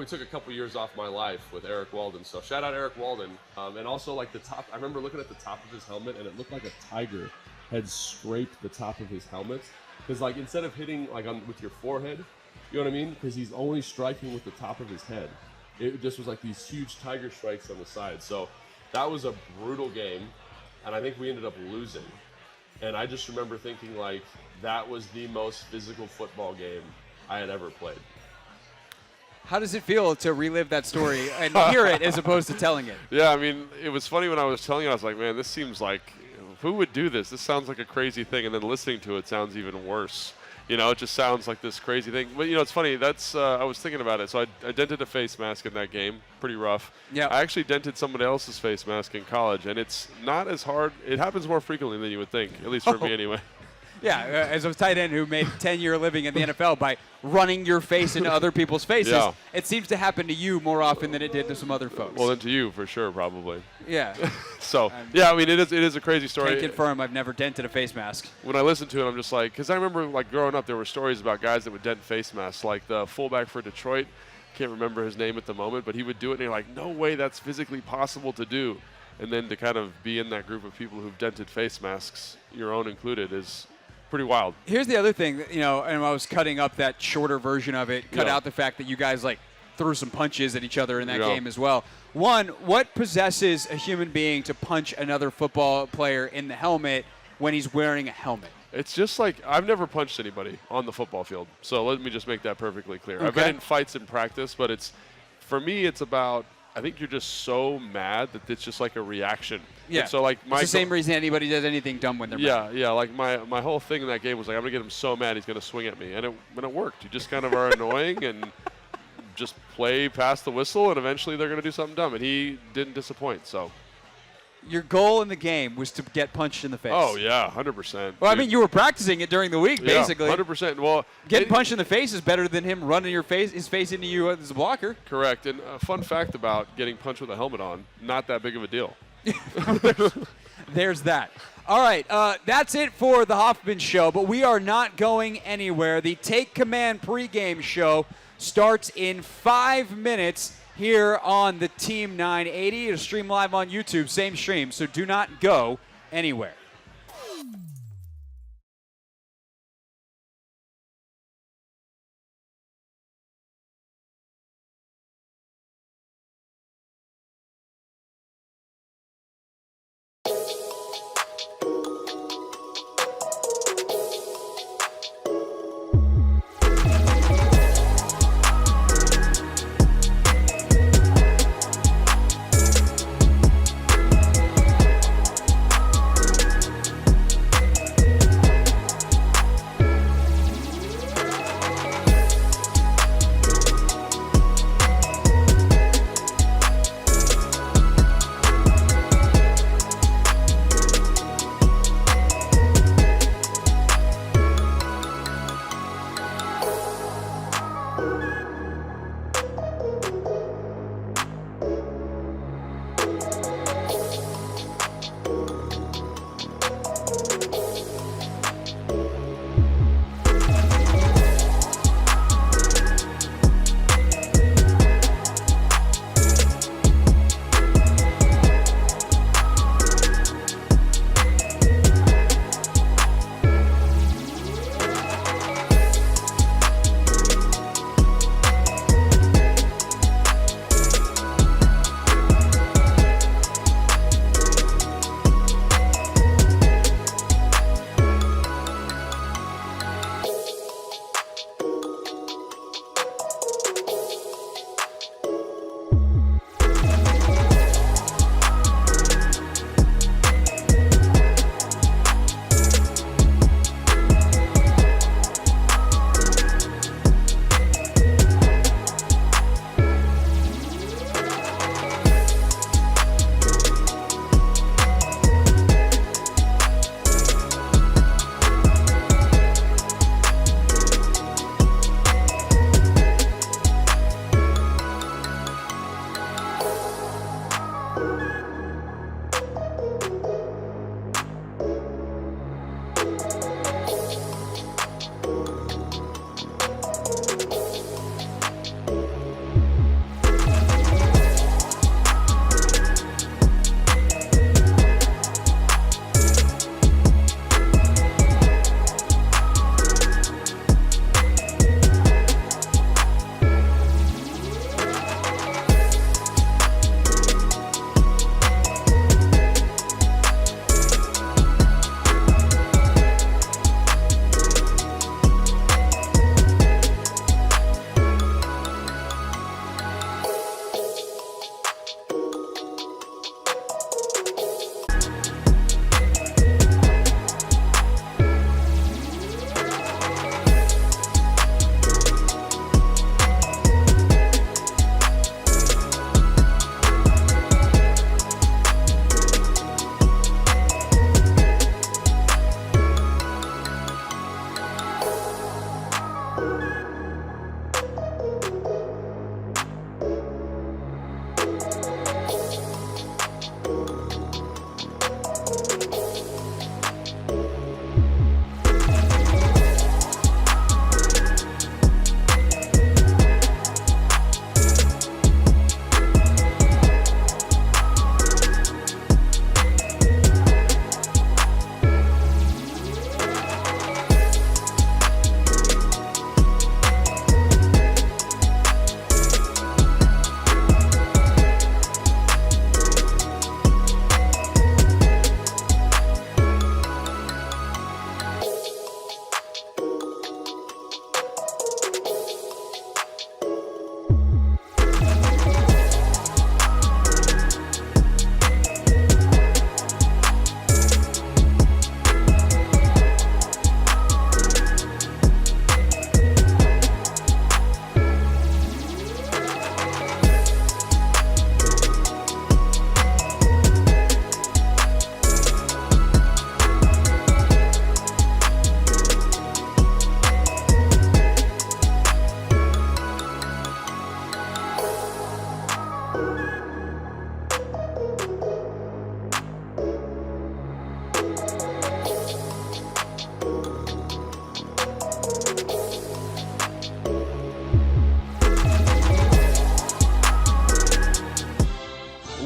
took a couple years off my life with Eric Walden. So shout out Eric Walden. And also like the top, I remember looking at the top of his helmet and it looked like a tiger had scraped the top of his helmet. Because, like, instead of hitting, like, with your forehead, you know what I mean? Because he's only striking with the top of his head. It just was like these huge tiger strikes on the side. So that was a brutal game, and I think we ended up losing. And I just remember thinking, like, that was the most physical football game I had ever played. How does it feel to relive that story and hear it as opposed to telling it? Yeah, I mean, it was funny when I was telling you, I was like, man, this seems like, who would do this? This sounds like a crazy thing. And then listening to it sounds even worse. You know, it just sounds like this crazy thing. But, you know, it's funny. That's I was thinking about it. So I dented a face mask in that game. Pretty rough. Yeah. I actually dented somebody else's face mask in college. And it's not as hard. It happens more frequently than you would think, at least for me anyway. Yeah, as a tight end who made 10-year living in the NFL by running your face into other people's faces, Yeah. It seems to happen to you more often than it did to some other folks. Well, then to you, for sure, probably. Yeah. So, yeah, I mean, it is a crazy story. Can confirm I've never dented a face mask. When I listen to it, I'm just like, because I remember, like, growing up, there were stories about guys that would dent face masks, like the fullback for Detroit. Can't remember his name at the moment, but he would do it, and you're like, no way that's physically possible to do. And then to kind of be in that group of people who've dented face masks, your own included, is pretty wild. Here's the other thing, you know, and I was cutting up that shorter version of it, cut out the fact that you guys, like, threw some punches at each other in that game as well. One, what possesses a human being to punch another football player in the helmet when he's wearing a helmet? It's just like, I've never punched anybody on the football field. So let me just make that perfectly clear. I've been in fights in practice, but for me, it's about, I think you're just so mad that it's just like a reaction. Yeah. And so like it's the same reason anybody does anything dumb when they're mad. Yeah. Like my whole thing in that game was like, I'm gonna get him so mad he's gonna swing at me, and it worked. You just kind of are annoying and just play past the whistle, and eventually they're gonna do something dumb. And he didn't disappoint. So your goal in the game was to get punched in the face. Oh yeah, 100%. Well, I mean, you were practicing it during the week, basically. 100%. Well, getting punched in the face is better than him running his face into you as a blocker. Correct. And a fun fact about getting punched with a helmet on, not that big of a deal. There's that. All right, that's it for the Hoffman Show, but we are not going anywhere. The Take Command pregame show starts in 5 minutes here on the Team 980. It'll stream live on YouTube, same stream, so do not go anywhere.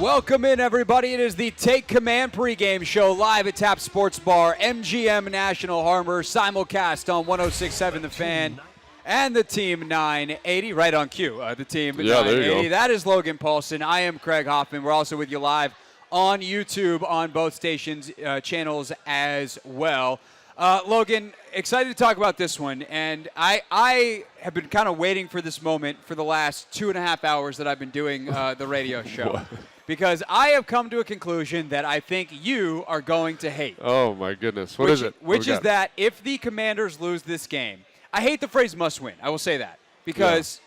Welcome in, everybody. It is the Take Command pregame show live at Tap Sports Bar, MGM National Harbor, simulcast on 106.7 The Fan and the Team 980, right on cue. The Team 980. That is Logan Paulsen. I am Craig Hoffman. We're also with you live on YouTube on both stations, channels as well. Logan, excited to talk about this one, and I have been kind of waiting for this moment for the last 2.5 hours that I've been doing the radio show. Because I have come to a conclusion that I think you are going to hate. Oh, my goodness. What is it? Which is that if the Commanders lose this game, I hate the phrase must win. I will say that. Because,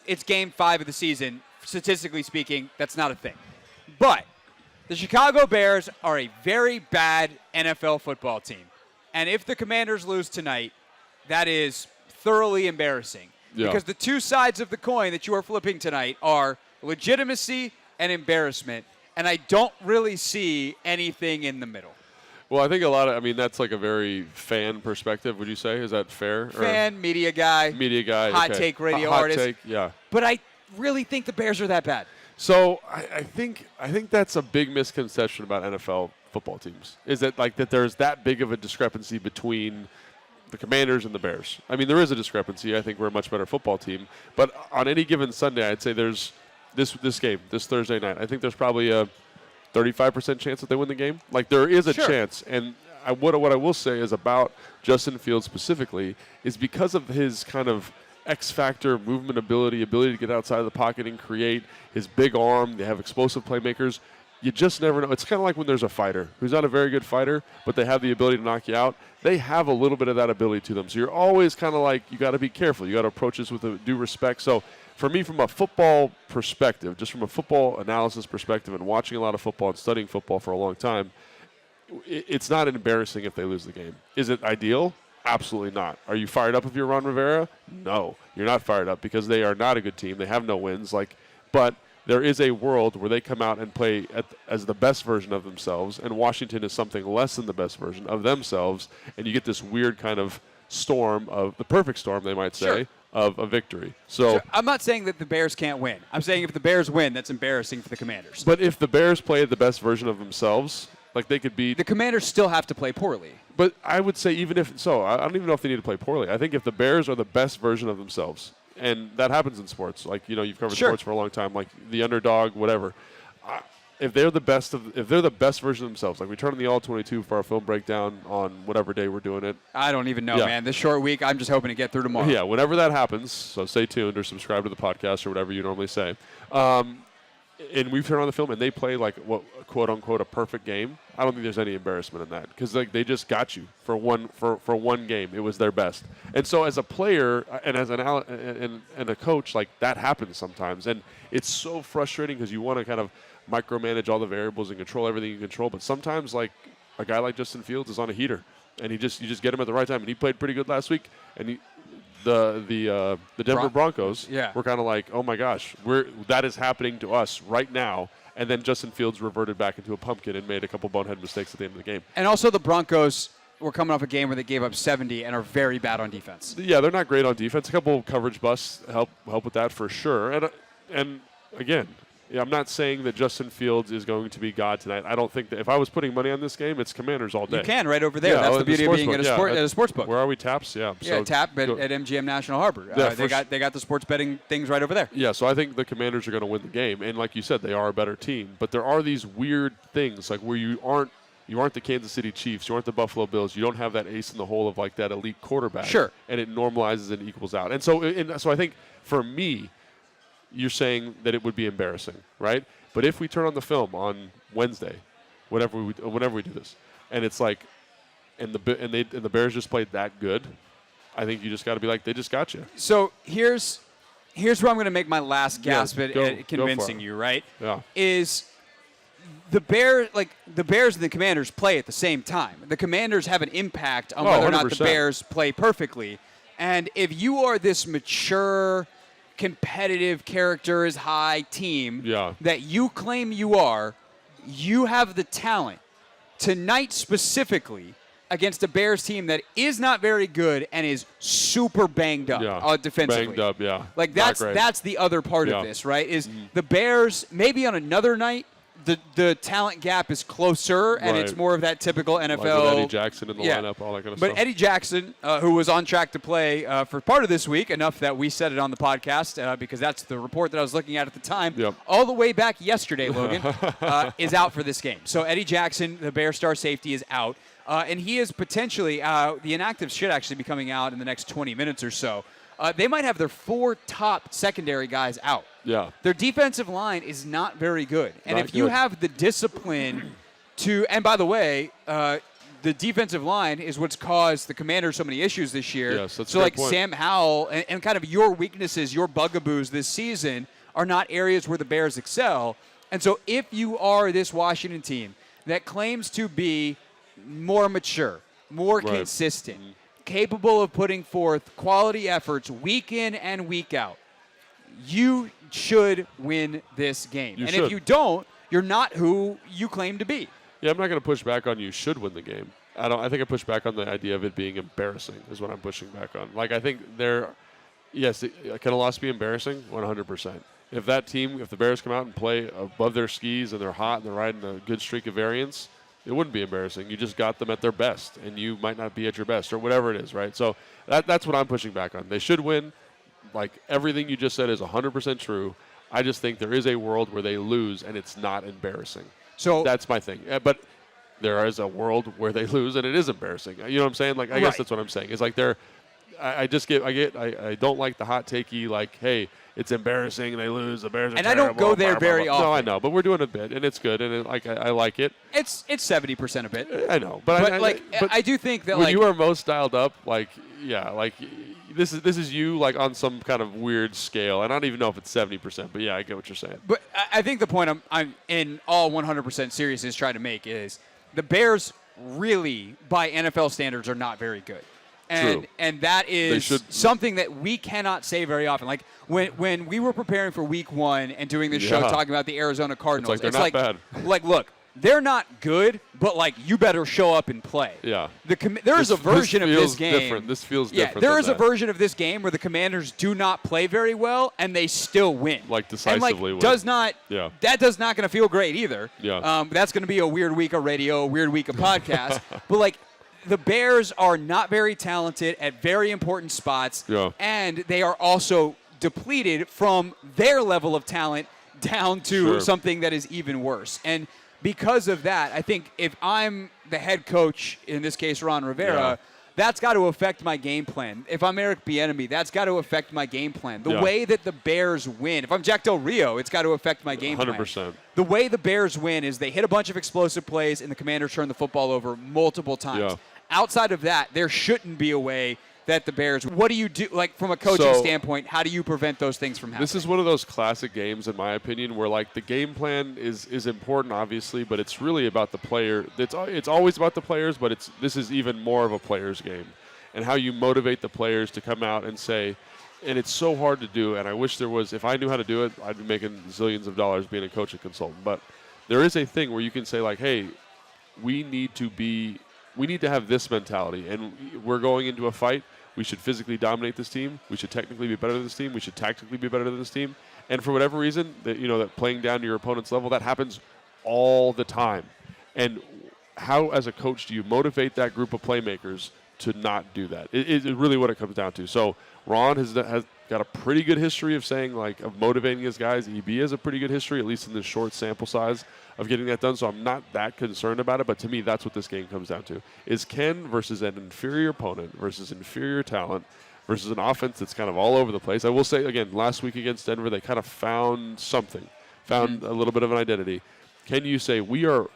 it's game 5 of the season. Statistically speaking, that's not a thing. But the Chicago Bears are a very bad NFL football team. And if the Commanders lose tonight, that is thoroughly embarrassing. Yeah. Because the two sides of the coin that you are flipping tonight are legitimacy and embarrassment, and I don't really see anything in the middle. Well, I think that's like a very fan perspective, would you say? Is that fair? Fan, media guy. Media guy. Hot okay. take radio hot artist. Take, yeah. But I really think the Bears are that bad. So I think that's a big misconception about NFL football teams, is that that there's that big of a discrepancy between the Commanders and the Bears. I mean, there is a discrepancy. I think we're a much better football team. But on any given Sunday, I'd say there's this game, this Thursday night, I think there's probably a 35% chance that they win the game. There is a chance. And what I will say is about Justin Fields specifically is because of his kind of X-factor movement ability to get outside of the pocket and create, his big arm, they have explosive playmakers. You just never know. It's kind of like when there's a fighter who's not a very good fighter, but they have the ability to knock you out. They have a little bit of that ability to them. So you're always kind of you got to be careful. You got to approach this with due respect. So for me, from a football perspective, just from a football analysis perspective and watching a lot of football and studying football for a long time, it's not embarrassing if they lose the game. Is it ideal? Absolutely not. Are you fired up if you're Ron Rivera? No, you're not fired up because they are not a good team. They have no wins. But there is a world where they come out and play as the best version of themselves, and Washington is something less than the best version of themselves, and you get this weird kind of storm of the perfect storm, they might say, of a victory. So I'm not saying that the Bears can't win. I'm saying if the Bears win, that's embarrassing for the Commanders. But if the Bears play the best version of themselves, they could beat. The Commanders still have to play poorly. But I would say even if so, I don't even know if they need to play poorly. I think if the Bears are the best version of themselves, and that happens in sports, you've covered sports for a long time, the underdog, whatever. If they're the best version of themselves, we turn on the All-22 for our film breakdown on whatever day we're doing it. I don't even know, man. This short week, I'm just hoping to get through tomorrow. Yeah, whenever that happens, so stay tuned or subscribe to the podcast or whatever you normally say. And we've turned on the film, and they play what quote unquote a perfect game. I don't think there's any embarrassment in that because they just got you for one game. It was their best, and so as a player and as and a coach, that happens sometimes, and it's so frustrating because you want to kind of micromanage all the variables and control everything you control, but sometimes a guy like Justin Fields is on a heater, and you just get him at the right time, and he played pretty good last week, and the Denver Broncos were kind of oh my gosh, that is happening to us right now. And then Justin Fields reverted back into a pumpkin and made a couple bonehead mistakes at the end of the game. And also the Broncos were coming off a game where they gave up 70 and are very bad on defense. Yeah, they're not great on defense. A couple coverage busts help with that for sure. And again, I'm not saying that Justin Fields is going to be God tonight. I don't think that if I was putting money on this game, it's Commanders all day. You can right over there. That's the beauty of being at a sports book. Where are we, Taps? Yeah. Yeah, Tap at MGM National Harbor. They got the sports betting things right over there. Yeah, so I think the Commanders are going to win the game. And like you said, they are a better team. But there are these weird things where you aren't the Kansas City Chiefs, you aren't the Buffalo Bills, you don't have that ace in the hole of that elite quarterback. Sure. And it normalizes and equals out. And so I think for me, you're saying that it would be embarrassing, right? But if we turn on the film on Wednesday, whenever we do this, and it's and the Bears just played that good, I think you just got to be they just got you. So here's where I'm going to make my last gasp at convincing you, right? Yeah. Is the Bears and the Commanders play at the same time. The Commanders have an impact on whether or not the Bears play perfectly. And if you are this mature, competitive, character is high team that you claim you are, you have the talent tonight specifically against a Bears team that is not very good and is super banged up defensively. Banged up, yeah. That's the other part of this, right? Is the Bears maybe on another night the talent gap is closer, and it's more of that typical NFL. Like with Eddie Jackson in the lineup, all that kind of stuff. But Eddie Jackson, who was on track to play for part of this week, enough that we said it on the podcast because that's the report that I was looking at the time, all the way back yesterday, Logan, is out for this game. So Eddie Jackson, the Bear star safety, is out. And he is potentially, the inactives should actually be coming out in the next 20 minutes or so. They might have their 4 top secondary guys out. Yeah. Their defensive line is not very good. And Not if you good. have the discipline to, and by the way, the defensive line is what's caused the Commanders so many issues this year. Yes, that's a so great like point. Sam Howell and kind of your weaknesses, your bugaboos this season are not areas where the Bears excel. And so if you are this Washington team that claims to be more mature, more consistent, capable of putting forth quality efforts week in and week out, you should win this game. You and should. if you don't, you're not who you claim to be. Yeah, I'm not going to push back on you should win the game. I think I push back on the idea of it being embarrassing is what I'm pushing back on. Like, I think can a loss be embarrassing? 100%. If the Bears come out and play above their skis and they're hot and they're riding a good streak of variance, it wouldn't be embarrassing. You just got them at their best, and you might not be at your best or whatever it is, right? So that's what I'm pushing back on. They should win. Like, everything you just said is 100% true. I just think there is a world where they lose, and it's not embarrassing. So that's my thing. But there is a world where they lose, and it is embarrassing. You know what I'm saying? Like, I guess that's what I'm saying. It's like I don't like the hot takey, like, hey, it's embarrassing, they lose, the Bears are and terrible. I don't go there very often. No, I know, but we're doing a bit, and it's good, and I like it. It's 70% a bit. I know, but I do think that when you are most dialed up, this is you like on some kind of weird scale, and I don't even know if it's 70%, but yeah, I get what you're saying. But I think the point I'm in all 100% seriousness trying to make is the Bears really, by NFL standards, are not very good. And that is something that we cannot say very often. Like when we were preparing for Week 1 and doing this show talking about the Arizona Cardinals, it's like they're not bad. Like, look, they're not good, but like you better show up and play. Yeah. There is a version of this game. Different. This feels different. There is a version of this game where the Commanders do not play very well and they still win. Like decisively win. That does not going to feel great either. Yeah. That's going to be a weird week of radio, a weird week of podcast. But like, the Bears are not very talented at very important spots, and they are also depleted from their level of talent down to something that is even worse. And because of that, I think if I'm the head coach, in this case Ron Rivera, that's got to affect my game plan. If I'm Eric Bieniemy, that's got to affect my game plan. The way that the Bears win. If I'm Jack Del Rio, it's got to affect my game plan. 100%. The way the Bears win is they hit a bunch of explosive plays and the Commanders turn the football over multiple times. Outside of that, there shouldn't be a way that the Bears. What do you do, like from a coaching standpoint? How do you prevent those things from happening? This is one of those classic games, in my opinion, where like the game plan is important, obviously, but it's really about the player. It's always about the players, but this is even more of a players' game, and how you motivate the players to come out and say. And it's so hard to do, and I wish there was. If I knew how to do it, I'd be making zillions of dollars being a coach and consultant. But there is a thing where you can say like, hey, we need to have this mentality, and we're going into a fight. We should physically dominate this team. We should technically be better than this team. We should tactically be better than this team. And for whatever reason, that playing down to your opponent's level, that happens all the time. And how, as a coach, do you motivate that group of playmakers to not do that? It's really what it comes down to. So Ron has got a pretty good history of saying, like, of motivating his guys. EB has a pretty good history, at least in this short sample size, of getting that done. So I'm not that concerned about it. But to me, that's what this game comes down to, is Ken versus an inferior opponent versus inferior talent versus an offense that's kind of all over the place. I will say, again, last week against Denver, they kind of found a little bit of an identity. Can you say we are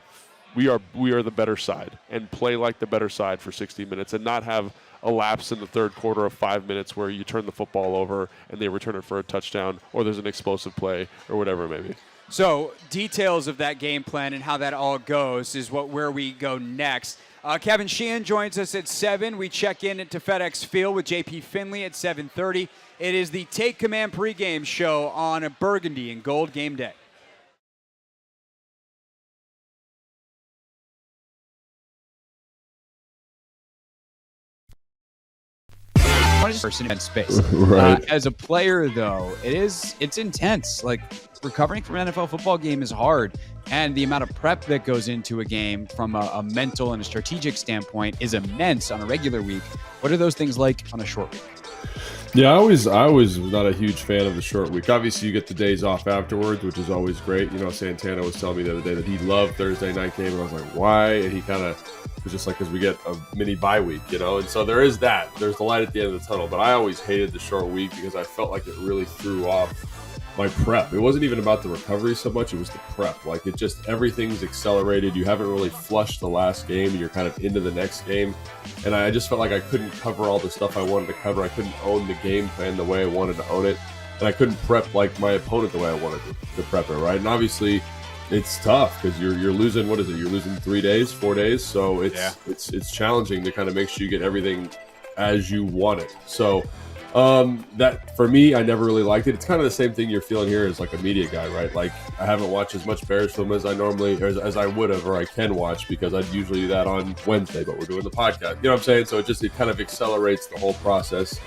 the better side and play like the better side for 60 minutes and not have a lapse in the third quarter of 5 minutes where you turn the football over and they return it for a touchdown, or there's an explosive play, or whatever it may be? So details of that game plan and how that all goes is where we go next. Kevin Sheehan joins us at 7. We check in into FedEx Field with JP Finlay at 7:30. It is the Take Command pregame show on a Burgundy and Gold game day. Person in space. Right. As a player, though, it's intense. Like, recovering from an NFL football game is hard, and the amount of prep that goes into a game from a mental and a strategic standpoint is immense on a regular week. What are those things like on a short week? Yeah, I always was not a huge fan of the short week. Obviously, you get the days off afterwards, which is always great. You know, Santana was telling me the other day that he loved Thursday night game, and I was like, why? And he kind of was just like, because we get a mini bye week, you know? And so there is that. There's the light at the end of the tunnel. But I always hated the short week because I felt like it really threw off my prep. It wasn't even about the recovery so much. It was the prep. Like, it just, everything's accelerated. You haven't really flushed the last game. You're kind of into the next game. And I just felt like I couldn't cover all the stuff I wanted to cover. I couldn't own the game plan the way I wanted to own it. And I couldn't prep like my opponent the way I wanted to prep it, right? And obviously it's tough because you're losing, what is it? You're losing 4 days. So it's challenging to kind of make sure you get everything as you want it. So that for me, I never really liked it. It's kind of the same thing you're feeling here as like a media guy, right? Like, I haven't watched as much Bears film as I normally, or as I would have, or I can watch, because I'd usually do that on Wednesday, but we're doing the podcast. You know what I'm saying? So it kind of accelerates the whole process.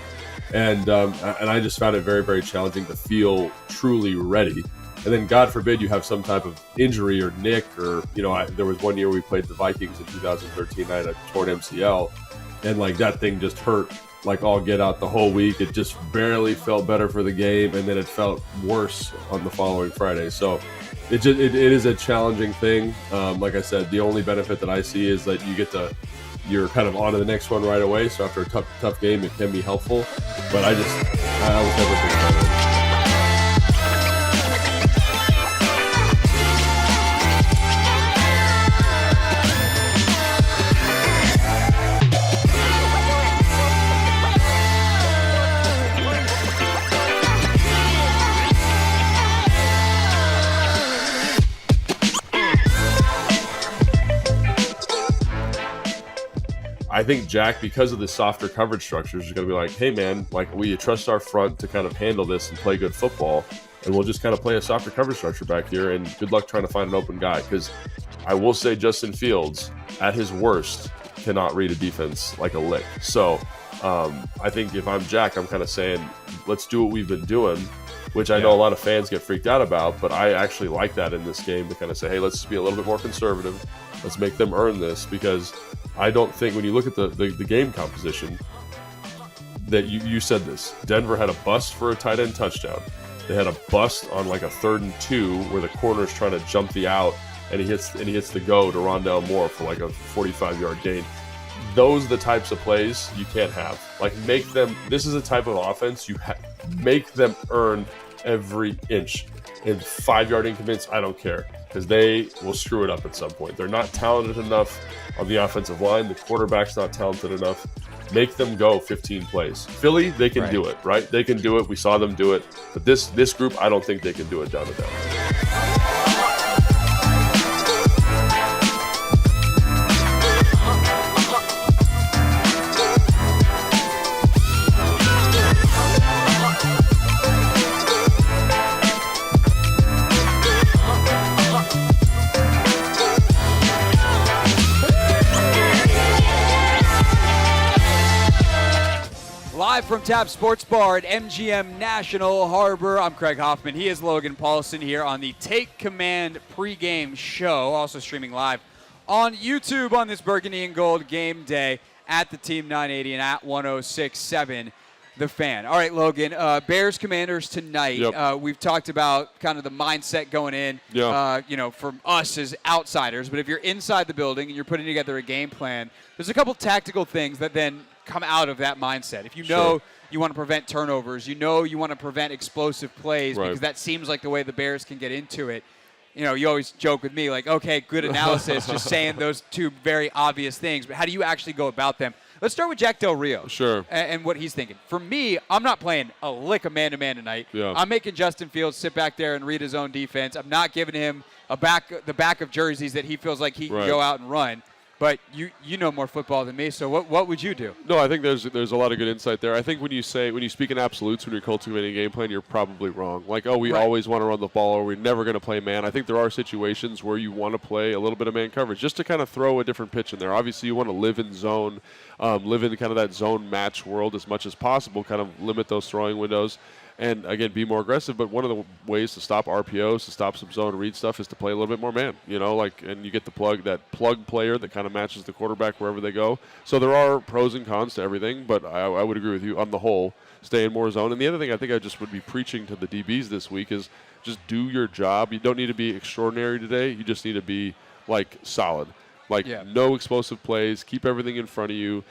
And I just found it very, very challenging to feel truly ready. And then, God forbid, you have some type of injury or nick, or, you know, there was one year we played the Vikings in 2013. I had a torn MCL, and like that thing just hurt like all get out the whole week. It just barely felt better for the game, and then it felt worse on the following Friday. So it is a challenging thing. Like I said, the only benefit that I see is that you're kind of on to the next one right away. So after a tough game, it can be helpful. But I was never a big fan of it. I think Jack, because of the softer coverage structures, is going to be like, hey, man, like, will you trust our front to kind of handle this and play good football? And we'll just kind of play a softer coverage structure back here, and good luck trying to find an open guy. Because I will say Justin Fields, at his worst, cannot read a defense like a lick. So I think if I'm Jack, I'm kind of saying, let's do what we've been doing, which I know a lot of fans get freaked out about, but I actually like that in this game, to kind of say, hey, let's be a little bit more conservative. Let's make them earn this, because I don't think, when you look at the game composition, that you said this. Denver had a bust for a tight end touchdown. They had a bust on like a 3rd and 2 where the corner's trying to jump the out, and he hits the go to Rondale Moore for like a 45-yard gain. Those are the types of plays you can't have. Like, make them. This is a type of offense make them earn every inch. And 5-yard increments, I don't care, because they will screw it up at some point. They're not talented enough on the offensive line. The quarterback's not talented enough. Make them go 15 plays. Philly, they can do it, right? They can do it. We saw them do it. But this group, I don't think they can do it down to them. Live from Tap Sports Bar at MGM National Harbor, I'm Craig Hoffman. He is Logan Paulsen here on the Take Command pregame show, also streaming live on YouTube on this Burgundy and Gold game day at the Team 980 and at 106.7 The Fan. All right, Logan, Bears Commanders tonight. Yep. We've talked about kind of the mindset going in, from us as outsiders. But if you're inside the building and you're putting together a game plan, there's a couple tactical things that then come out of that mindset. If you know you want to prevent turnovers, you want to prevent explosive plays, because that seems like the way the Bears can get into it. You know, you always joke with me, like, okay, good analysis, just saying those two very obvious things, but how do you actually go about them? Let's start with Jack Del Rio. Sure. And what he's thinking. For me, I'm not playing a lick of man-to-man tonight. Yeah. I'm making Justin Fields sit back there and read his own defense. I'm not giving him the back of jerseys that he feels like he can go out and run. But you know more football than me, so what would you do? No, I think there's a lot of good insight there. I think when you speak in absolutes when you're cultivating a game plan, you're probably wrong. Like, we always want to run the ball, or we're never going to play man. I think there are situations where you want to play a little bit of man coverage just to kind of throw a different pitch in there. Obviously, you want to live in zone, live in kind of that zone match world as much as possible, kind of limit those throwing windows. and again, be more aggressive. But one of the ways to stop RPOs, to stop some zone read stuff, is to play a little bit more man. And you get that plug player that kind of matches the quarterback wherever they go. So there are pros and cons to everything, but I would agree with you on the whole. Stay in more zone. And the other thing I think I just would be preaching to the DBs this week is just do your job. You don't need to be extraordinary today. You just need to be solid. No explosive plays. Keep everything in front of you.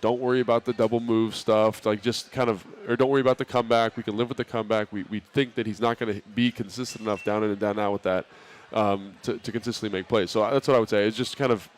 Don't worry about the double move stuff. Or don't worry about the comeback. We can live with the comeback. We think that he's not going to be consistent enough down in and down out with that to consistently make plays. So that's what I would say. It's just kind of,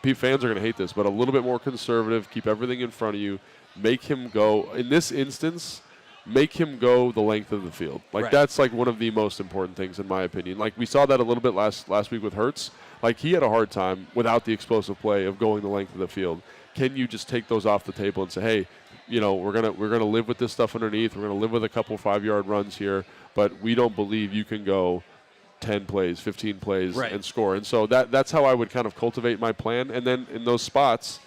fans are going to hate this, but a little bit more conservative. Keep everything in front of you. Make him go. In this instance, make him go the length of the field. That's one of the most important things in my opinion. We saw that a little bit last week with Hurts. He had a hard time without the explosive play of going the length of the field. Can you just take those off the table and say, hey, we're gonna live with this stuff underneath. We're gonna live with a couple 5-yard runs here, but we don't believe you can go 10 plays, 15 plays and score. And so that's how I would kind of cultivate my plan. And then in those spots,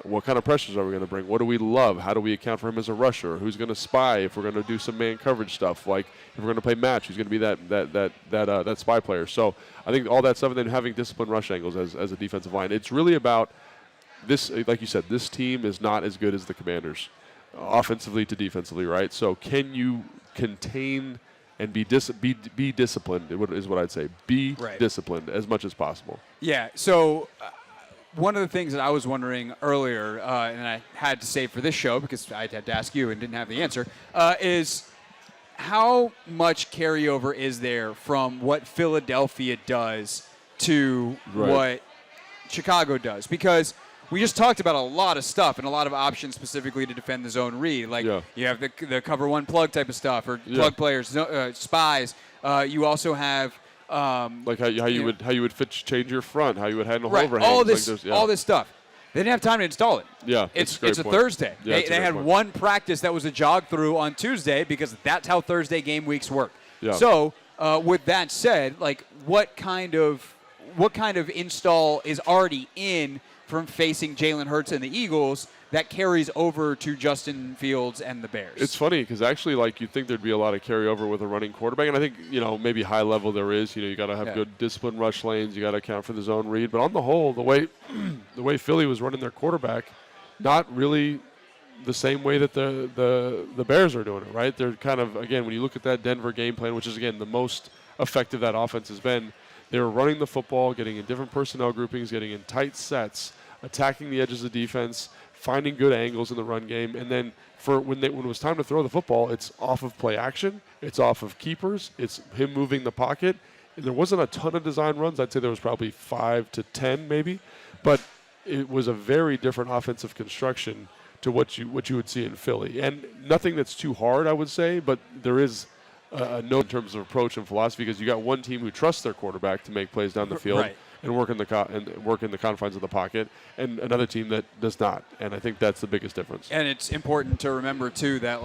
what kind of pressures are we going to bring? What do we love? How do we account for him as a rusher? Who's going to spy if we're going to do some man coverage stuff? If we're going to play match, who's going to be that spy player? So I think all that stuff, and then having disciplined rush angles as a defensive line. It's really about this. Like you said, this team is not as good as the Commanders, offensively to defensively, right? So can you contain and be disciplined? Is what I'd say. Be disciplined as much as possible. Yeah. So. One of the things that I was wondering earlier, and I had to save for this show because I had to ask you and didn't have the answer, is how much carryover is there from what Philadelphia does to what Chicago does? Because we just talked about a lot of stuff and a lot of options specifically to defend the zone read. You have the cover one plug type of stuff or plug players, spies. You also have how you would change your front, how you would handle overhangs. All this stuff. They didn't have time to install it. Yeah, it's a Thursday. Yeah, they had one practice that was a jog through on Tuesday because that's how Thursday game weeks work. Yeah. So with that said, what kind of install is already in from facing Jalen Hurts and the Eagles that carries over to Justin Fields and the Bears? It's funny because actually, you'd think there'd be a lot of carryover with a running quarterback, and I think maybe high level there is. You got to have good disciplined rush lanes. You got to account for the zone read. But on the whole, the way Philly was running their quarterback, not really the same way that the Bears are doing it. Right? They're kind of, again, when you look at that Denver game plan, which is again the most effective that offense has been, they were running the football, getting in different personnel groupings, getting in tight sets, attacking the edges of defense, finding good angles in the run game, and then when it was time to throw the football, it's off of play action, it's off of keepers, it's him moving the pocket. And there wasn't a ton of design runs. I'd say there was probably 5 to 10 maybe, but it was a very different offensive construction to what you would see in Philly. And nothing that's too hard, I would say, but there is a note in terms of approach and philosophy because you got one team who trusts their quarterback to make plays down the field. And work in the confines of the pocket, and another team that does not. And I think that's the biggest difference. And it's important to remember too that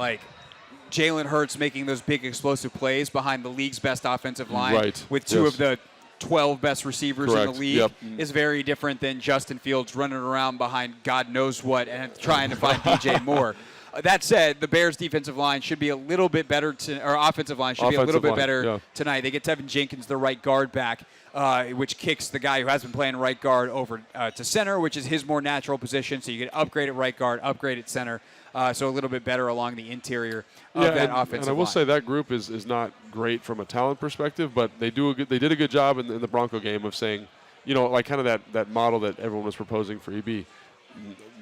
Jalen Hurts making those big explosive plays behind the league's best offensive line with two of the 12 best receivers in the league is very different than Justin Fields running around behind God knows what and trying to find DJ Moore. That said, the Bears' defensive line should be a little bit better, or offensive line should be a little bit better tonight. They get Tevin Jenkins, the right guard, back, which kicks the guy who has been playing right guard over to center, which is his more natural position. So you get upgrade at right guard, upgrade at center, so a little bit better along the interior of that offensive line. And I will say that group is not great from a talent perspective, but they did a good job in the Bronco game of saying, kind of that model that everyone was proposing for EB.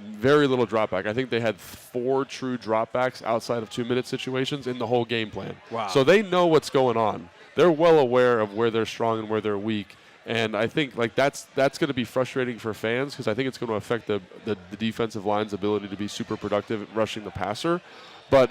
Very little drop back. I think they had 4 true dropbacks outside of 2-minute situations in the whole game plan. Wow. So they know what's going on. They're well aware of where they're strong and where they're weak. And I think that's going to be frustrating for fans because I think it's going to affect the defensive line's ability to be super productive at rushing the passer. But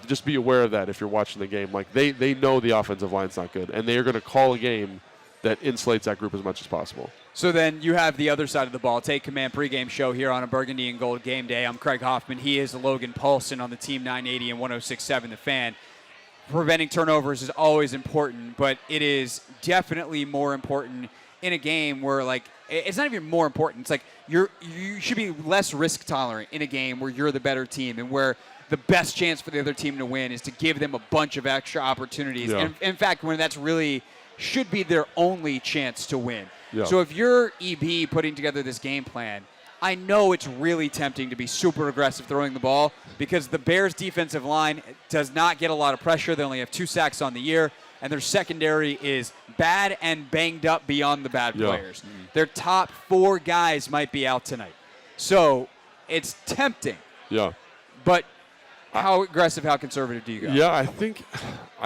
just be aware of that if you're watching the game. They know the offensive line's not good, and they are going to call a game that insulates that group as much as possible. So then you have the other side of the ball. Take Command pregame show here on a Burgundy and Gold game day. I'm Craig Hoffman. He is Logan Paulsen on the Team 980 and 106.7 The Fan. Preventing turnovers is always important, but it is definitely more important in a game where, it's not even more important. It's you should be less risk tolerant in a game where you're the better team and where the best chance for the other team to win is to give them a bunch of extra opportunities. Yeah. And in fact, when that's really should be their only chance to win. Yeah. So if you're EB putting together this game plan, I know it's really tempting to be super aggressive throwing the ball because the Bears' defensive line does not get a lot of pressure. They only have 2 sacks on the year, and their secondary is bad and banged up beyond the bad players. Their top 4 guys might be out tonight. So it's tempting. Yeah. But how aggressive, how conservative do you go? Yeah, I think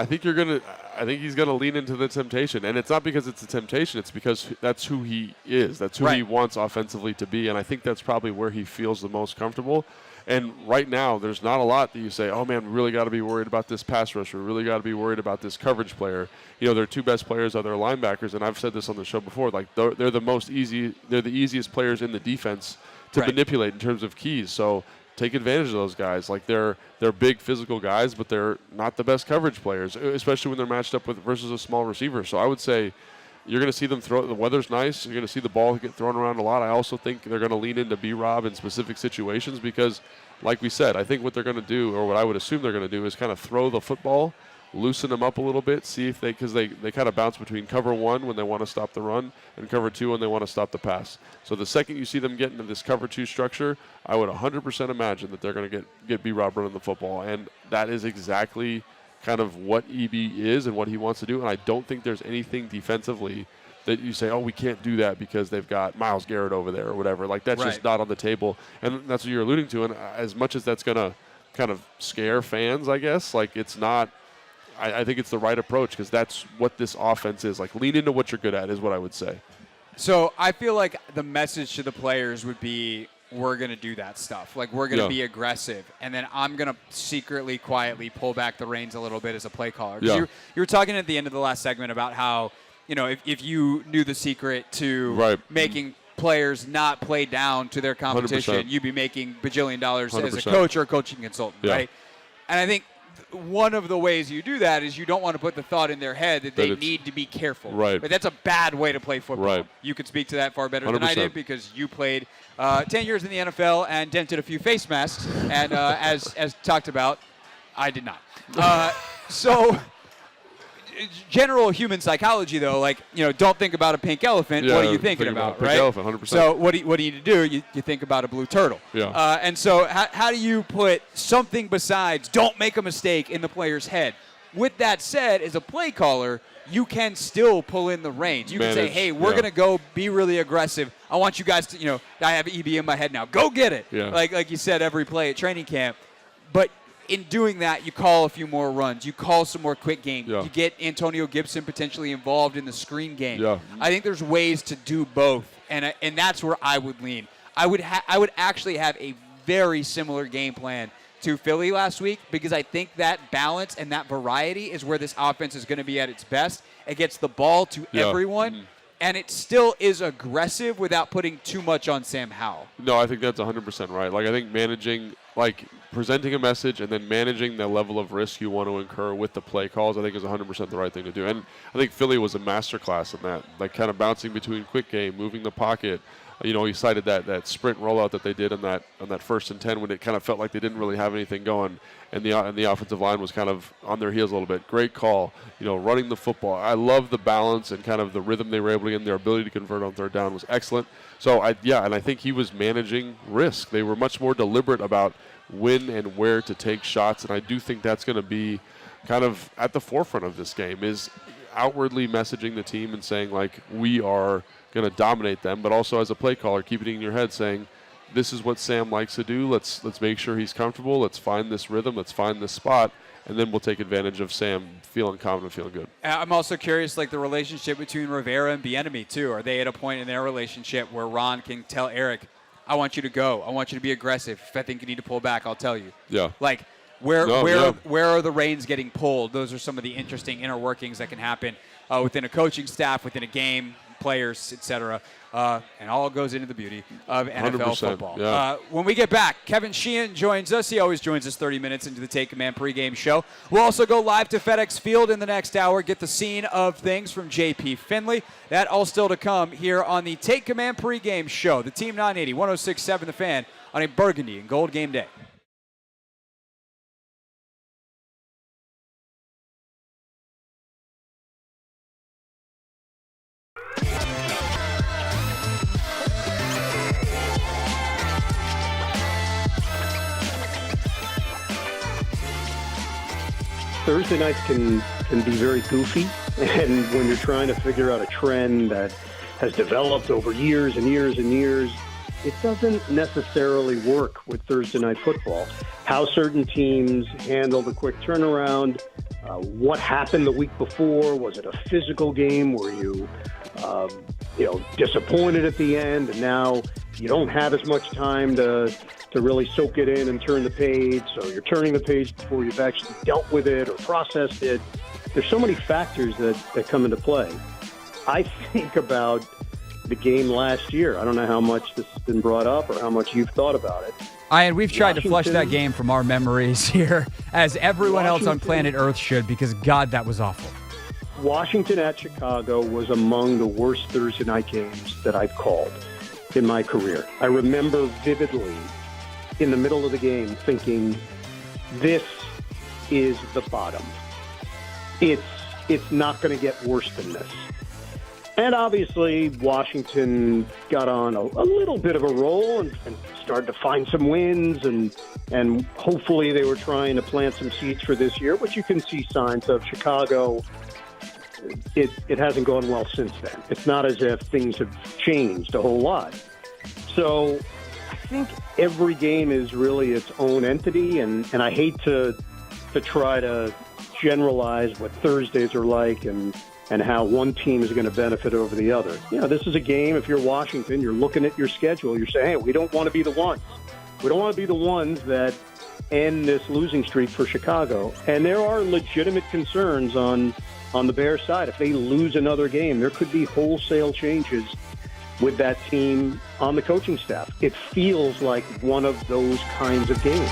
he's gonna lean into the temptation, and it's not because it's a temptation. It's because that's who he is. That's who he wants offensively to be, and I think that's probably where he feels the most comfortable. And right now, there's not a lot that you say, oh man, we really got to be worried about this pass rusher. We really got to be worried about this coverage player. You know, their 2 best players are their linebackers, and I've said this on the show before. Like they're the easiest players in the defense to manipulate in terms of keys. So take advantage of those guys. Like they're big physical guys, but they're not the best coverage players, especially when they're matched up with versus a small receiver. So I would say you're going to see them throw. The weather's nice. You're going to see the ball get thrown around a lot. I also think they're going to lean into B-Rob in specific situations because, like we said, I think what they're going to do, or what I would assume they're going to do, is kind of throw the football, loosen them up a little bit, see if because they kind of bounce between cover 1 when they want to stop the run and cover 2 when they want to stop the pass. So the second you see them get into this cover 2 structure, I would 100% imagine that they're going to get B-Rob running the football, and that is exactly kind of what EB is and what he wants to do. And I don't think there's anything defensively that you say, oh, we can't do that because they've got Myles Garrett over there or whatever. Like, that's just not on the table. And that's what you're alluding to. And as much as that's going to kind of scare fans, I guess, like, it's not – I think it's the right approach because that's what this offense is. Like, lean into what you're good at is what I would say. So I feel like the message to the players would be, we're going to do that stuff. Like, we're going to be aggressive. And then I'm going to secretly, quietly pull back the reins a little bit as a play caller. You were talking at the end of the last segment about how, you know, if you knew the secret to making players not play down to their competition, 100%. you'd be making bajillion dollars as a 100%. coach or a coaching consultant, right? And I think one of the ways you do that is you don't want to put the thought in their head that they need to be careful. Right. But that's a bad way to play football. Right. You could speak to that far better than I 100%. did because you played 10 years in the NFL and dented a few face masks. And as talked about, I did not. So general human psychology, though, like, you know, don't think about a pink elephant. What are you thinking about, pink right? elephant, 100%. So what do you need to do? You think about a blue turtle. Yeah. And so how do you put something besides don't make a mistake in the player's head? With that said, as a play caller, you can still pull in the reins. You can say, hey, we're going to go be really aggressive. I want you guys to, you know, I have EB in my head now. Go get it. Yeah. Like you said, every play at training camp. But in doing that, you call a few more runs. You call some more quick game. Yeah. You get Antonio Gibson potentially involved in the screen game. Yeah. I think there's ways to do both, and that's where I would lean. I would actually have a very similar game plan to Philly last week because I think that balance and that variety is where this offense is going to be at its best. It gets the ball to everyone, and it still is aggressive without putting too much on Sam Howell. No, I think that's 100% right. Like, I think managing, like, presenting a message and then managing the level of risk you want to incur with the play calls, I think is 100% the right thing to do. And I think Philly was a masterclass in that, like, kind of bouncing between quick game, moving the pocket. You know, he cited that sprint rollout that they did on that 1st and 10 when it kind of felt like they didn't really have anything going, and the offensive line was kind of on their heels a little bit. Great call, you know, running the football. I love the balance and kind of the rhythm they were able to get, and their ability to convert on 3rd down was excellent. So and I think he was managing risk. They were much more deliberate about when and where to take shots, and I do think that's going to be kind of at the forefront of this game, is outwardly messaging the team and saying, like, we are going to dominate them, but also as a play caller, keep it in your head saying, this is what Sam likes to do. Let's make sure he's comfortable. Let's find this rhythm. Let's find this spot, and then we'll take advantage of Sam feeling confident, feeling good. I'm also curious, like, the relationship between Rivera and Bieniemy, too. Are they at a point in their relationship where Ron can tell Eric, I want you to go. I want you to be aggressive. If I think you need to pull back, I'll tell you. Yeah. Like, where are the reins getting pulled? Those are some of the interesting inner workings that can happen within a coaching staff, within a game, players, etc. And all goes into the beauty of NFL football. Yeah. When we get back, Kevin Sheehan joins us. He always joins us 30 minutes into the Take Command pregame show. We'll also go live to FedEx Field in the next hour, get the scene of things from JP Finlay. That all still to come here on the Take Command pregame show. The Team 980, 106.7 The Fan on a burgundy and gold game day. Thursday nights can be very goofy, and when you're trying to figure out a trend that has developed over years and years and years, it doesn't necessarily work with Thursday night football. How certain teams handle the quick turnaround, what happened the week before? Was it a physical game? Were you, disappointed at the end, and now you don't have as much time to really soak it in and turn the page, so you're turning the page before you've actually dealt with it or processed it. There's so many factors that come into play. I think about the game last year. I don't know how much this has been brought up or how much you've thought about it. And we've tried to flush that game from our memories here, as everyone else on planet Earth should, because, God, that was awful. Washington at Chicago was among the worst Thursday night games that I've called in my career. I remember vividly in the middle of the game thinking, this is the bottom. It's not going to get worse than this. And obviously, Washington got on a little bit of a roll and started to find some wins, and hopefully they were trying to plant some seeds for this year, which you can see signs of. Chicago, it hasn't gone well since then. It's not as if things have changed a whole lot. So I think every game is really its own entity, and I hate to try to generalize what Thursdays are like and how one team is going to benefit over the other. This is a game, if you're Washington, you're looking at your schedule, you're saying, hey, we don't want to be the ones. We don't want to be the ones that end this losing streak for Chicago. And there are legitimate concerns on the Bears side. If they lose another game, there could be wholesale changes with that team on the coaching staff. It feels like one of those kinds of games.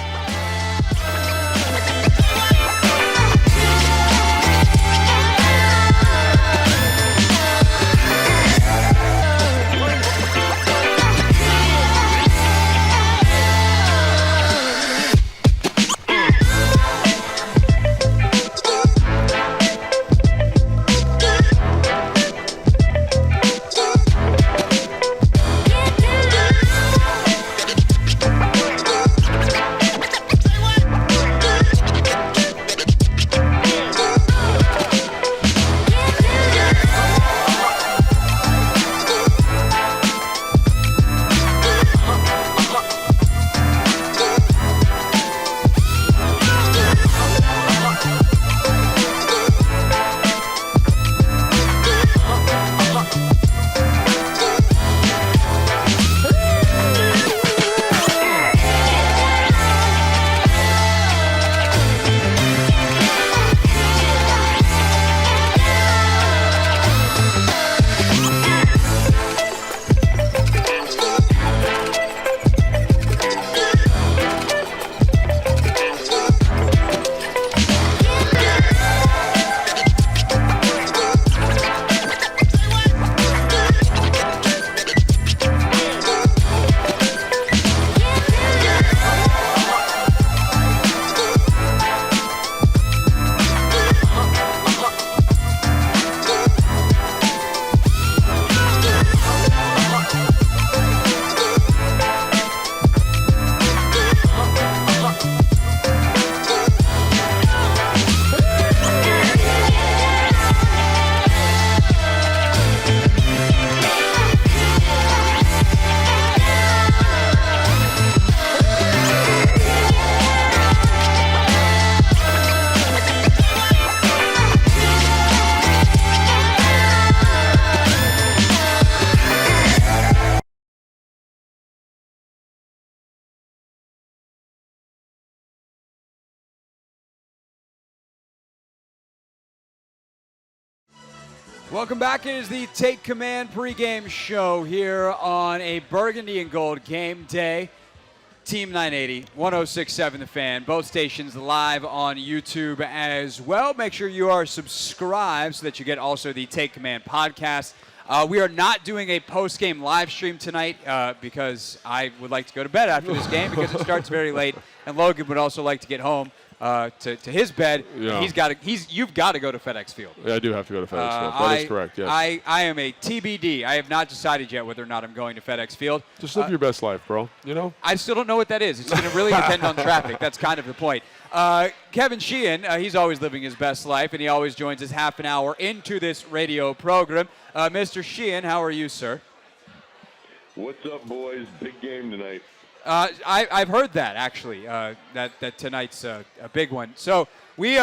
Welcome back. It is the Take Command pregame show here on a burgundy and gold game day. Team 980, 106.7 The Fan. Both stations live on YouTube as well. Make sure you are subscribed so that you get also the Take Command podcast. We are not doing a post-game live stream tonight because I would like to go to bed after this game because it starts very late, and Logan would also like to get home to his bed. Yeah. You've got to go to FedEx Field. Yeah, I do have to go to FedEx Field. That is correct, yes. I am a TBD. I have not decided yet whether or not I'm going to FedEx Field. Just live your best life, bro. You know? I still don't know what that is. It's going to really depend on traffic. That's kind of the point. Kevin Sheehan, he's always living his best life, and he always joins us half an hour into this radio program. Mr. Sheehan, how are you, sir? What's up, boys? Big game tonight. I've heard that, actually, that tonight's a big one. So we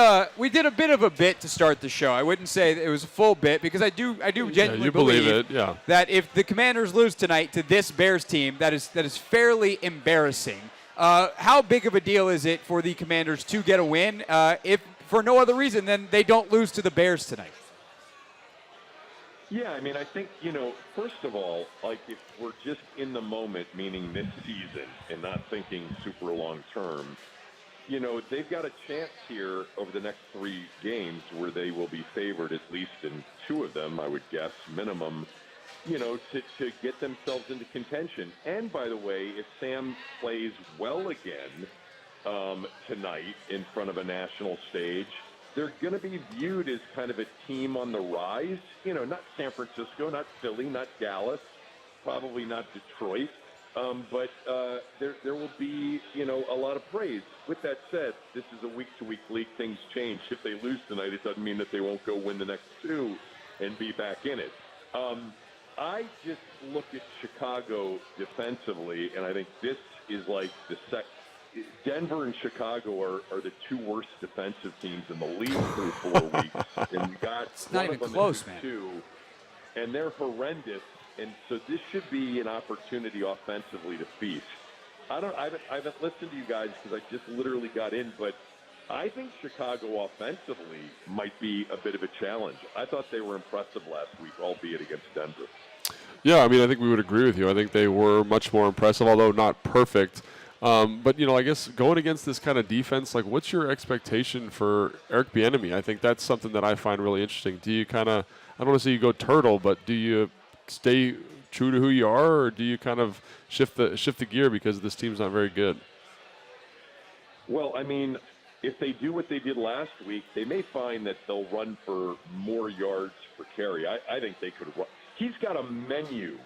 did a bit of a bit to start the show. I wouldn't say that it was a full bit because I do genuinely believe that if the Commanders lose tonight to this Bears team, that is fairly embarrassing. How big of a deal is it for the Commanders to get a win, if for no other reason than they don't lose to the Bears tonight? Yeah, I mean, I think, first of all, like if we're just in the moment, meaning this season, and not thinking super long term, they've got a chance here over the next 3 games where they will be favored, at least in 2 of them, I would guess, minimum, to get themselves into contention. And by the way, if Sam plays well again tonight in front of a national stage, they're going to be viewed as kind of a team on the rise. Not San Francisco, not Philly, not Dallas, probably not Detroit. But there will be, a lot of praise. With that said, this is a week-to-week league. Things change. If they lose tonight, it doesn't mean that they won't go win the next 2 and be back in it. I just look at Chicago defensively, and I think this is like Denver and Chicago are the 2 worst defensive teams in the league through 4 weeks, and we got it's not even close, man. 2, and they're horrendous. And so this should be an opportunity offensively to feast. I haven't listened to you guys because I just literally got in, but I think Chicago offensively might be a bit of a challenge. I thought they were impressive last week, albeit against Denver. Yeah, I mean, I think we would agree with you. I think they were much more impressive, although not perfect. But, I guess going against this kind of defense, like what's your expectation for Eric Bieniemy? I think that's something that I find really interesting. Do you kind of, I don't want to say you go turtle, but do you stay true to who you are, or do you kind of shift the gear because this team's not very good? Well, I mean, if they do what they did last week, they may find that they'll run for more yards per carry. I think they could run. He's got a menu.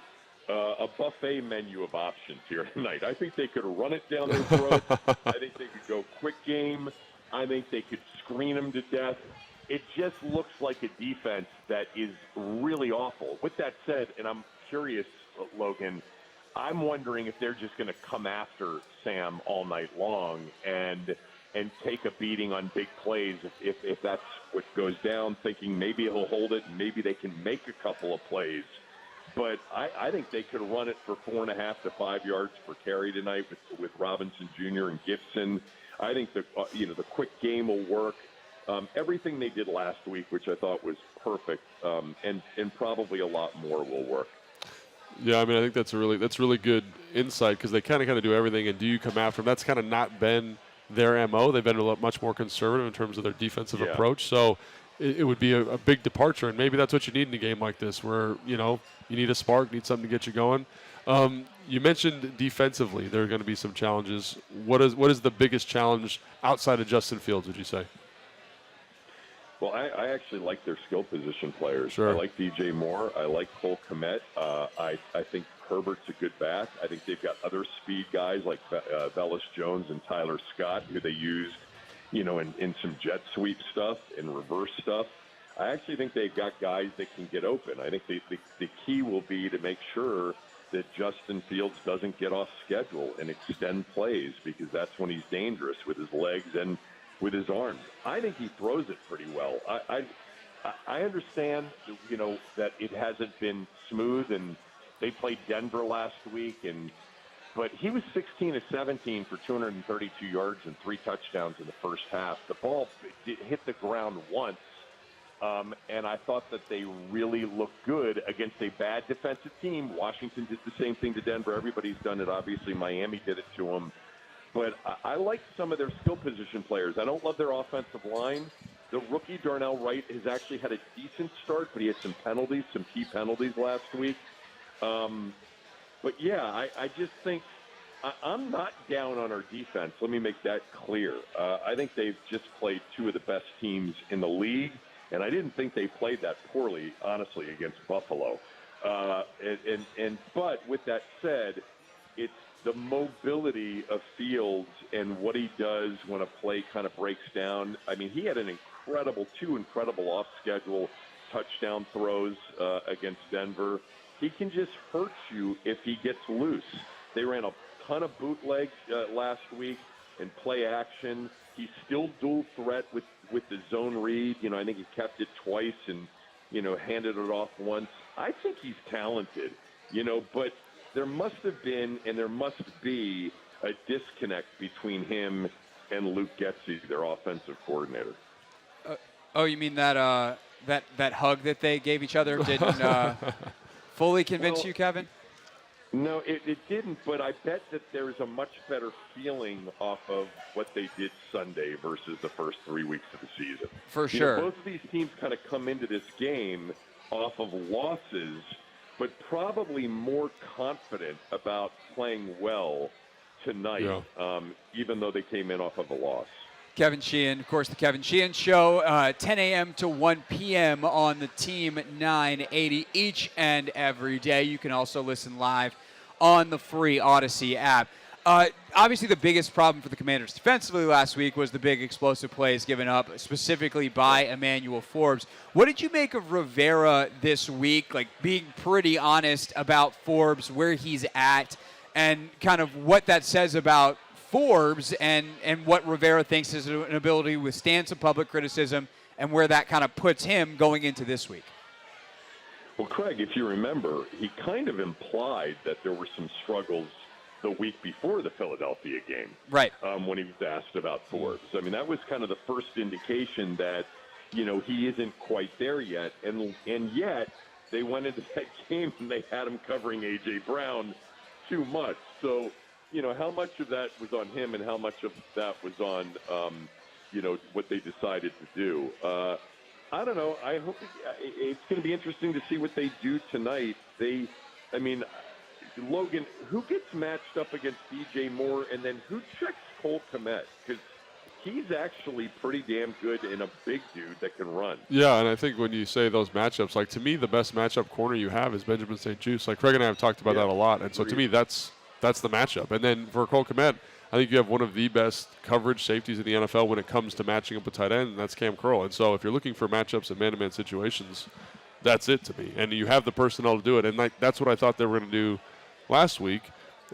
A buffet menu of options here tonight. I think they could run it down their throat. I think they could go quick game. I think they could screen them to death. It just looks like a defense that is really awful. With that said, and I'm curious, Logan, I'm wondering if they're just going to come after Sam all night long and take a beating on big plays if that's what goes down, thinking maybe he'll hold it and maybe they can make a couple of plays. But I think they could run it for 4.5 to 5 yards per carry tonight with Robinson Jr. and Gibson. I think the quick game will work. Everything they did last week, which I thought was perfect, and probably a lot more will work. Yeah, I mean, I think that's really good insight because they kind of do everything. And do you come after them? That's kind of not been their MO. They've been much more conservative in terms of their defensive approach. So it would be a big departure, and maybe that's what you need in a game like this, where you need a spark, need something to get you going. You mentioned defensively there are going to be some challenges. What is the biggest challenge outside of Justin Fields, would you say? Well, I actually like their skill position players. Sure. I like DJ Moore. I like Cole Kmet. I think Herbert's a good back. I think they've got other speed guys like Velus Jones and Tyler Scott, who they use, in some jet sweep stuff and reverse stuff. I actually think they've got guys that can get open. I think the key will be to make sure that Justin Fields doesn't get off schedule and extend plays, because that's when he's dangerous with his legs and with his arms. I think he throws it pretty well. I understand, that it hasn't been smooth, and they played Denver last week, but he was 16 of 17 for 232 yards and 3 touchdowns in the first half. The ball hit the ground once, and I thought that they really looked good against a bad defensive team. Washington did the same thing to Denver. Everybody's done it. Obviously, Miami did it to them. But I like some of their skill position players. I don't love their offensive line. The rookie, Darnell Wright, has actually had a decent start, but he had some penalties, some key penalties last week. But, yeah, I just think I'm not down on our defense. Let me make that clear. I think they've just played two of the best teams in the league, and I didn't think they played that poorly, honestly, against Buffalo. But with that said, it's the mobility of Fields and what he does when a play kind of breaks down. I mean, he had two incredible off-schedule touchdown throws against Denver. He can just hurt you if he gets loose. They ran a ton of bootlegs last week and play action. He's still dual threat with the zone read. I think he kept it twice and, handed it off once. I think he's talented, but there must have been and there must be a disconnect between him and Luke Getsy, their offensive coordinator. You mean that that hug that they gave each other didn't fully convince you, Kevin? No, it didn't, but I bet that there's a much better feeling off of what they did Sunday versus the first 3 weeks of the season. For sure. Both of these teams kind of come into this game off of losses, but probably more confident about playing well tonight, even though they came in off of a loss. Kevin Sheehan, of course, the Kevin Sheehan Show, 10 a.m. to 1 p.m. on the Team 980 each and every day. You can also listen live on the free Odyssey app. Obviously, the biggest problem for the Commanders defensively last week was the big explosive plays given up, specifically by Emmanuel Forbes. What did you make of Rivera this week, like being pretty honest about Forbes, where he's at, and kind of what that says about Forbes and what Rivera thinks is an ability to withstand some public criticism and where that kind of puts him going into this week? Well, Craig, if you remember, he kind of implied that there were some struggles the week before the Philadelphia game. Right. When he was asked about Forbes. I mean, that was kind of the first indication that, he isn't quite there yet. And yet they went into that game and they had him covering A.J. Brown too much. So, how much of that was on him and how much of that was on, what they decided to do? I don't know. I hope it's going to be interesting to see what they do tonight. Logan, who gets matched up against DJ Moore, and then who checks Cole Kmet? Because he's actually pretty damn good and a big dude that can run. Yeah, and I think when you say those matchups, like to me, the best matchup corner you have is Benjamin St. Juste. Like Craig and I have talked about that a lot, and so to me, that's the matchup. And then for Cole Kmet, I think you have one of the best coverage safeties in the NFL when it comes to matching up a tight end, and that's Cam Curl. And so if you're looking for matchups in man-to-man situations, that's it to me. And you have the personnel to do it, and that's what I thought they were going to do last week,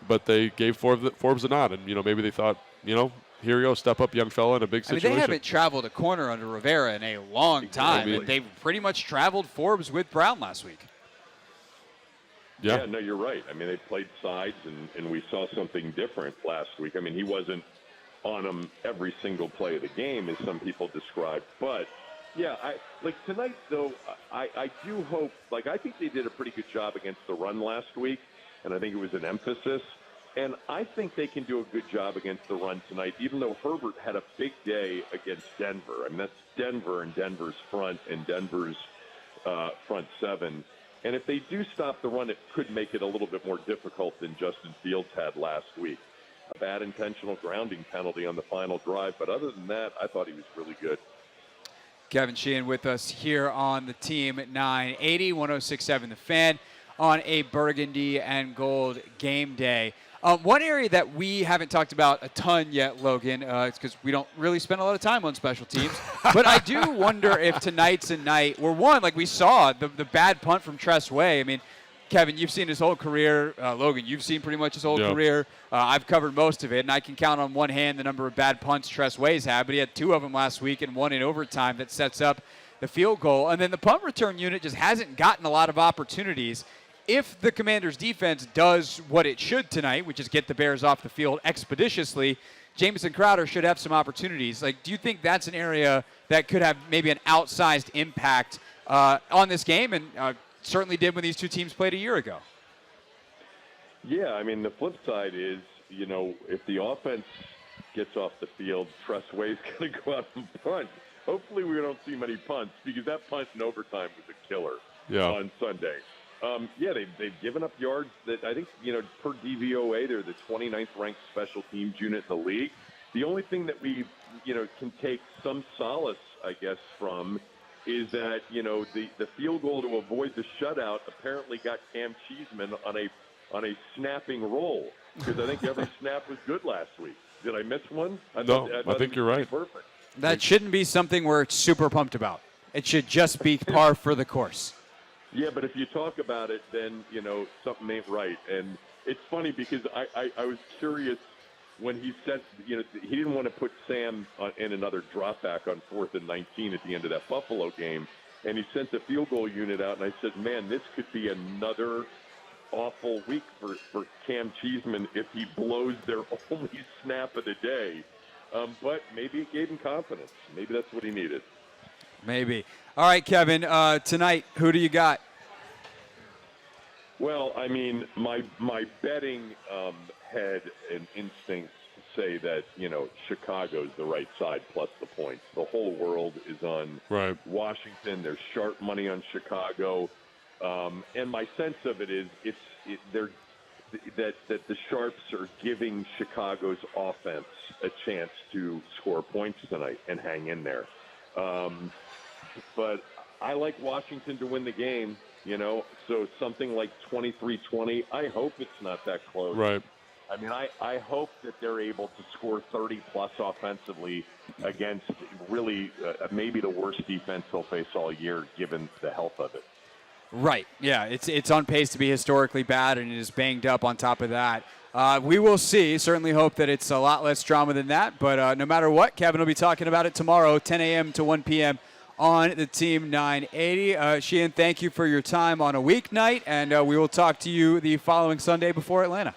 but they gave Forbes a nod, and maybe they thought, here you go, step up, young fella, in a big situation. They haven't traveled a corner under Rivera in a long time, and they pretty much traveled Forbes with Brown last week. Yeah, no, you're right. I mean, they played sides, and we saw something different last week. I mean, he wasn't on them every single play of the game, as some people described. But, yeah, tonight, though, I do hope, I think they did a pretty good job against the run last week, and I think it was an emphasis. And I think they can do a good job against the run tonight, even though Herbert had a big day against Denver. I mean, that's Denver and Denver's front and Denver's front seven. And if they do stop the run, it could make it a little bit more difficult than Justin Fields had last week. A bad intentional grounding penalty on the final drive. But other than that, I thought he was really good. Kevin Sheehan with us here on the Team 980, 106.7 The Fan on a burgundy and gold game day. One area that we haven't talked about a ton yet, Logan, it's because we don't really spend a lot of time on special teams. But I do wonder if tonight's a night where, one, like we saw, the bad punt from Tress Way. I mean, Kevin, you've seen his whole career. Logan, you've seen pretty much his whole career. I've covered most of it, and I can count on one hand the number of bad punts Tress Way's had, but he had two of them last week and one in overtime that sets up the field goal. And then the punt return unit just hasn't gotten a lot of opportunities. If the Commanders' defense does what it should tonight, which is get the Bears off the field expeditiously, Jamison Crowder should have some opportunities. Do you think that's an area that could have maybe an outsized impact on this game, and certainly did when these two teams played a year ago? Yeah, I mean, the flip side is, if the offense gets off the field, Tress Way's going to go out and punt. Hopefully we don't see many punts, because that punt in overtime was a killer on Sunday. Yeah, they've given up yards that I think, per DVOA, they're the 29th ranked special teams unit in the league. The only thing that we, can take some solace, I guess, from is that, the field goal to avoid the shutout apparently got Cam Cheeseman on a snapping roll, because I think every snap was good last week. Did I miss one? I think you're right. Perfect. That shouldn't be something we're super pumped about. It should just be par for the course. Yeah, but if you talk about it, then, something ain't right. And it's funny because I was curious when he said, he didn't want to put Sam in another drop back on 4th and 19 at the end of that Buffalo game. And he sent the field goal unit out, and I said, man, this could be another awful week for Cam Cheeseman if he blows their only snap of the day. But maybe it gave him confidence. Maybe that's what he needed. Maybe. All right, Kevin, tonight, who do you got? Well, I mean, my betting head and instincts say that, Chicago's the right side plus the points. The whole world is on Washington. There's sharp money on Chicago. And my sense of it is that the Sharps are giving Chicago's offense a chance to score points tonight and hang in there. But I like Washington to win the game, so something like 23-20. I hope it's not that close. Right. I mean, I hope that they're able to score 30-plus offensively against really maybe the worst defense they'll face all year, given the health of it. Right. Yeah, it's on pace to be historically bad, and it is banged up on top of that. We will see. Certainly hope that it's a lot less drama than that. But no matter what, Kevin will be talking about it tomorrow, 10 a.m. to 1 p.m. on the Team 980. Sheehan, thank you for your time on a weeknight, and we will talk to you the following Sunday before Atlanta.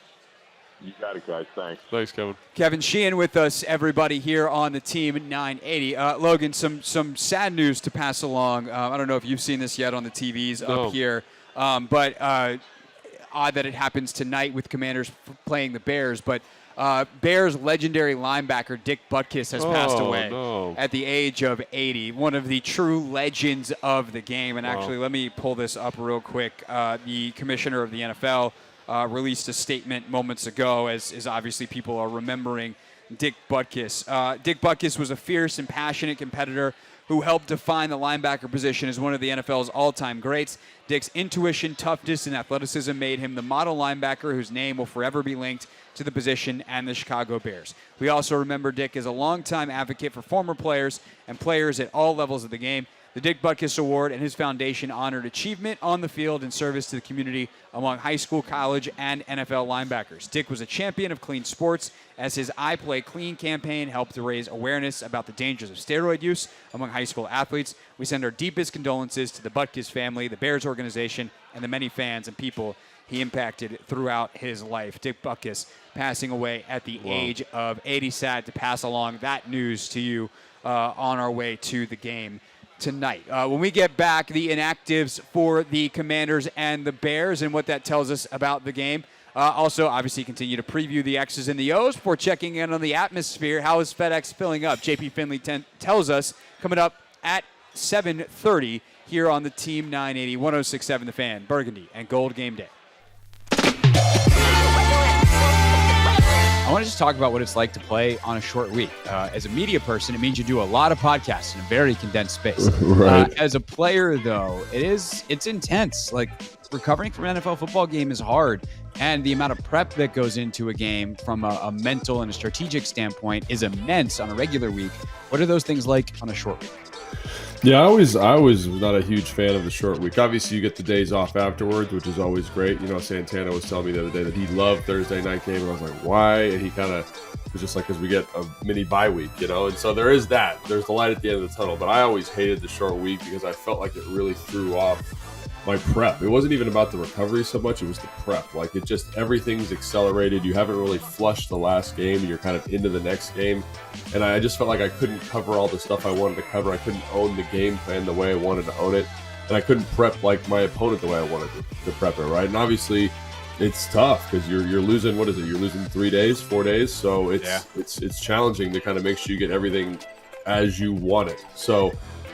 You got it, guys. Thanks. Thanks, Kevin. Kevin Sheehan with us, everybody, here on the Team 980. Logan, some sad news to pass along. I don't know if you've seen this yet on the TVs up here, but odd that it happens tonight with Commanders playing the Bears. But Bears legendary linebacker Dick Butkus has passed away at the age of 80. One of the true legends of the game. And actually, let me pull this up real quick. The commissioner of the NFL released a statement moments ago, as obviously people are remembering Dick Butkus. Dick Butkus was a fierce and passionate competitor who helped define the linebacker position as one of the NFL's all-time greats. Dick's intuition, toughness, and athleticism made him the model linebacker whose name will forever be linked to the position and the Chicago Bears. We also remember Dick as a longtime advocate for former players and players at all levels of the game. The Dick Butkus Award and his foundation honored achievement on the field and service to the community among high school, college, and NFL linebackers. Dick was a champion of clean sports, as his I Play Clean campaign helped to raise awareness about the dangers of steroid use among high school athletes. We send our deepest condolences to the Butkus family, the Bears organization, and the many fans and people he impacted throughout his life. Dick Butkus passing away at the age of 80. Sad to pass along that news to you on our way to the game tonight. When we get back, the inactives for the Commanders and the Bears and what that tells us about the game. Also, obviously, continue to preview the X's and the O's before checking in on the atmosphere. How is FedEx filling up? JP Finlay tells us coming up at 7:30 here on the Team 980, 106.7 The Fan, Burgundy and Gold Game Day. I want to just talk about what it's like to play on a short week. As a media person, it means you do a lot of podcasts in a very condensed space. As a player, though, it's intense. Like, recovering from an NFL football game is hard, and the amount of prep that goes into a game from a mental and a strategic standpoint is immense on a regular week. What are those things like on a short week? Yeah, I was not a huge fan of the short week. Obviously, you get the days off afterwards, which is always great. Santana was telling me the other day that he loved Thursday night game, and I was like, why? And he kind of was just like, because we get a mini bye week, And so there is that. There's the light at the end of the tunnel. But I always hated the short week because I felt like it really threw off my prep. It wasn't even about the recovery so much. It was the prep. Like, it just, everything's accelerated. You haven't really flushed the last game. You're kind of into the next game. And I just felt like I couldn't cover all the stuff I wanted to cover. I couldn't own the game plan the way I wanted to own it. And I couldn't prep like my opponent the way I wanted to prep it, right? And obviously it's tough because you're losing, what is it? You're losing 4 days. So it's challenging to kind of make sure you get everything as you want it. So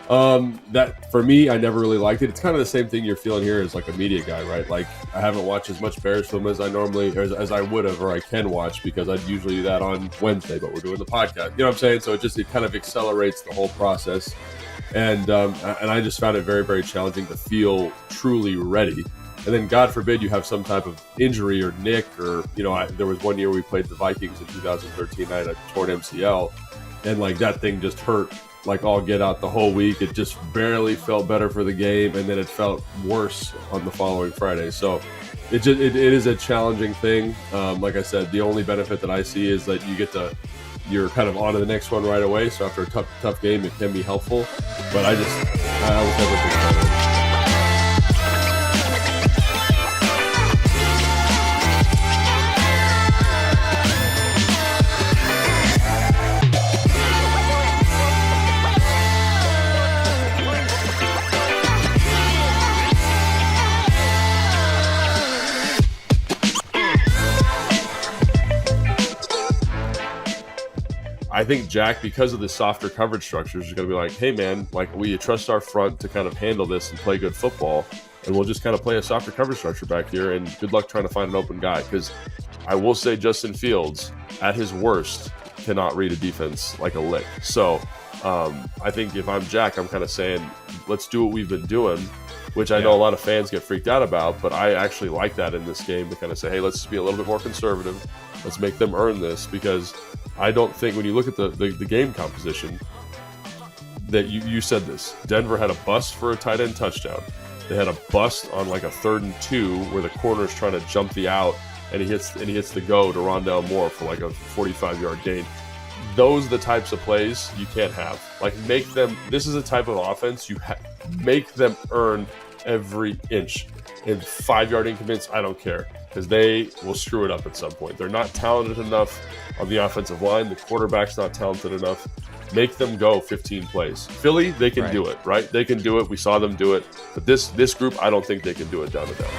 That for me, I never really liked it. It's kind of the same thing you're feeling here as like a media guy, right? Like I haven't watched as much Bears film as I normally, or as I would have, or I can watch because I'd usually do that on Wednesday, but we're doing the podcast. You know what I'm saying? So it kind of accelerates the whole process, and I just found it very, very challenging to feel truly ready. And then God forbid you have some type of injury or nick, or there was one year we played the Vikings in 2013. I had a torn MCL, and like that thing just hurt. Like all get out the whole week. It just barely felt better for the game, and then it felt worse on the following Friday. So it is a challenging thing. Like I said, the only benefit that I see is that you're kind of on to the next one right away. So after a tough game, it can be helpful. But I was never a big fan of it. I think Jack, because of the softer coverage structures, is going to be like, hey, man, like, will you trust our front to kind of handle this and play good football? And we'll just kind of play a softer coverage structure back here, and good luck trying to find an open guy. Because I will say Justin Fields, at his worst, cannot read a defense like a lick. So I think if I'm Jack, I'm kind of saying, let's do what we've been doing, which I know a lot of fans get freaked out about, but I actually like that in this game to kind of say, hey, let's be a little bit more conservative. Let's make them earn this, because I don't think when you look at the game composition that you said this. Denver had a bust for a tight end touchdown. They had a bust on like a 3rd and 2 where the corner's trying to jump the out and he hits the go to Rondale Moore for like a 45-yard gain. Those are the types of plays you can't have. Like this is a type of offense make them earn every inch. And 5-yard increments, I don't care, because they will screw it up at some point. They're not talented enough on the offensive line. The quarterback's not talented enough. Make them go 15 plays. Philly, they can do it, right? They can do it. We saw them do it. But this group, I don't think they can do it down to down.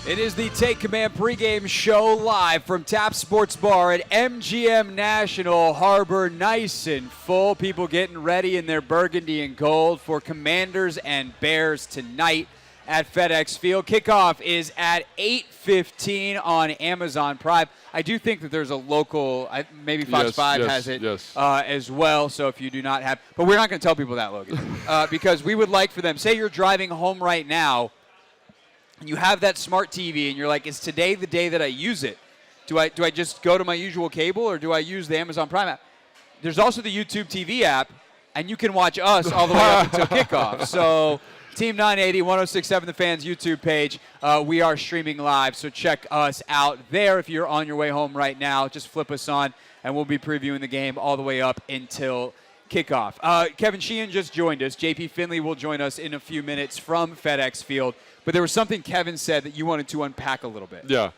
It is the Take Command pregame show live from Tap Sports Bar at MGM National Harbor. Nice and full. People getting ready in their burgundy and gold for Commanders and Bears tonight at FedEx Field. Kickoff is at 8:15 on Amazon Prime. I do think that there's a local, maybe Fox 5 has it as well. So if you do not have, but we're not going to tell people that, Logan, because we would like for them. Say you're driving home right now. You have that smart TV, and you're like, is today the day that I use it? Do I just go to my usual cable, or do I use the Amazon Prime app? There's also the YouTube TV app, and you can watch us all the way up until kickoff. So Team 980, 106.7 The Fans YouTube page. We are streaming live, so check us out there. If you're on your way home right now, just flip us on, and we'll be previewing the game all the way up until kickoff. Kevin Sheehan just joined us. JP Finlay will join us in a few minutes from FedEx Field. But there was something Kevin said that you wanted to unpack a little bit. Yeah.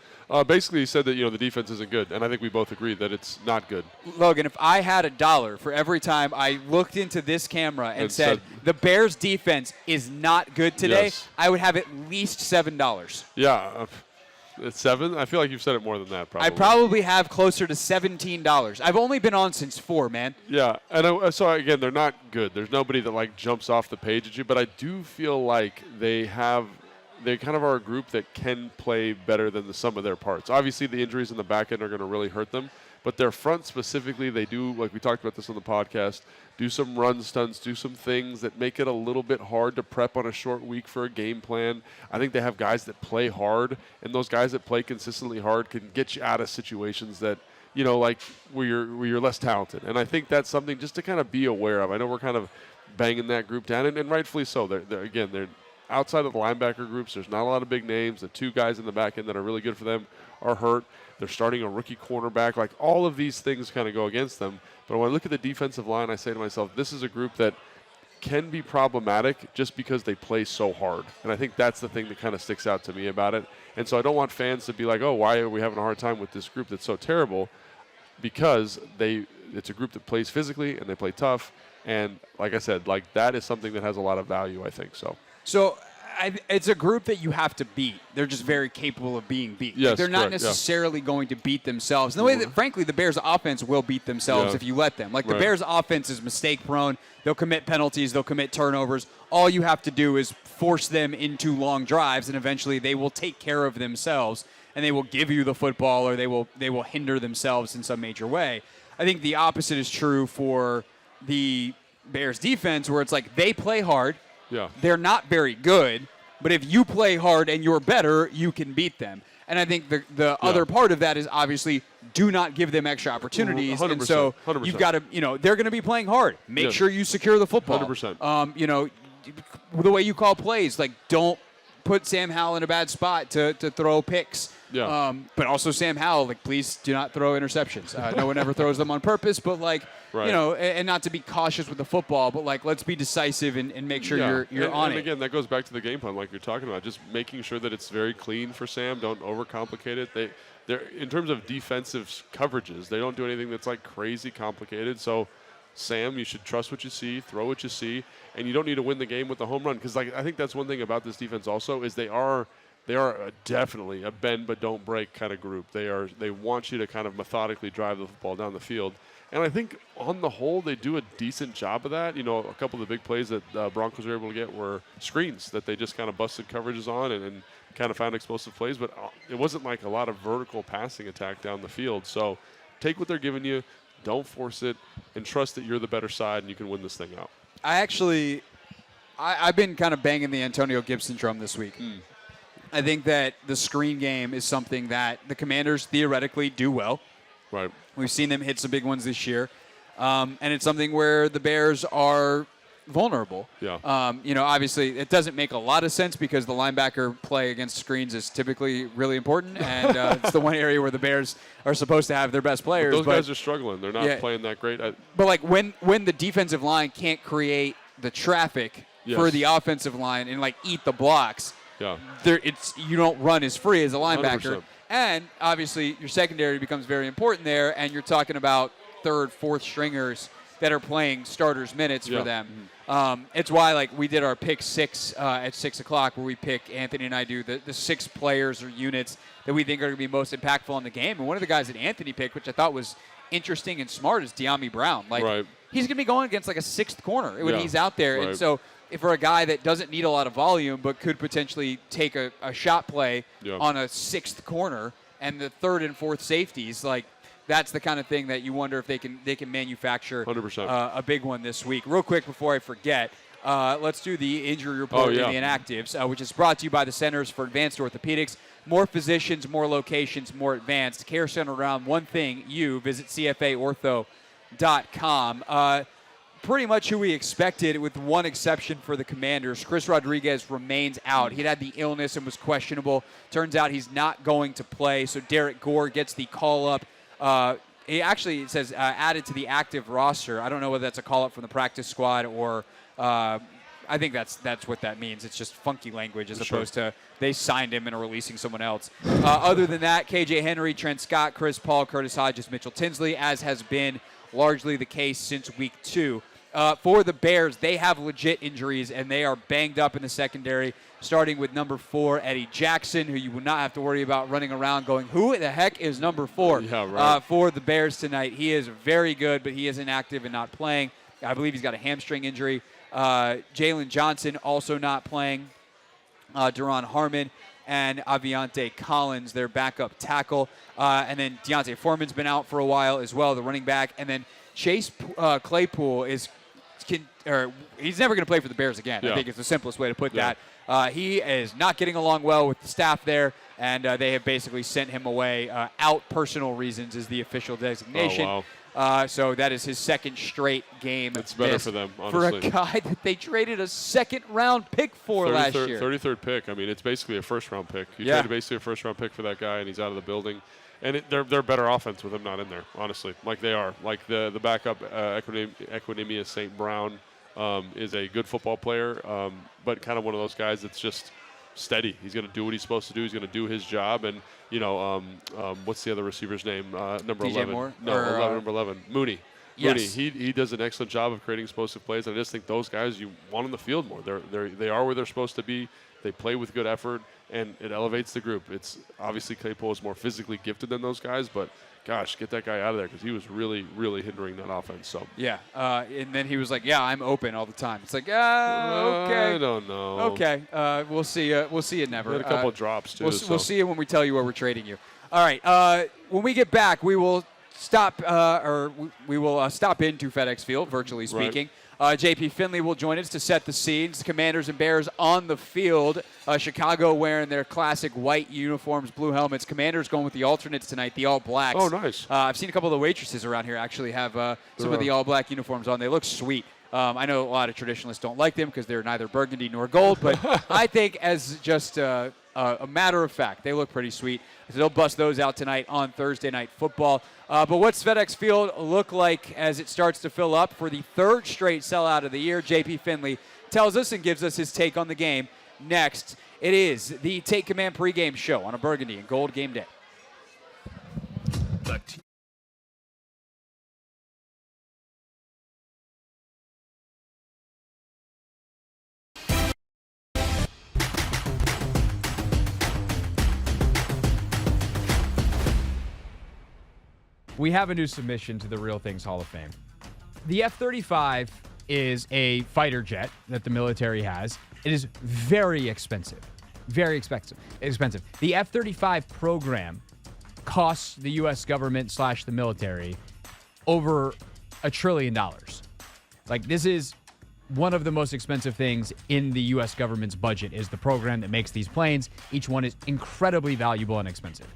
Basically, he said that the defense isn't good, and I think we both agree that it's not good. Logan, if I had $1 for every time I looked into this camera and said the Bears' defense is not good today, I would have at least $7. Yeah. It's 7? I feel like you've said it more than that, probably. I probably have closer to $17. I've only been on since 4, man. Yeah, and so, again, they're not good. There's nobody that, jumps off the page at you, but I do feel like they kind of are a group that can play better than the sum of their parts. Obviously, the injuries in the back end are going to really hurt them, but their front specifically, they do, like we talked about this on the podcast, do some run stunts, do some things that make it a little bit hard to prep on a short week for a game plan. I think they have guys that play hard, and those guys that play consistently hard can get you out of situations that like where you're less talented. And I think that's something just to kind of be aware of. I know we're kind of banging that group down, and rightfully so. They're outside of the linebacker groups. There's not a lot of big names. The 2 guys in the back end that are really good for them are hurt. They're starting a rookie cornerback. Like, all of these things kind of go against them. But when I look at the defensive line, I say to myself, this is a group that can be problematic just because they play so hard. And I think that's the thing that kind of sticks out to me about it. And so I don't want fans to be like, oh, why are we having a hard time with this group that's so terrible? Because it's a group that plays physically and they play tough. And like I said, like, that is something that has a lot of value, I think. So it's a group that you have to beat. They're just very capable of being beat. Yes, they're not correct, necessarily going to beat themselves. And the way that, frankly, the Bears' offense will beat themselves if you let them. Like, the Bears' offense is mistake-prone. They'll commit penalties. They'll commit turnovers. All you have to do is force them into long drives, and eventually they will take care of themselves, and they will give you the football, or they will hinder themselves in some major way. I think the opposite is true for the Bears' defense, where it's like they play hard. Yeah. They're not very good, but if you play hard and you're better, you can beat them. And I think the other part of that is obviously do not give them extra opportunities. 100%, And so 100%. you've got to, they're going to be playing hard. Make sure you secure the football. 100%. The way you call plays, like, don't put Sam Howell in a bad spot to throw picks. Yeah. But also Sam Howell, like, please do not throw interceptions. No one ever throws them on purpose, but and not to be cautious with the football, but like, let's be decisive and make sure you're on it. And again, that goes back to the game plan, like you're talking about, just making sure that it's very clean for Sam. Don't overcomplicate it. They're in terms of defensive coverages, they don't do anything that's like crazy complicated. So, Sam, you should trust what you see, throw what you see, and you don't need to win the game with the home run, because like I think that's one thing about this defense also is they are definitely a bend but don't break kind of group. They want you to kind of methodically drive the football down the field. And I think on the whole they do a decent job of that. A couple of the big plays that Broncos were able to get were screens that they just kind of busted coverages on and kind of found explosive plays. But it wasn't like a lot of vertical passing attack down the field. So take what they're giving you, don't force it, and trust that you're the better side and you can win this thing out. I've been kind of banging the Antonio Gibson drum this week. I think that the screen game is something that the Commanders theoretically do well. Right. We've seen them hit some big ones this year. And it's something where the Bears are vulnerable. Yeah. Obviously, it doesn't make a lot of sense because the linebacker play against screens is typically really important, and it's the one area where the Bears are supposed to have their best players. But those guys are struggling. They're not playing that great. But like when the defensive line can't create the traffic for the offensive line and like eat the blocks, you don't run as free as a linebacker. 100%. And obviously your secondary becomes very important there, and you're talking about third, fourth stringers that are playing starters minutes for them. It's why like we did our pick 6 at 6 o'clock, where we pick, Anthony and I do the 6 players or units that we think are going to be most impactful in the game. And one of the guys that Anthony picked, which I thought was interesting and smart, is De'Ami Brown. Like he's going to be going against like a 6th corner when he's out there. And so if for a guy that doesn't need a lot of volume but could potentially take a shot play on a 6th corner and the 3rd and 4th safeties, like that's the kind of thing that you wonder if they can manufacture 100%. A big one this week. Real quick before I forget, let's do the injury report and the inactives, which is brought to you by the Centers for Advanced Orthopedics. More physicians, more locations, more advanced care centered around one thing, you. Visit CFAortho.com. Pretty much who we expected, with one exception for the Commanders. Chris Rodriguez remains out. He had the illness and was questionable. Turns out he's not going to play, so Derek Gore gets the call-up. It says added to the active roster. I don't know whether that's a call-up from the practice squad or I think that's what that means. It's just funky language as opposed to they signed him and are releasing someone else. Other than that, KJ Henry, Trent Scott, Chris Paul, Curtis Hodges, Mitchell Tinsley, as has been largely the case since week 2. For the Bears, they have legit injuries, and they are banged up in the secondary, starting with number 4, Eddie Jackson, who you will not have to worry about running around going, who the heck is number 4 for the Bears tonight. He is very good, but he is inactive and not playing. I believe he's got a hamstring injury. Jalen Johnson also not playing. Deron Harmon and Aviante Collins, their backup tackle. And then Deontay Foreman's been out for a while as well, the running back. And then Chase Claypool he's never going to play for the Bears again. I think it's the simplest way to put that. He is not getting along well with the staff there, and they have basically sent him away. Out personal reasons is the official designation. Oh, So that is his second straight game. It's better for them, honestly. For a guy that they traded a second-round pick for last year. 33rd pick. I mean, it's basically a first-round pick. You Yeah. traded basically a first-round pick for that guy, and he's out of the building. And they're better offense with him not in there, honestly. Like they are. Like the backup, Equinemius St. Brown is a good football player, but kind of one of those guys that's just steady. He's going to do what he's supposed to do. He's going to do his job. And, what's the other receiver's name? Number DJ 11. Moore? No, Or, 11, number 11. Mooney. Yes. Mooney. He does an excellent job of creating explosive plays. And I just think those guys, you want on the field more. They are where they're supposed to be. They play with good effort, and it elevates the group. It's obviously Claypool is more physically gifted than those guys, but gosh, get that guy out of there because he was really, really hindering that offense. So Yeah, and then he was like, "Yeah, I'm open all the time." It's like, okay, I don't know. Okay, we'll see. We'll see you never. He had a couple of drops too. We'll see you when we tell you where we're trading you. All right. When we get back, we will stop we will stop into FedEx Field, virtually speaking. JP Finlay will join us to set the scenes. Commanders and Bears on the field. Chicago wearing their classic white uniforms, blue helmets. Commanders going with the alternates tonight, the all blacks. Oh, nice. I've seen a couple of the waitresses around here actually have some of the all black uniforms on. They look sweet. I know a lot of traditionalists don't like them because they're neither burgundy nor gold, but I think as just a matter of fact, they look pretty sweet. So they'll bust those out tonight on Thursday Night Football. But what's FedEx Field look like as it starts to fill up for the third straight sellout of the year? JP Finlay tells us and gives us his take on the game. Next, it is the Take Command pregame show on a burgundy and gold game day. We have a new submission to the Real Things Hall of Fame. The F-35 is a fighter jet that the military has. It is very expensive. Very expensive. The F-35 program costs the U.S. government / the military over $1 trillion. Like, this is one of the most expensive things in the U.S. government's budget is the program that makes these planes. Each one is incredibly valuable and expensive.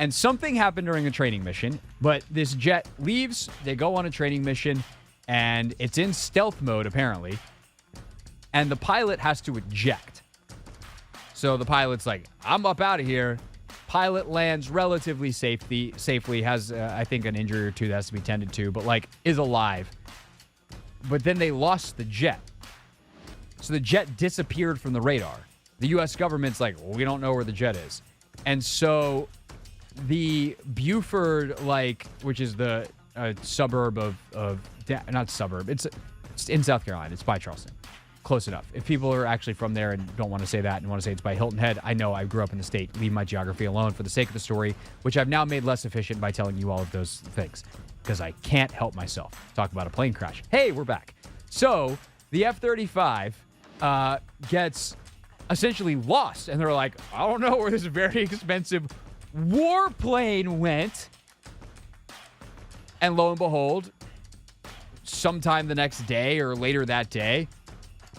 And something happened during a training mission, but this jet leaves, they go on a training mission, and it's in stealth mode, apparently, and the pilot has to eject. So the pilot's like, I'm up out of here. Pilot lands relatively safely, has, I think, an injury or two that has to be tended to, but, like, is alive. But then they lost the jet. So the jet disappeared from the radar. The U.S. government's like, well, we don't know where the jet is. And so the Buford, which is the suburb not suburb, it's in South Carolina. It's by Charleston. Close enough. If people are actually from there and don't want to say that and want to say it's by Hilton Head, I know I grew up in the state. Leave my geography alone for the sake of the story, which I've now made less efficient by telling you all of those things because I can't help myself. Talk about a plane crash. Hey, we're back. So the F-35 gets essentially lost, and they're like, I don't know where this very expensive warplane went. And lo and behold, sometime the next day or later that day,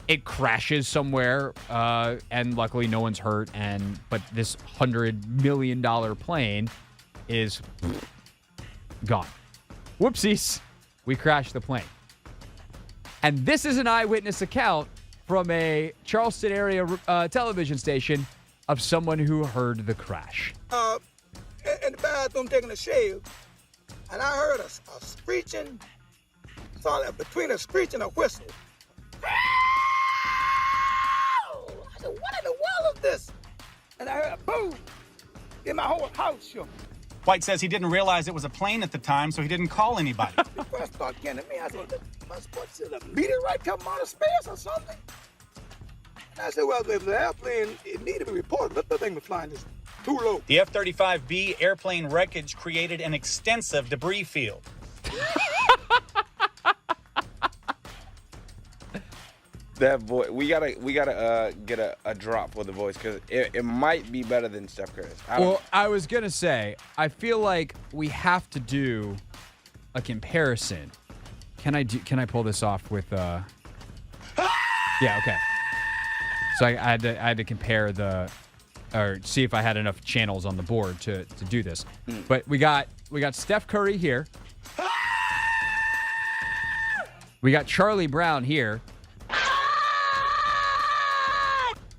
it crashes somewhere, and luckily no one's hurt. But this $100 million plane is gone. Whoopsies, we crashed the plane. And this is an eyewitness account from a Charleston area television station of someone who heard the crash. In the bathroom taking a shave, and I heard a screeching, saw that between a screech and a whistle. I said, what in the world is this? And I heard a boom, and my whole house shook. White says he didn't realize it was a plane at the time, so he didn't call anybody. The first thought came to me, I said, am I supposed to see the meteorite come out of space or something? And I said, well, if the airplane, it needed to be reported, but the thing was flying just too low. The F-35B airplane wreckage created an extensive debris field. That voice, we gotta get a drop for the voice because it might be better than Steph Curry's. I was gonna say, I feel like we have to do a comparison. Can I pull this off with? Yeah, okay. So I had to compare or see if I had enough channels on the board to do this. But we got Steph Curry here. We got Charlie Brown here.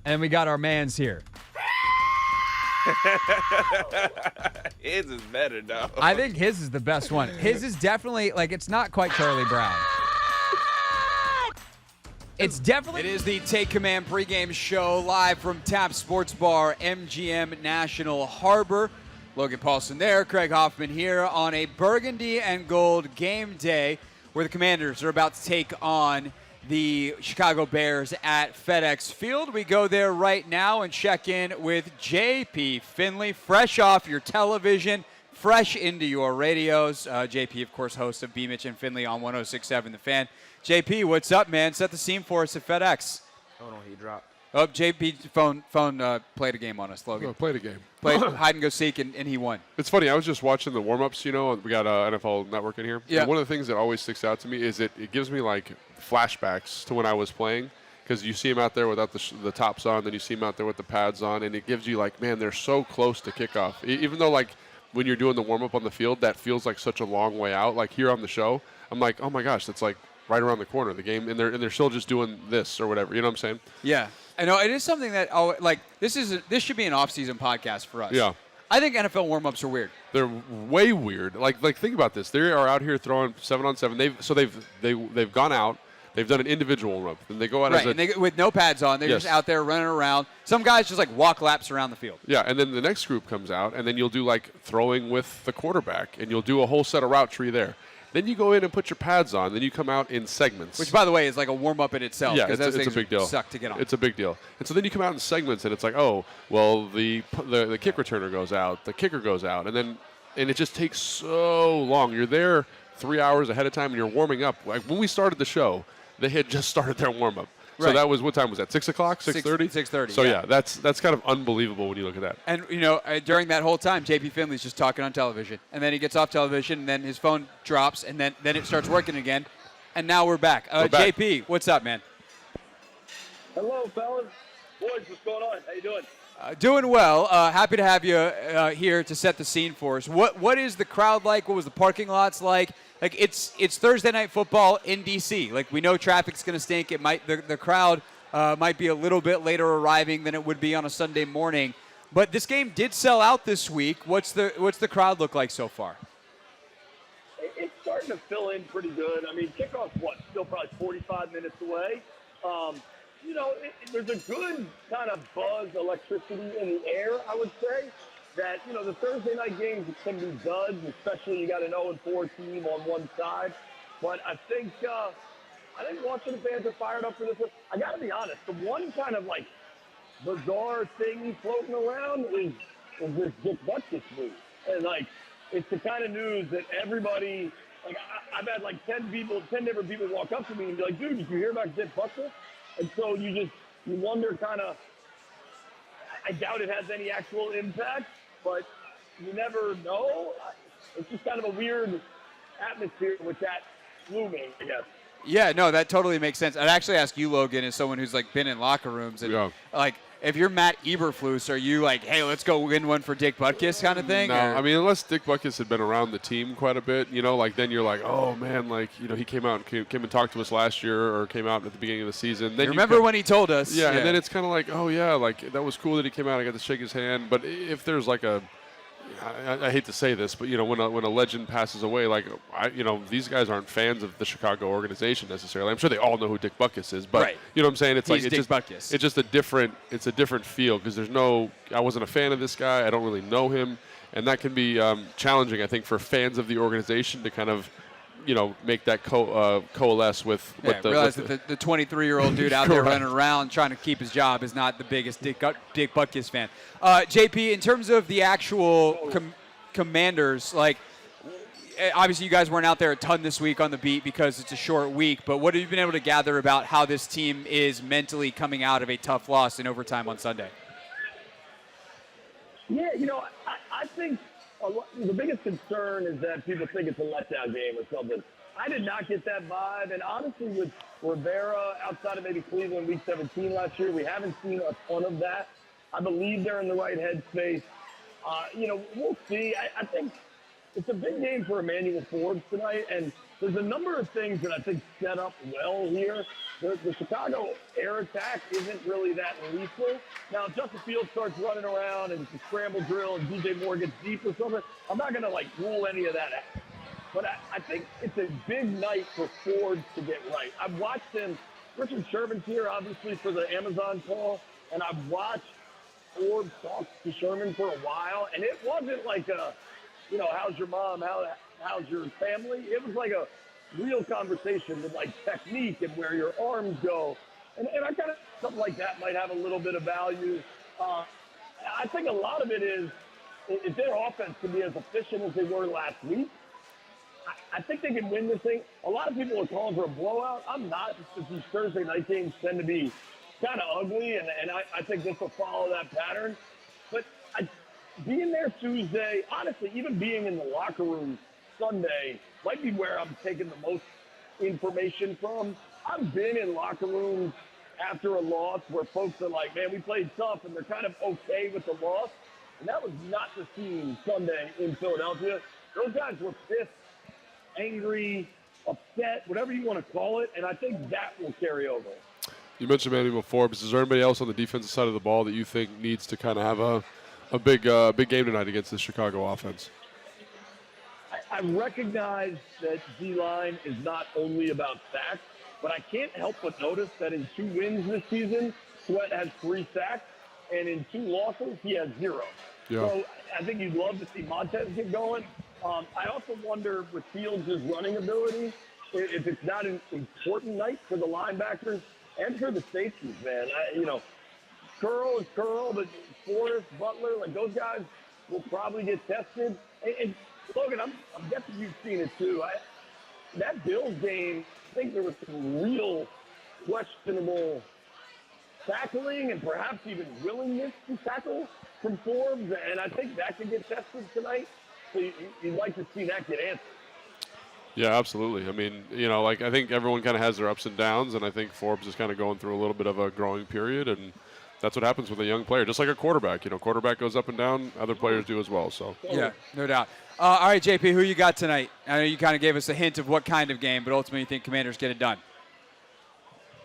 And we got our mans here. His is better, though. I think his is the best one. His is definitely, it's not quite Charlie Brown. It's definitely... It is the Take Command pregame show live from Tap Sports Bar, MGM National Harbor. Logan Paulsen there, Craig Hoffman here on a burgundy and gold game day where the Commanders are about to take on the Chicago Bears at FedEx Field. We go there right now and check in with JP Finlay, fresh off your television, fresh into your radios. JP, of course, host of B. Mitch and Finlay on 106.7 The Fan. JP, what's up, man? Set the scene for us at FedEx. Hold on, he dropped. Oh, JP phone played a game on us, Logan. Oh, played a game. Played hide and go seek, and he won. It's funny. I was just watching the warm-ups. We got NFL Network in here. Yeah. And one of the things that always sticks out to me is it gives me flashbacks to when I was playing, because you see him out there without the tops on, then you see him out there with the pads on, and it gives you man, they're so close to kickoff. Even though when you're doing the warm-up on the field, that feels like such a long way out. Here on the show, I'm like, oh my gosh, that's right around the corner of the game, and they're still just doing this or whatever. You know what I'm saying? Yeah. I know it is something that this should be an off-season podcast for us. Yeah. I think NFL warm-ups are weird. They're way weird. Think about this. They are out here throwing 7-on-7. They've gone out. They've done an individual warm-up. Then they go out with no pads on. They're just out there running around. Some guys just walk laps around the field. Yeah, and then the next group comes out, and then you'll do throwing with the quarterback, and you'll do a whole set of route tree there. Then you go in and put your pads on. Then you come out in segments. Which, by the way, is like a warm-up in itself. Yeah, it's a big deal. Suck to get on. It's a big deal. And so then you come out in segments, and it's oh, well, the kick returner goes out, the kicker goes out, and it just takes so long. You're there 3 hours ahead of time, and you're warming up. When we started the show, they had just started their warm-up. So right. that was, what time was that, 6 o'clock, 6:30? 6:30, So yeah, that's kind of unbelievable when you look at that. And, during that whole time, JP Finley's just talking on television. And then he gets off television, and then his phone drops, and then it starts working again. And now we're back. JP, what's up, man? Hello, fellas. Boys, what's going on? How you doing? Doing well. Happy to have you here to set the scene for us. What is the crowd like? What was the parking lots like? It's Thursday night football in D.C. We know traffic's going to stink. It might the crowd might be a little bit later arriving than it would be on a Sunday morning. But this game did sell out this week. What's the crowd look like so far? It's starting to fill in pretty good. I mean, kickoff's still probably 45 minutes away. There's a good kind of buzz, electricity in the air, I would say. That, the Thursday night games can be duds, especially you got an 0-4 team on one side. But I think Washington fans are fired up for this one. I got to be honest, the one kind of bizarre thing floating around is this Dick Butkus news. And it's the kind of news that everybody, I've had 10 different people walk up to me and be like, dude, did you hear about Dick Butkus? And so you wonder kind of, I doubt it has any actual impact, but you never know. It's just kind of a weird atmosphere with that looming, I guess. Yeah, no, that totally makes sense. I'd actually ask you, Logan, as someone who's been in locker rooms, and if you're Matt Eberflus, are you hey, let's go win one for Dick Butkus kind of thing? No, I mean, unless Dick Butkus had been around the team quite a bit, then you're oh man, he came out and came and talked to us last year, or came out at the beginning of the season. Then remember when he told us? Yeah, and then it's kind of oh yeah, that was cool that he came out. I got to shake his hand. But if there's I hate to say this, but when a legend passes away, these guys aren't fans of the Chicago organization necessarily. I'm sure they all know who Dick Butkus is, but right. You know what I'm saying? It's Dick Butkus. It's just a different feel, because I wasn't a fan of this guy. I don't really know him, and that can be challenging, I think, for fans of the organization to kind of make that coalesce with. Realize that the 23-year-old dude out there running around trying to keep his job is not the biggest Dick Butkus fan. JP, in terms of the actual Commanders, obviously you guys weren't out there a ton this week on the beat because it's a short week, but what have you been able to gather about how this team is mentally coming out of a tough loss in overtime on Sunday? Yeah, I think the biggest concern is that people think it's a letdown game or something. I did not get that vibe. And honestly, with Rivera, outside of maybe Cleveland Week 17 last year, we haven't seen a ton of that. I believe they're in the right headspace. We'll see. I think it's a big game for Emmanuel Forbes tonight, and there's a number of things that I think set up well here. The Chicago air attack isn't really that lethal. Now, if Justin Fields starts running around and it's a scramble drill and DJ Moore gets deep or something, I'm not going to, rule any of that out. But I think it's a big night for Forbes to get right. I've watched him. Richard Sherman's here, obviously, for the Amazon call, and I've watched Forbes talk to Sherman for a while, and it wasn't like how's your mom, how's your family? It was like a real conversation with technique and where your arms go. And I kind of, something like that might have a little bit of value. I think a lot of it is, if their offense can be as efficient as they were last week, I think they can win this thing. A lot of people are calling for a blowout. I'm not, because these Thursday night games tend to be kind of ugly, and I think this will follow that pattern. But being there Tuesday, honestly, even being in the locker room Sunday might be where I'm taking the most information from. I've been in locker rooms after a loss where folks are like, man, we played tough, and they're kind of okay with the loss. And that was not the scene Sunday in Philadelphia. Those guys were pissed, angry, upset, whatever you want to call it, and I think that will carry over. You mentioned Emmanuel Forbes. Is there anybody else on the defensive side of the ball that you think needs to kind of have a big game tonight against the Chicago offense? I recognize that D-line is not only about sacks, but I can't help but notice that in 2 wins this season, Sweat has 3 sacks, and in 2 losses, he has 0. Yeah. So I think you'd love to see Montez get going. I also wonder with Fields' running ability, if it's not an important night for the linebackers and for the safeties, man. Curl is Curl, but Forrest, Butler, those guys will probably get tested. And Logan, I'm guessing you've seen it too. That Bills game, I think there was some real questionable tackling and perhaps even willingness to tackle from Forbes, and I think that could get tested tonight. So you'd like to see that get answered. Yeah, absolutely. I mean, I think everyone kind of has their ups and downs, and I think Forbes is kind of going through a little bit of a growing period, and that's what happens with a young player, just like a quarterback. Quarterback goes up and down, other players do as well. So yeah, no doubt. All right, JP, who you got tonight? I know you kind of gave us a hint of what kind of game, but ultimately you think Commanders get it done.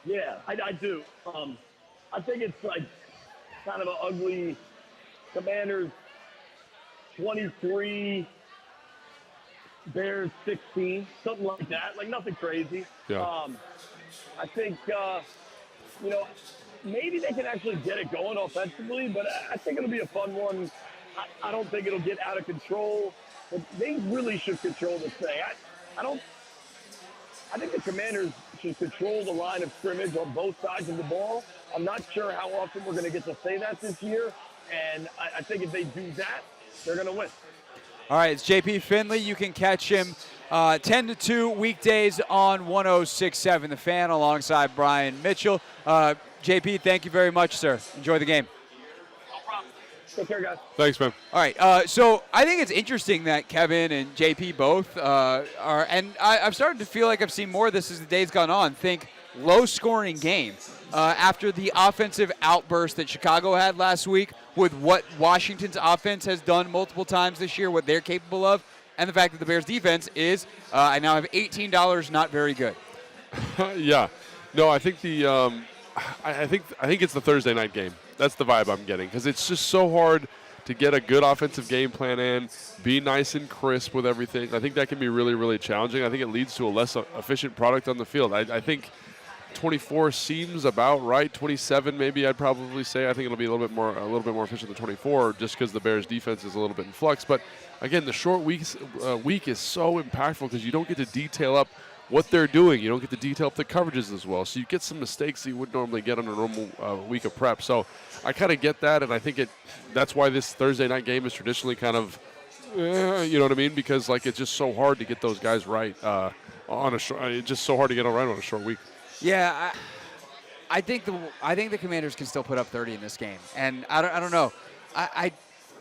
Yeah, I do. I think it's kind of an ugly Commanders 23, Bears 16, something like that. Nothing crazy. Yeah. I think, maybe they can actually get it going offensively, but I think it'll be a fun one. I don't think it'll get out of control, but they really should control this thing. I think the Commanders should control the line of scrimmage on both sides of the ball. I'm not sure how often we're going to get to say that this year, and I think if they do that, they're going to win. All right, it's JP Finlay. You can catch him 10 to 2 weekdays on 106.7 The Fan alongside Brian Mitchell. JP, thank you very much, sir. Enjoy the game. Take care, guys. Thanks, man. All right, so I think it's interesting that Kevin and JP both are, and I've started to feel like I've seen more of this as the day's gone on, think low-scoring game. After the offensive outburst that Chicago had last week with what Washington's offense has done multiple times this year, what they're capable of, and the fact that the Bears' defense is, I now have $18, not very good. Yeah. No, I think I think it's the Thursday night game. That's the vibe I'm getting, because it's just so hard to get a good offensive game plan in, be nice and crisp with everything. I think that can be really, really challenging. I think it leads to a less efficient product on the field. I think 24 seems about right. 27, maybe I'd probably say. I think it'll be a little bit more efficient than 24, just because the Bears' defense is a little bit in flux. But again, the short week is so impactful because you don't get to detail up what they're doing. You don't get to detail up the coverages as well. So you get some mistakes that you wouldn't normally get on a normal week of prep. So I kind of get that, and I think that's why this Thursday night game is traditionally kind of, you know what I mean? Because it's just so hard to get those guys right it's just so hard to get them right on a short week. Yeah, I think the Commanders can still put up 30 in this game, and I don't know.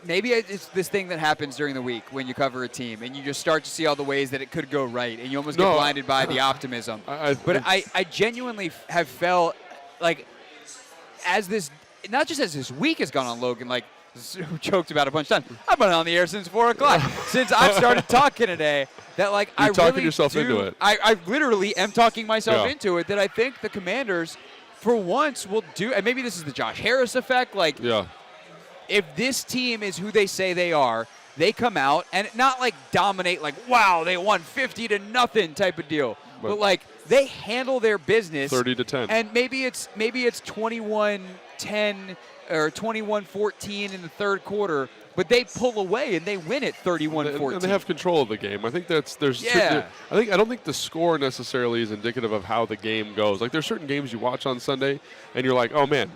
maybe it's this thing that happens during the week when you cover a team and you just start to see all the ways that it could go right and you almost get blinded by the optimism. But I genuinely have felt like as this, not just as this week has gone on, Logan, like joked about a bunch of times, I've been on the air since 4 o'clock, since I've started talking today, that like You're talking really yourself into it. I literally am talking myself into it, that I think the Commanders for once will do, and maybe this is the Josh Harris effect, like if this team is who they say they are, they come out and not like dominate, like, wow, they won 50-0 type of deal. But like they handle their business 30-10. And maybe it's 21-10 or 21-14 in the third quarter, but they pull away and they win it 31-14. And they have control of the game. I think I don't think the score necessarily is indicative of how the game goes. Like there's certain games you watch on Sunday and you're like, oh man,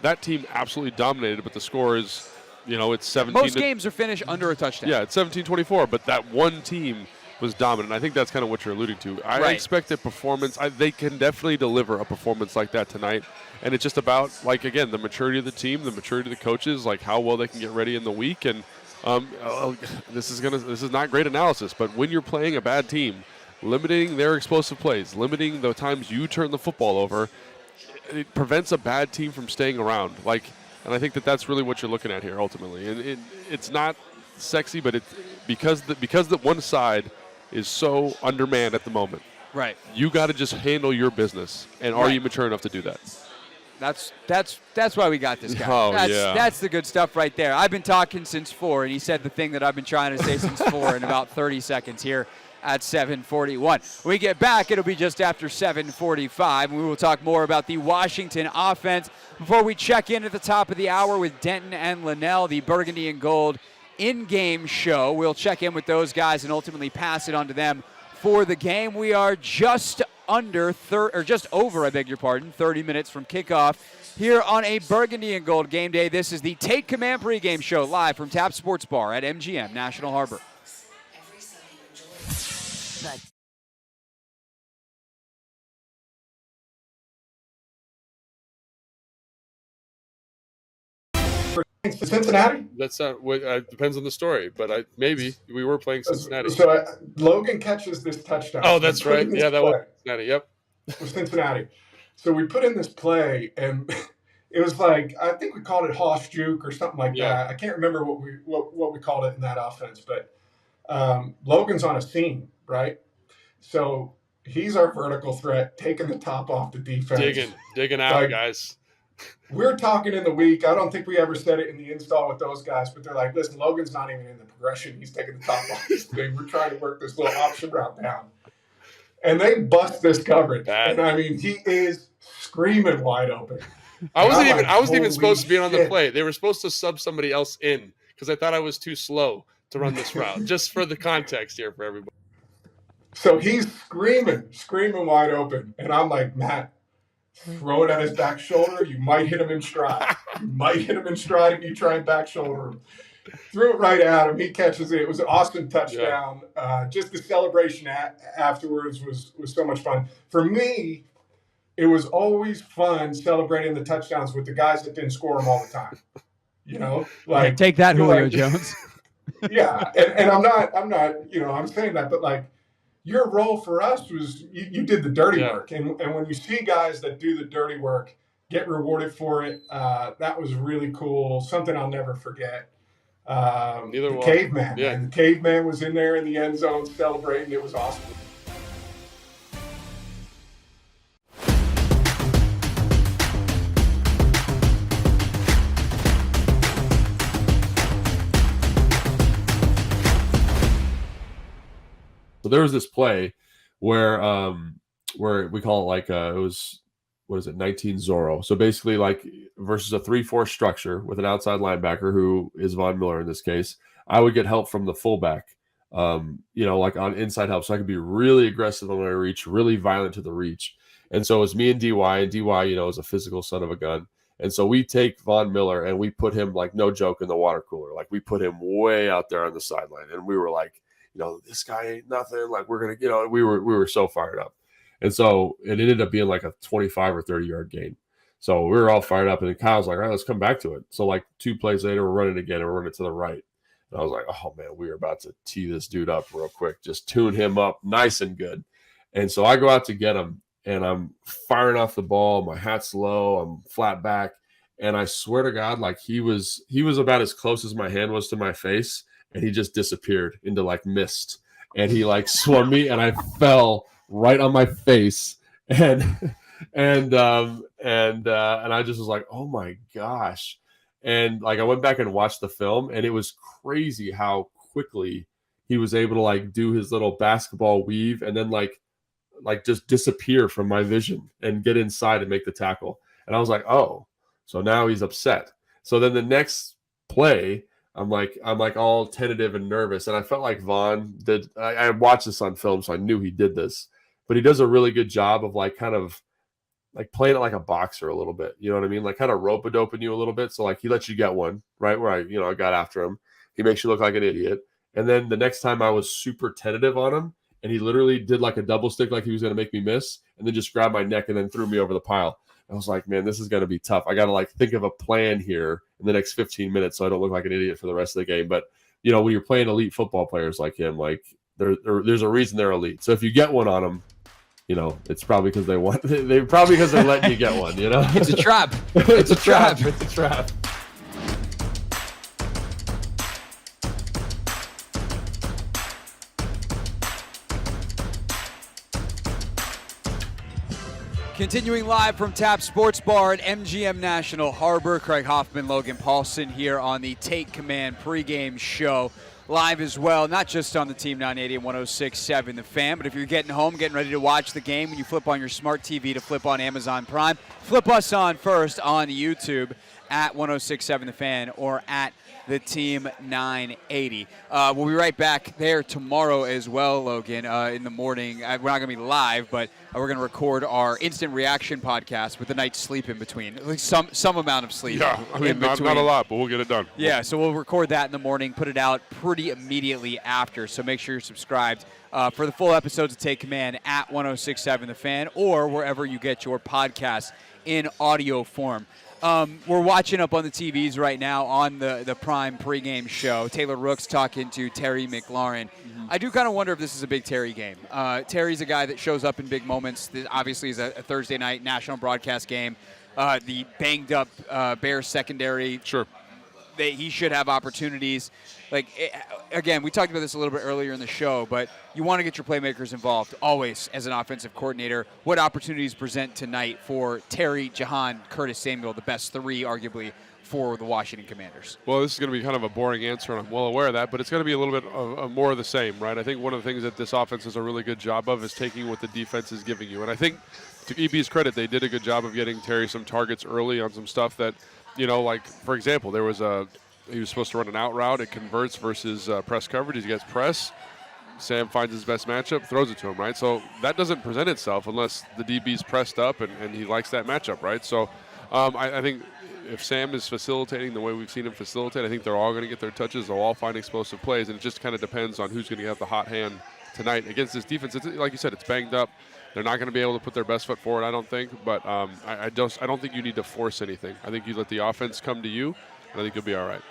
that team absolutely dominated, but the score is, it's 17. Most games are finished under a touchdown. Yeah, it's 17-24, but that one team was dominant. I think that's kind of what you're alluding to. I expect a performance. They can definitely deliver a performance like that tonight. And it's just about, like, again, the maturity of the team, the maturity of the coaches, like how well they can get ready in the week. And this is not great analysis, but when you're playing a bad team, limiting their explosive plays, limiting the times you turn the football over, it prevents a bad team from staying around. And I think that's really what you're looking at here ultimately. And it's not sexy, but it's because the one side is so undermanned at the moment. Right. You got to just handle your business. And are you mature enough to do that? That's why we got this guy. Oh, That's the good stuff right there. I've been talking since 4, and he said the thing that I've been trying to say since 4 in about 30 seconds here at 7:41. When we get back, it'll be just after 7:45, and we will talk more about the Washington offense before we check in at the top of the hour with Denton and Linnell, the Burgundy and Gold in-game show. We'll check in with those guys and ultimately pass it on to them for the game. We are just over 30 minutes from kickoff here on a Burgundy and Gold game day. This is the Take Command pregame show live from Tap Sports Bar at MGM National Harbor. Cincinnati? That's depends on the story, but maybe we were playing Cincinnati. So Logan catches this touchdown. Oh, that's right. Yeah, that was Cincinnati. Yep. With Cincinnati. So we put in this play, and it was like, I think we called it Hoss Juke or something like that. I can't remember what we called it in that offense, but Logan's on a seam, right? So he's our vertical threat, taking the top off the defense. Digging out, guys. We're talking in the week. I don't think we ever said it in the install with those guys, but they're like, listen, Logan's not even in the progression. He's taking the top off this thing. We're trying to work this little option route down. And they bust this coverage. And I mean, he is screaming wide open. I wasn't even supposed to be on the play. They were supposed to sub somebody else in because I thought I was too slow to run this route. Just for the context here for everybody. So he's screaming wide open. And I'm like, Matt, throw it at his back shoulder. You might hit him in stride. If you try and back shoulder him. Threw it right at him. He catches it. It was an awesome touchdown. Just the celebration afterwards was so much fun. For me, it was always fun celebrating the touchdowns with the guys that didn't score them all the time. Take that, Julio Jones. Yeah, and I'm not. I'm saying that, but like your role for us was you did the dirty work, and when you see guys that do the dirty work get rewarded for it, that was really cool. Something I'll never forget. The caveman. Yeah. And the caveman was in there in the end zone celebrating. It was awesome. So there was this play where we call it like it was, what is it, 19 Zorro. So basically like versus a 3-4 structure with an outside linebacker who is Von Miller in this case, I would get help from the fullback, like on inside help. So I could be really aggressive on my reach, really violent to the reach. And so it's me and DY, is a physical son of a gun. And so we take Von Miller and we put him, like, no joke, in the water cooler. Like we put him way out there on the sideline. And we were like, this guy ain't nothing. Like we're going to, we were so fired up. And so it ended up being like a 25 or 30 yard gain. So we were all fired up, and then Kyle's like, all right, let's come back to it. So like 2 plays later, we're running again, and we're running to the right. And I was like, oh, man, we are about to tee this dude up real quick. Just tune him up nice and good. And so I go out to get him, and I'm firing off the ball. My hat's low. I'm flat back. And I swear to God, like he was about as close as my hand was to my face, and he just disappeared into like mist. And he like swung me, and I fell right on my face. And I just was like, oh my gosh. And like I went back and watched the film, and it was crazy how quickly he was able to like do his little basketball weave and then like just disappear from my vision and get inside and make the tackle. And I was like, oh, so now he's upset. So then the next play, I'm like all tentative and nervous. And I felt like Vaughn did. I watched this on film, so I knew he did this, but he does a really good job of like kind of like playing it like a boxer a little bit. You know what I mean? Like kind of rope-a-doping you a little bit. So like he lets you get one, right? Where I got after him. He makes you look like an idiot. And then the next time I was super tentative on him, and he literally did like a double stick like he was going to make me miss, and then just grabbed my neck and then threw me over the pile. I was like, man, this is going to be tough. I got to like think of a plan here in the next 15 minutes so I don't look like an idiot for the rest of the game. But, when you're playing elite football players like him, like there's a reason they're elite. So if you get one on them, it's probably because they want. They probably because they're letting you get one. It's a trap. It's a trap. It's a trap. Continuing live from Tap Sports Bar at MGM National Harbor, Craig Hoffman, Logan Paulsen here on the Take Command pregame show. Live as well, not just on the Team 980 and 106.7 The Fan, but if you're getting home, getting ready to watch the game, when you flip on your smart TV to flip on Amazon Prime, flip us on first on YouTube at 106.7 The Fan or at the Team 980. We'll be right back there tomorrow as well, Logan, in the morning. We're not going to be live, but we're going to record our instant reaction podcast with the night's sleep in between. At least some amount of sleep. Yeah, I mean, not a lot, but we'll get it done. Yeah, so we'll record that in the morning, put it out pretty immediately after. So make sure you're subscribed for the full episodes of Take Command at 106.7 The Fan or wherever you get your podcasts in audio form. We're watching up on the TVs right now on the Prime pregame show. Taylor Rooks talking to Terry McLaurin. Mm-hmm. I do kind of wonder if this is a big Terry game. Terry's a guy that shows up in big moments. This obviously is a Thursday night national broadcast game. The banged-up Bears secondary. Sure. He should have opportunities. Again, we talked about this a little bit earlier in the show, but you want to get your playmakers involved always as an offensive coordinator. What opportunities present tonight for Terry, Jahan, Curtis Samuel, the best 3 arguably for the Washington Commanders? Well, this is going to be kind of a boring answer, and I'm well aware of that, but it's going to be a little bit of more of the same, right? I think one of the things that this offense does a really good job of is taking what the defense is giving you. And I think, to EB's credit, they did a good job of getting Terry some targets early on some stuff that, like, for example, he was supposed to run an out route. It converts versus press coverage. He gets press. Sam finds his best matchup, throws it to him, right? So that doesn't present itself unless the DB's pressed up and he likes that matchup, right? So I think if Sam is facilitating the way we've seen him facilitate, I think they're all going to get their touches. They'll all find explosive plays, and it just kind of depends on who's going to have the hot hand tonight against this defense. It's, like you said, it's banged up. They're not going to be able to put their best foot forward, I don't think. But I don't think you need to force anything. I think you let the offense come to you, and I think you'll be all right.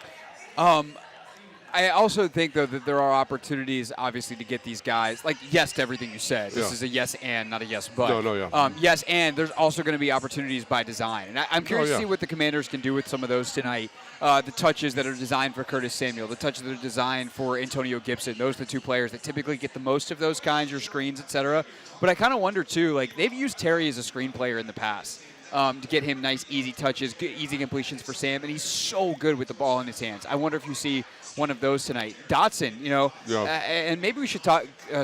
I also think, though, that there are opportunities, obviously, to get these guys, yes to everything you said. This is a yes and, not a yes but. No. Yes, and there's also going to be opportunities by design. And I'm curious to see what the Commanders can do with some of those tonight. The touches that are designed for Curtis Samuel, the touches that are designed for Antonio Gibson. Those are the 2 players that typically get the most of those kinds, your screens, et cetera. But I kind of wonder, too, they've used Terry as a screen player in the past. To get him nice, easy touches, easy completions for Sam, and he's so good with the ball in his hands. I wonder if you see one of those tonight. Dotson, and maybe we should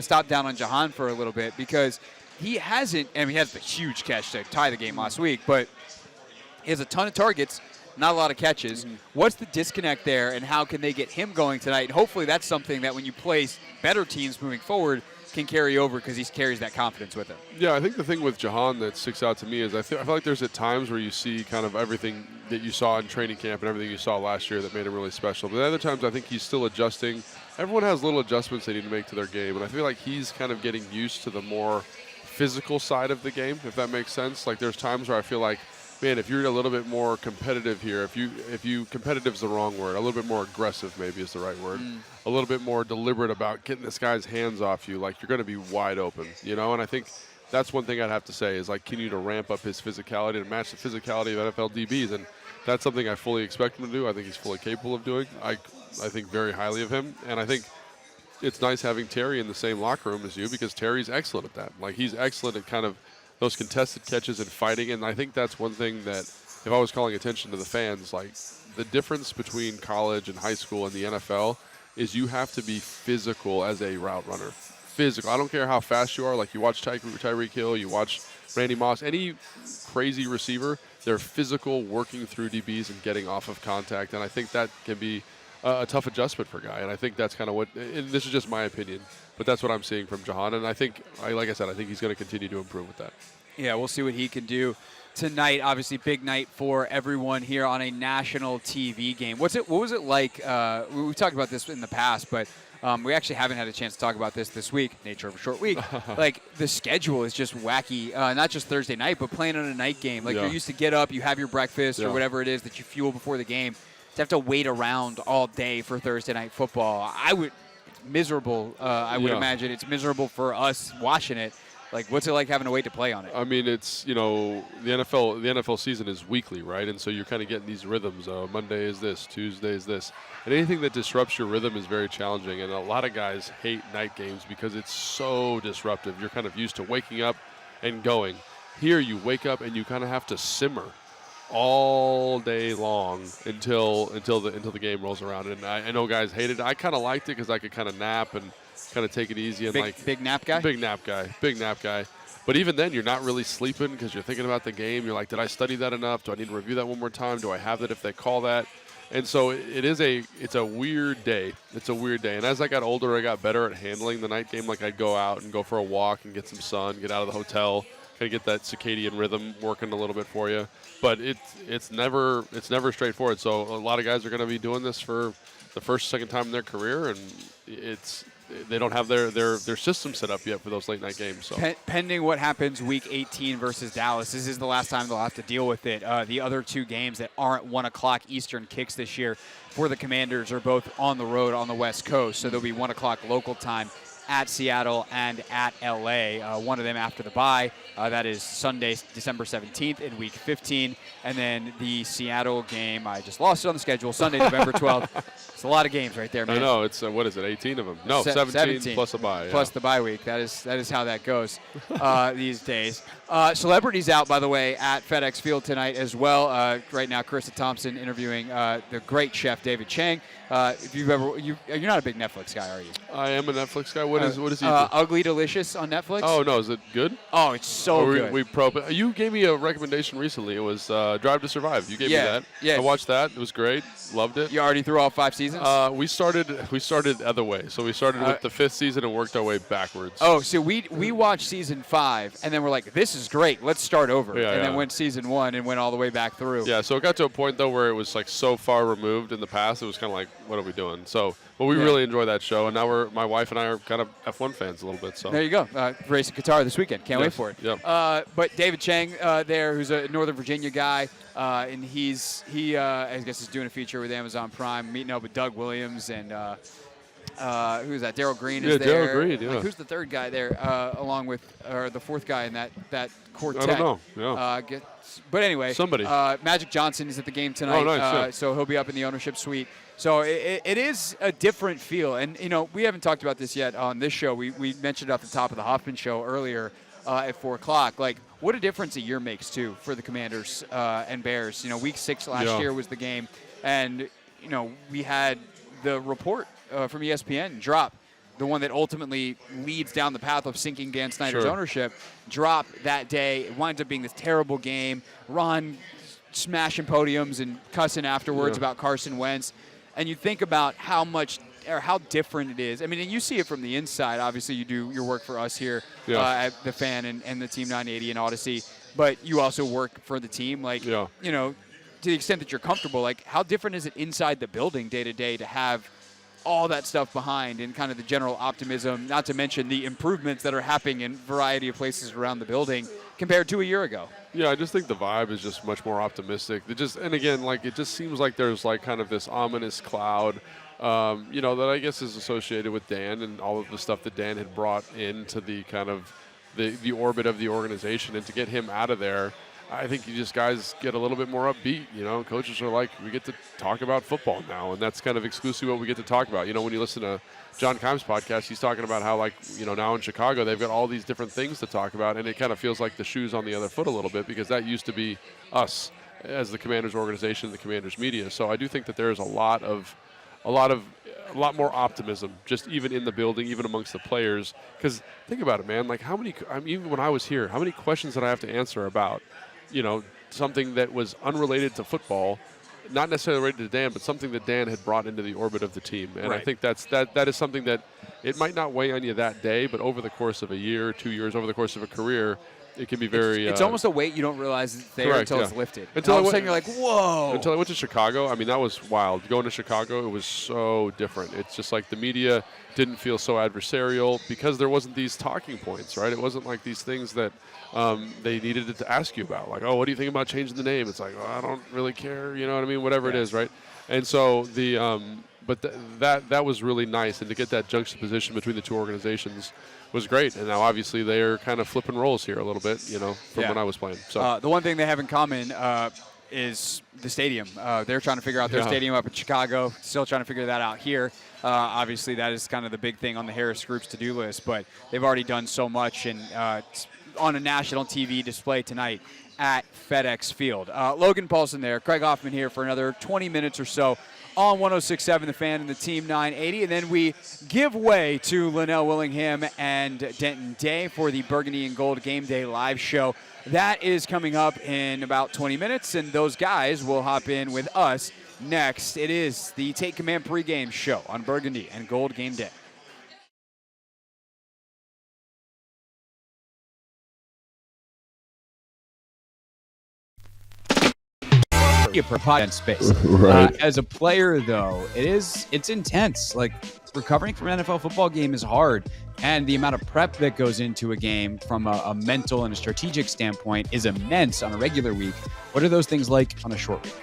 stop down on Jahan for a little bit because he hasn't, he has the huge catch to tie the game last week, but he has a ton of targets, not a lot of catches. Mm-hmm. What's the disconnect there, and how can they get him going tonight? And hopefully that's something that when you play better teams moving forward, can carry over because he carries that confidence with him. Yeah, I think the thing with Jahan that sticks out to me is I feel like there's at times where you see kind of everything that you saw in training camp and everything you saw last year that made him really special. But at other times I think he's still adjusting. Everyone has little adjustments they need to make to their game, and I feel like he's kind of getting used to the more physical side of the game, if that makes sense. There's times where I feel like man, if you're a little bit more competitive here, if you competitive's the wrong word, a little bit more aggressive maybe is the right word, a little bit more deliberate about getting this guy's hands off you, like you're going to be wide open, And I think that's one thing I'd have to say is like continue to ramp up his physicality to match the physicality of NFL DBs, and that's something I fully expect him to do. I think he's fully capable of doing. I think very highly of him, and I think it's nice having Terry in the same locker room as you because Terry's excellent at that. Like he's excellent at kind of those contested catches and fighting, and I think that's one thing that if I was calling attention to the fans, like the difference between college and high school and the NFL is you have to be physical as a route runner. Physical. I don't care how fast you are. Like you watch Tyreek Hill, you watch Randy Moss, any crazy receiver, they're physical, working through DBs and getting off of contact, and I think that can be a tough adjustment for a guy, and I think that's kind of what, and this is just my opinion, but that's what I'm seeing from Jahan, and I think, like I said, I think he's going to continue to improve with that. Yeah, we'll see what he can do tonight. Obviously, big night for everyone here on a national TV game. What was it like? We've talked about this in the past, but we actually haven't had a chance to talk about this week. Nature of a short week. Like the schedule is just wacky. Not just Thursday night, but playing on a night game. Like you're used to get up, you have your breakfast or whatever it is that you fuel before the game. To have to wait around all day for Thursday night football, it's miserable. I would imagine it's miserable for us watching it. Like, what's it like having to wait to play on it? I mean, it's the NFL season is weekly, right? And so you're kind of getting these rhythms. Monday is this, Tuesday is this, and anything that disrupts your rhythm is very challenging. And a lot of guys hate night games because it's so disruptive. You're kind of used to waking up and going. Here, you wake up and you kind of have to simmer all day long until the game rolls around. And I know guys hate it. I kind of liked it because I could kind of nap and kind of take it easy and big nap guy. Big nap guy. But even then, you're not really sleeping because you're thinking about the game. You're like, did I study that enough? Do I need to review that one more time? Do I have that if they call that? And so it's a weird day. It's a weird day. And as I got older, I got better at handling the night game. Like I'd go out and go for a walk and get some sun, get out of the hotel, kind of get that circadian rhythm working a little bit for you. But it's never straightforward. So a lot of guys are going to be doing this for the first, second time in their career, and they don't have their system set up yet for those late night games. So pending what happens week 18 versus Dallas, this is the last time they'll have to deal with it. The other two games that aren't 1 o'clock Eastern kicks this year for the Commanders are both on the road on the West Coast, so they'll be 1 o'clock local time at Seattle and at LA. One of them after the bye. That is Sunday, December 17th in week 15. And then the Seattle game, I just lost it on the schedule, Sunday, November 12th. It's a lot of games right there, man. I know. It's, what is it, 18 of them? No, 17 plus a bye. Plus the bye week. That is how that goes these days. Celebrities out, by the way, at FedEx Field tonight as well. Right now, Carissa Thompson interviewing the great chef David Chang. If you're not a big Netflix guy, are you? I am a Netflix guy. What is he? Ugly Delicious on Netflix. Oh no, is it good? Oh, it's so good. You gave me a recommendation recently. It was Drive to Survive. You gave me that. Yeah. I watched that. It was great. Loved it. You already threw all 5 seasons? We started other way. So we started with the 5th season and worked our way backwards. Oh, so we watched season 5 and then we're like, this is great. Let's start over. Then went season 1 and went all the way back through. Yeah. So it got to a point though where it was like so far removed in the past. It was kind of like, what are we doing? So, but we really enjoy that show, and now my wife and I are kind of F1 fans a little bit. So there you go. Racing Qatar this weekend. Can't wait for it. Yep. But David Chang there, who's a Northern Virginia guy, and he I guess is doing a feeture with Amazon Prime, meeting up with Doug Williams and who's that? Darryl Green is there. Darryl Green. Yeah. Like, who's the third guy there, along with the fourth guy in that quartet? I don't know. Yeah. But anyway, somebody. Magic Johnson is at the game tonight. Oh, nice. So he'll be up in the ownership suite. So it is a different feel. And, we haven't talked about this yet on this show. We mentioned it at the top of the Hoffman show earlier at 4 o'clock. Like, what a difference a year makes, too, for the Commanders and Bears. Week 6 last year was the game. And, we had the report from ESPN drop, the one that ultimately leads down the path of sinking Dan Snyder's ownership, drop that day. It winds up being this terrible game. Ron smashing podiums and cussing afterwards about Carson Wentz. And you think about how different it is. I mean, and you see it from the inside. Obviously, you do your work for us here at The Fan and the Team 980 and Odyssey. But you also work for the team. Like, to the extent that you're comfortable, like, how different is it inside the building day to day to have all that stuff behind and kind of the general optimism, not to mention the improvements that are happening in a variety of places around the building, compared to a year ago. Yeah, I just think the vibe is just much more optimistic. It just seems like there's like kind of this ominous cloud, that I guess is associated with Dan and all of the stuff that Dan had brought into the kind of the orbit of the organization, and to get him out of there, I think you just guys get a little bit more upbeat. Coaches are like, we get to talk about football now, and that's kind of exclusively what we get to talk about. When you listen to John Keim's podcast, he's talking about how, now in Chicago, they've got all these different things to talk about, and it kind of feels like the shoe's on the other foot a little bit, because that used to be us as the Commanders organization, the Commanders media. So I do think that there's a lot more optimism, just even in the building, even amongst the players. Because think about it, man. Like, even when I was here, how many questions did I have to answer about, something that was unrelated to football, not necessarily related to Dan, but something that Dan had brought into the orbit of the team. And right. I think that is something that it might not weigh on you that day, but over the course of a year, 2 years, over the course of a career, it can be very... It's almost a weight you don't realize is there correct, until yeah. it's lifted. Until all of a sudden you're like, whoa! Until I went to Chicago, that was wild. Going to Chicago, it was so different. It's just like the media didn't feel so adversarial because there wasn't these talking points, right? It wasn't like these things that they needed to ask you about. Like, oh, what do you think about changing the name? It's like, oh, I don't really care, you know what I mean? Whatever it is, right? And so that was really nice, and to get that juxtaposition between the two organizations was great. And now obviously they're kind of flipping roles here a little bit, from when I was playing. So the one thing they have in common is the stadium. They're trying to figure out their stadium up in Chicago, still trying to figure that out here. Obviously that is kind of the big thing on the Harris Group's to-do list, but they've already done so much, and it's on a national TV display tonight at FedEx Field. Logan Paulsen there, Craig Hoffman here for another 20 minutes or so on 106.7 The Fan and the Team 980. And then we give way to Linnell Willingham and Denton Day for the Burgundy and Gold Game Day live show. That is coming up in about 20 minutes, and those guys will hop in with us next. It is the Take Command pregame show on Burgundy and Gold Game Day. Per pot space. Right. As a player, though, it's intense. Like, recovering from an NFL football game is hard, and the amount of prep that goes into a game from a mental and a strategic standpoint is immense on a regular week. What are those things like on a short week?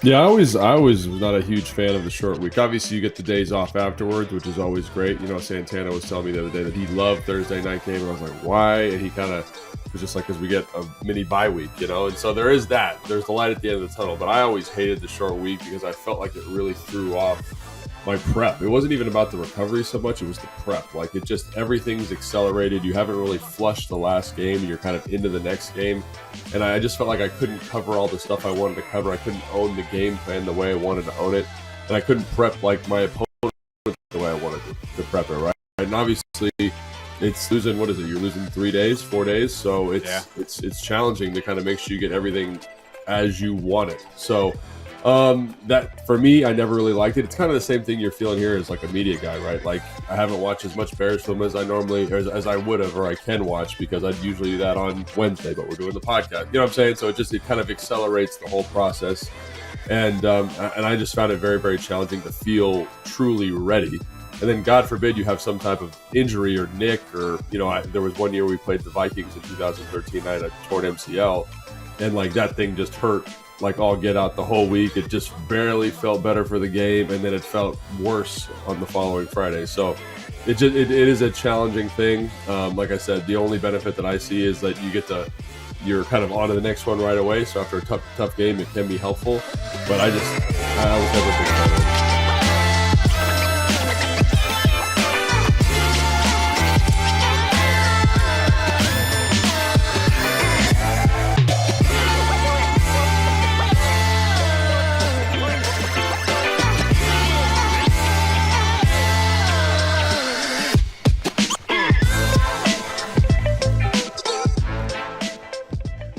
Yeah, I always was not a huge fan of the short week. Obviously, you get the days off afterwards, which is always great. Santana was telling me the other day that he loved Thursday night game, and I was like, why? And he kind of was just like, because we get a mini bye week, and so there is that. There's the light at the end of the tunnel, but I always hated the short week because I felt like it really threw off my prep. It wasn't even about the recovery so much, it was the prep. Like, it just, everything's accelerated. You haven't really flushed the last game, and you're kind of into the next game. And I just felt like I couldn't cover all the stuff I wanted to cover. I couldn't own the game plan the way I wanted to own it. And I couldn't prep like my opponent the way I wanted to prep it, right? And obviously, it's losing, what is it? You're losing 4 days. So it's challenging to kind of make sure you get everything as you want it. So that, for me, I never really liked it. It's kind of the same thing you're feeling here as like a media guy, right? Like, I haven't watched as much Bears film as I normally, or as I would have, or I can watch, because I'd usually do that on Wednesday, but we're doing the podcast. You know what I'm saying? So it kind of accelerates the whole process. And I just found it very, very challenging to feel truly ready. And then, God forbid, you have some type of injury or nick, or, there was one year we played the Vikings in 2013. I had a torn MCL, and like that thing just hurt like all get out the whole week. It just barely felt better for the game, and then it felt worse on the following Friday. So it is a challenging thing. Like I said, the only benefit that I see is that you're kind of on to the next one right away. So after a tough game, it can be helpful. But I was never a big fan of it.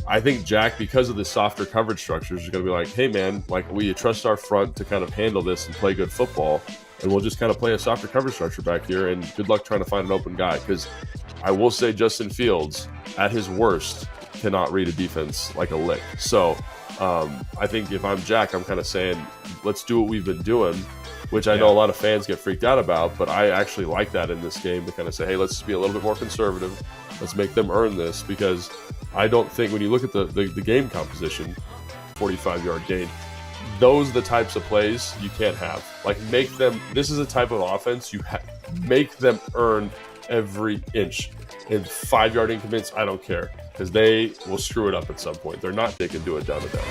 I think Jack, because of the softer coverage structures, is going to be like, hey, man, like, will you trust our front to kind of handle this and play good football? And we'll just kind of play a softer coverage structure back here, and good luck trying to find an open guy. Because I will say Justin Fields, at his worst, cannot read a defense like a lick. So I think if I'm Jack, I'm kind of saying, let's do what we've been doing, which I know a lot of fans get freaked out about, but I actually like that in this game, to kind of say, hey, let's be a little bit more conservative. Let's make them earn this, because I don't think when you look at the game composition, 45-yard gain, those are the types of plays you can't have. Like, make them. This is a type of offense you make them earn every inch. And 5-yard increments, I don't care, because they will screw it up at some point. They're not. They can do it down to down.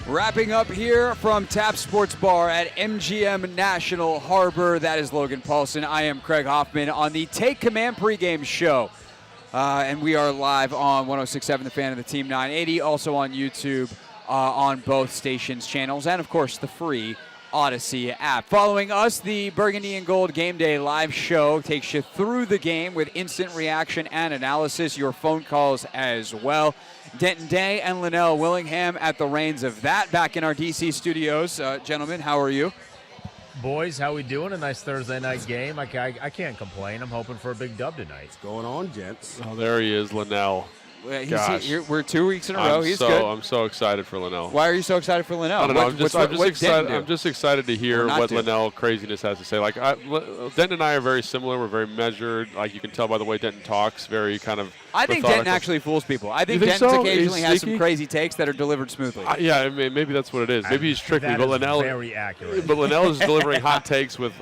Wrapping up here from Tap Sports Bar at MGM National Harbor. That is Logan Paulsen. I am Craig Hoffman on the Take Command pregame show. And we are live on 106.7 The Fan of the Team 980, also on YouTube on both stations' channels, and, of course, the free Odyssey app. Following us, the Burgundy and Gold Game Day live show takes you through the game with instant reaction and analysis, your phone calls as well. Denton Day and Linnell Willingham at the reins of that back in our DC studios. Gentlemen, how are you? Boys, how we doing? A nice Thursday night game. I can't complain. I'm hoping for a big dub tonight. What's going on, gents? Oh, there he is, Linnell. We're 2 weeks in a row. He's good. I'm so excited for Linnell. Why are you so excited for Linnell? I don't know. I'm just excited to hear what Linnell craziness has to say. Like, Denton and I are very similar. We're very measured. Like, you can tell by the way Denton talks. Very kind of. I think Denton actually fools people. I think Denton occasionally has some crazy takes that are delivered smoothly. Yeah, I mean, maybe that's what it is. Maybe he's tricky, but Linnell very accurate. But Linnell is delivering hot takes with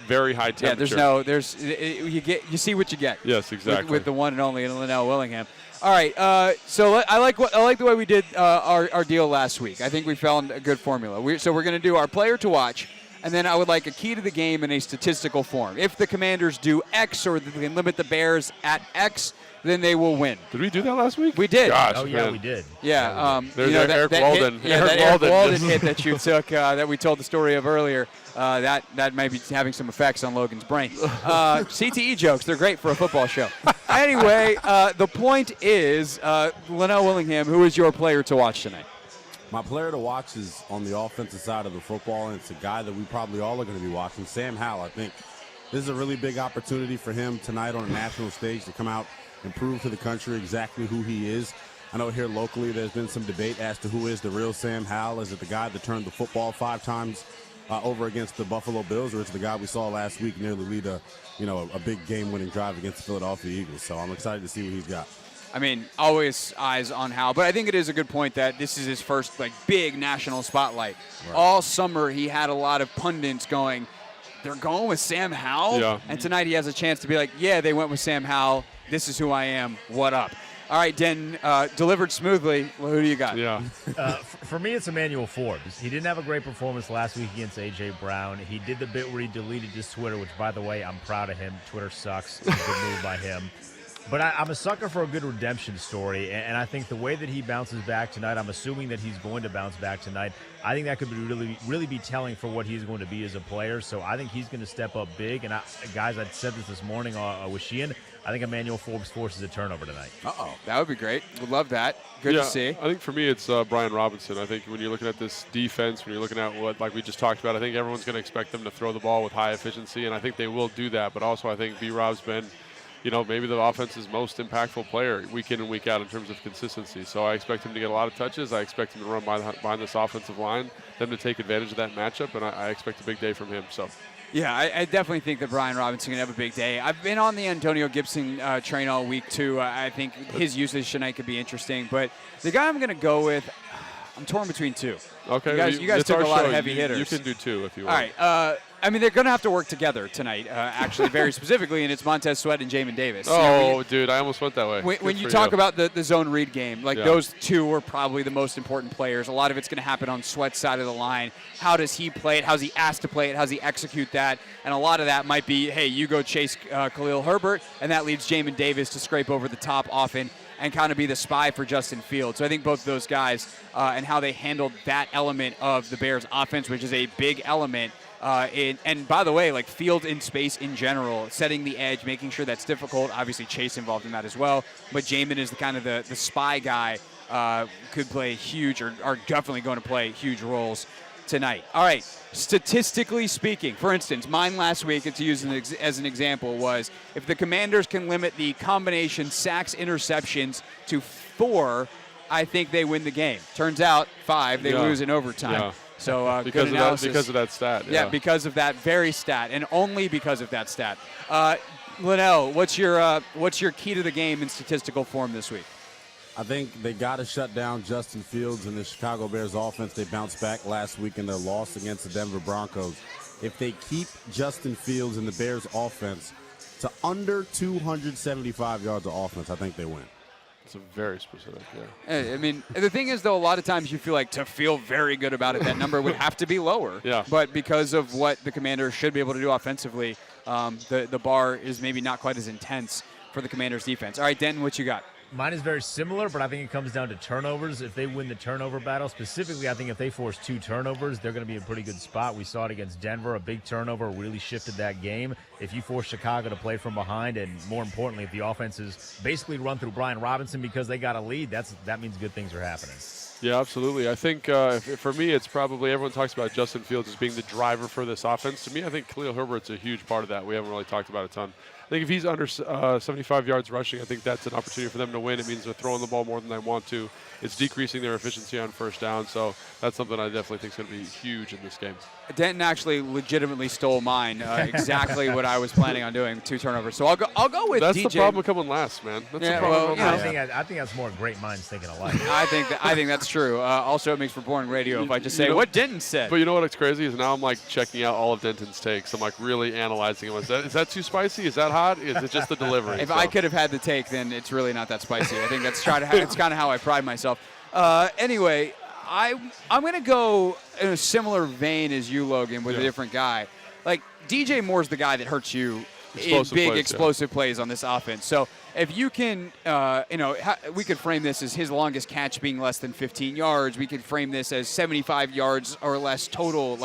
very high temperature. You see what you get. Yes, exactly. With the one and only Linnell Willingham. All right, so I like the way we did our deal last week. I think we found a good formula. So we're going to do our player to watch, and then I would like a key to the game in a statistical form. If the Commanders do X or they can limit the Bears at X, then they will win. Did we do that last week? We did. Gosh, oh, yeah, we did. Yeah. There's Eric Walden. Eric Walden hit that you took that we told the story of earlier. That may be having some effects on Logan's brain. CTE jokes, they're great for a football show. Anyway, the point is, Linnell Willingham, who is your player to watch tonight? My player to watch is on the offensive side of the football, and it's a guy that we probably all are going to be watching, Sam Howell. I think this is a really big opportunity for him tonight on a national stage to come out and prove to the country exactly who he is. I know here locally there's been some debate as to who is the real Sam Howell. Is it the guy that turned the football 5 times over against the Buffalo Bills, or it's the guy we saw last week nearly lead a big game-winning drive against the Philadelphia Eagles? So I'm excited to see what he's got. I mean, always eyes on Howell, but I think it is a good point that this is his first big national spotlight. Right. All summer he had a lot of pundits going, they're going with Sam Howell? Yeah. And tonight he has a chance to be like, yeah, they went with Sam Howell. This is who I am. What up? All right, Denton, delivered smoothly. Well, who do you got? Yeah. For me, it's Emmanuel Forbes. He didn't have a great performance last week against A.J. Brown. He did the bit where he deleted his Twitter, which, by the way, I'm proud of him. Twitter sucks. It's a good move by him. But I'm a sucker for a good redemption story, and I think the way that he bounces back tonight, I'm assuming that he's going to bounce back tonight. I think that could be really be telling for what he's going to be as a player. So I think he's going to step up big. And guys, I said this morning with Sheehan. I think Emmanuel Forbes forces a turnover tonight. That would be great. Would love that. Good to see. I think for me it's Brian Robinson. I think when you're looking at this defense, when you're looking at what, like we just talked about, I think everyone's going to expect them to throw the ball with high efficiency, and I think they will do that. But also I think B-Rob's been, maybe the offense's most impactful player week in and week out in terms of consistency. So I expect him to get a lot of touches. I expect him to run behind this offensive line, them to take advantage of that matchup, and I expect a big day from him. So. Yeah, I definitely think that Brian Robinson can have a big day. I've been on the Antonio Gibson train all week, too. I think his usage tonight could be interesting. But the guy I'm going to go with, I'm torn between two. Okay. You guys took a lot of heavy hitters. You can do two if you want. All right. I mean, they're going to have to work together tonight, actually, very specifically, and it's Montez Sweat and Jamin Davis. Dude, I almost went that way. When you talk about the zone read game, those two are probably the most important players. A lot of it's going to happen on Sweat's side of the line. How does he play it? How's he asked to play it? How's he execute that? And a lot of that might be, hey, you go chase Khalil Herbert, and that leaves Jamin Davis to scrape over the top often and kind of be the spy for Justin Fields. So I think both of those guys and how they handled that element of the Bears' offense, which is a big element. And by the way, field in space in general, setting the edge, making sure that's difficult. Obviously, Chase involved in that as well. But Jamin is the kind of the spy guy, could play huge or are definitely going to play huge roles tonight. All right, statistically speaking, for instance, mine last week, to use as an example, was if the Commanders can limit the combination sacks interceptions to 4, I think they win the game. Turns out 5, they lose in overtime. Yeah. So because of that stat. Yeah, because of that very stat, and only because of that stat. Linnell, what's your key to the game in statistical form this week? I think they got to shut down Justin Fields and the Chicago Bears offense. They bounced back last week in their loss against the Denver Broncos. If they keep Justin Fields and the Bears offense to under 275 yards of offense, I think they win. It's very specific, yeah. I mean, the thing is, though, a lot of times you feel like to feel very good about it, that number would have to be lower. Yeah. But because of what the Commanders should be able to do offensively, the bar is maybe not quite as intense for the Commanders' defense. All right, Denton, what you got? Mine is very similar, but I think it comes down to turnovers. If they win the turnover battle, specifically, I think if they force 2 turnovers, they're going to be in a pretty good spot. We saw it against Denver. A big turnover really shifted that game. If you force Chicago to play from behind, and more importantly, if the offense is basically run through Brian Robinson because they got a lead, that means good things are happening. Yeah, absolutely. I think for me, it's probably everyone talks about Justin Fields as being the driver for this offense. To me, I think Khalil Herbert's a huge part of that. We haven't really talked about it a ton. I think if he's under 75 yards rushing, I think that's an opportunity for them to win. It means they're throwing the ball more than they want to. It's decreasing their efficiency on first down, so that's something I definitely think is going to be huge in this game. Denton actually legitimately stole mine. Exactly what I was planning on doing, 2 turnovers. So I'll go with that's DJ. That's the problem with coming last, man. That's the problem. I think that's more great minds thinking alike. I think that's true. Also, it makes for boring radio if I just say what Denton said. But you know what's crazy is now I'm checking out all of Denton's takes. I'm really analyzing them. Is that too spicy? Is that hot? Is it just the delivery? If I could have had the take, then it's really not that spicy. I think it's kind of how I pride myself. Anyway, I'm going to go in a similar vein as you, Logan, with a different guy. DJ Moore's the guy that hurts you in big explosive plays on this offense. So if you can, we could frame this as his longest catch being less than 15 yards. We could frame this as 75 yards or less total.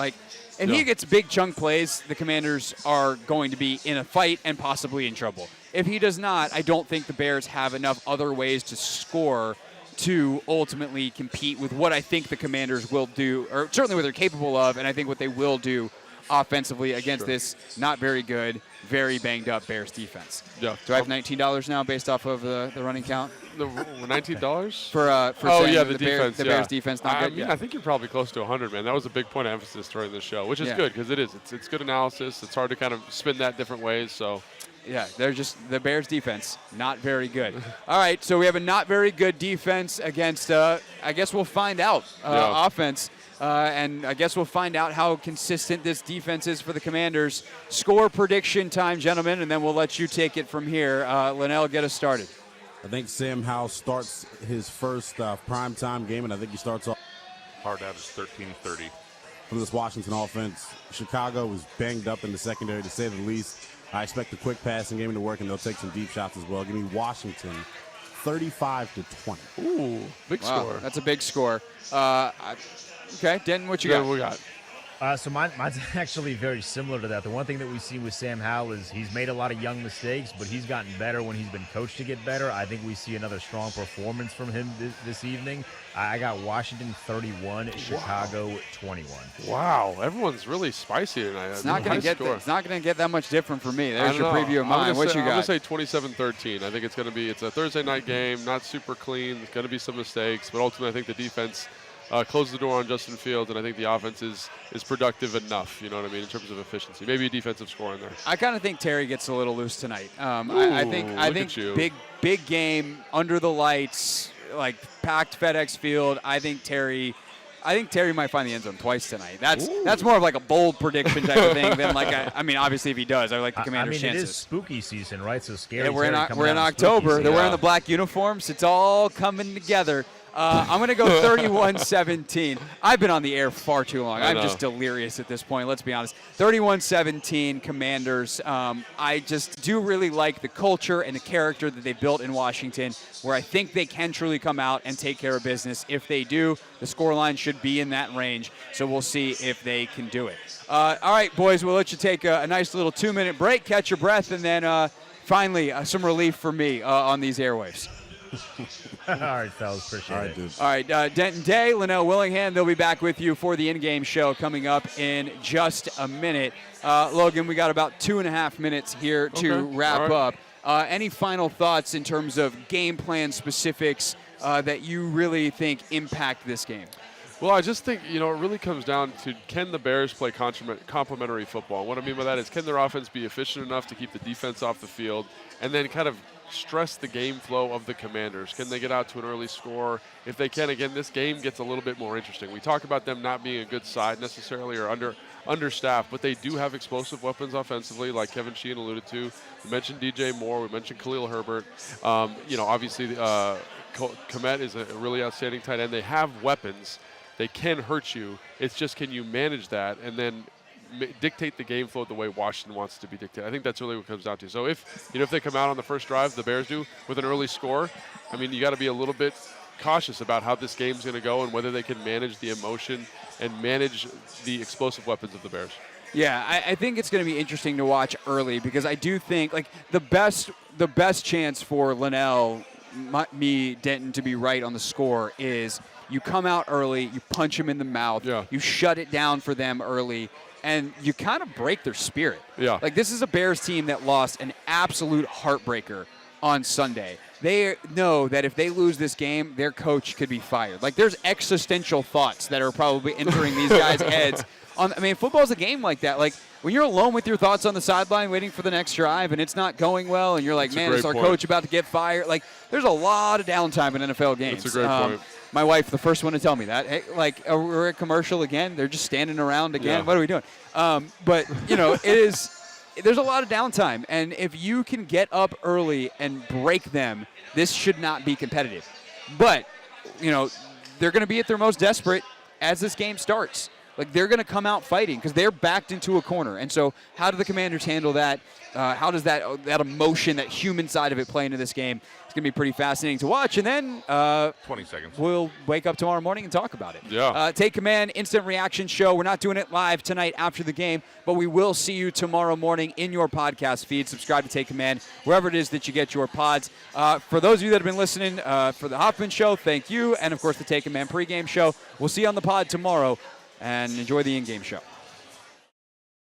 He gets big chunk plays, the Commanders are going to be in a fight and possibly in trouble. If he does not, I don't think the Bears have enough other ways to score to ultimately compete with what I think the Commanders will do, or certainly what they're capable of, and I think what they will do offensively against this not very good, very banged up Bears defense. Yeah. Do I have $19 now based off of the running count? $19 for the defense. The Bears defense not good. I mean, I think you're probably close to 100, man. That was a big point of emphasis during the show, which is good because it is. It's good analysis. It's hard to kind of spin that different ways. So. Yeah, they're just the Bears defense, not very good. All right, so we have a not very good defense against, I guess we'll find out, offense. And I guess we'll find out how consistent this defense is for the Commanders. Score prediction time, gentlemen, and then we'll let you take it from here. Linnell, get us started. I think Sam Howell starts his first primetime game, and I think he starts off. Hard out is 13-30. From this Washington offense, Chicago was banged up in the secondary, to say the least. I expect a quick passing game to work, and they'll take some deep shots as well. Give me Washington 35-20. Ooh, big score. That's a big score. Okay, Denton, what you got? What we got? So mine's actually very similar to that. The one thing that we see with Sam Howell is he's made a lot of young mistakes, but he's gotten better when he's been coached to get better. I think we see another strong performance from him this evening. I got Washington 31, Chicago 21. Wow, everyone's really spicy tonight. It's not going to get that much different for me. There's your preview of mine. What you got? I'm going to say 27-13. I think it's a Thursday night game, not super clean. There's going to be some mistakes, but ultimately I think the defense close the door on Justin Fields, and I think the offense is productive enough, you know what I mean, in terms of efficiency. Maybe a defensive score in there. I kind of think Terry gets a little loose tonight. I think big game, under the lights, packed FedEx Field. I think Terry I think Terry might find the end zone twice tonight. That's more of like a bold prediction type of thing than like I mean, obviously if he does, I like the Commanders' chances. It is spooky season, right? So scary. Yeah, we're in October. They're wearing the black uniforms. It's all coming together. I'm going to go 31-17. I've been on the air far too long. I'm just delirious at this point, let's be honest. 31-17 Commanders. I just do really like the culture and the character that they built in Washington, where I think they can truly come out and take care of business. If they do, the scoreline should be in that range, so we'll see if they can do it. All right, boys, we'll let you take a nice little 2-minute break, catch your breath, and then finally some relief for me on these airwaves. All right, fellas, appreciate it. Dude. All right, Denton Day, Linnell Willingham, they'll be back with you for the in-game show coming up in just a minute. Logan, we got about 2.5 minutes here to wrap up. Any final thoughts in terms of game plan specifics that you really think impact this game? Well, I just think, it really comes down to, can the Bears play complementary football? And what I mean by that is, can their offense be efficient enough to keep the defense off the field and then kind of stress the game flow of the Commanders? Can they get out to an early score? If they can, again, this game gets a little bit more interesting. We talk about them not being a good side necessarily or understaffed, but they do have explosive weapons offensively, like Kevin Sheehan alluded to. We mentioned DJ Moore. We mentioned Khalil Herbert. Obviously, Kmet is a really outstanding tight end. They have weapons. They can hurt you. It's just, can you manage that and then dictate the game flow the way Washington wants to be dictated? I think that's really what it comes down to. So if they come out on the first drive, the Bears do, with an early score, I mean, you got to be a little bit cautious about how this game's going to go and whether they can manage the emotion and manage the explosive weapons of the Bears. Yeah, I think it's going to be interesting to watch early because I do think like the best chance for Linnell, Denton, to be right on the score is you come out early, you punch them in the mouth, you shut it down for them early, and you kind of break their spirit. Yeah. Like, this is a Bears team that lost an absolute heartbreaker on Sunday. They know that if they lose this game, their coach could be fired. Like, there's existential thoughts that are probably entering these guys' heads. Football's a game like that. Like, when you're alone with your thoughts on the sideline waiting for the next drive and it's not going well and you're like, man, is our coach about to get fired? Like, there's a lot of downtime in NFL games. That's a great point. My wife, the first one to tell me that. Hey, like, we're at commercial again. They're just standing around again. Yeah. What are we doing? But, there's a lot of downtime. And if you can get up early and break them, this should not be competitive. But, they're going to be at their most desperate as this game starts. Like, they're going to come out fighting because they're backed into a corner. And so how do the Commanders handle that? How does that emotion, that human side of it play into this game? It's going to be pretty fascinating to watch. And then 20 seconds. We'll wake up tomorrow morning and talk about it. Yeah. Take Command, instant reaction show. We're not doing it live tonight after the game, but we will see you tomorrow morning in your podcast feed. Subscribe to Take Command, wherever it is that you get your pods. For those of you that have been listening for the Hoffman show, thank you. And, of course, the Take Command pregame show. We'll see you on the pod tomorrow. And enjoy the in-game show.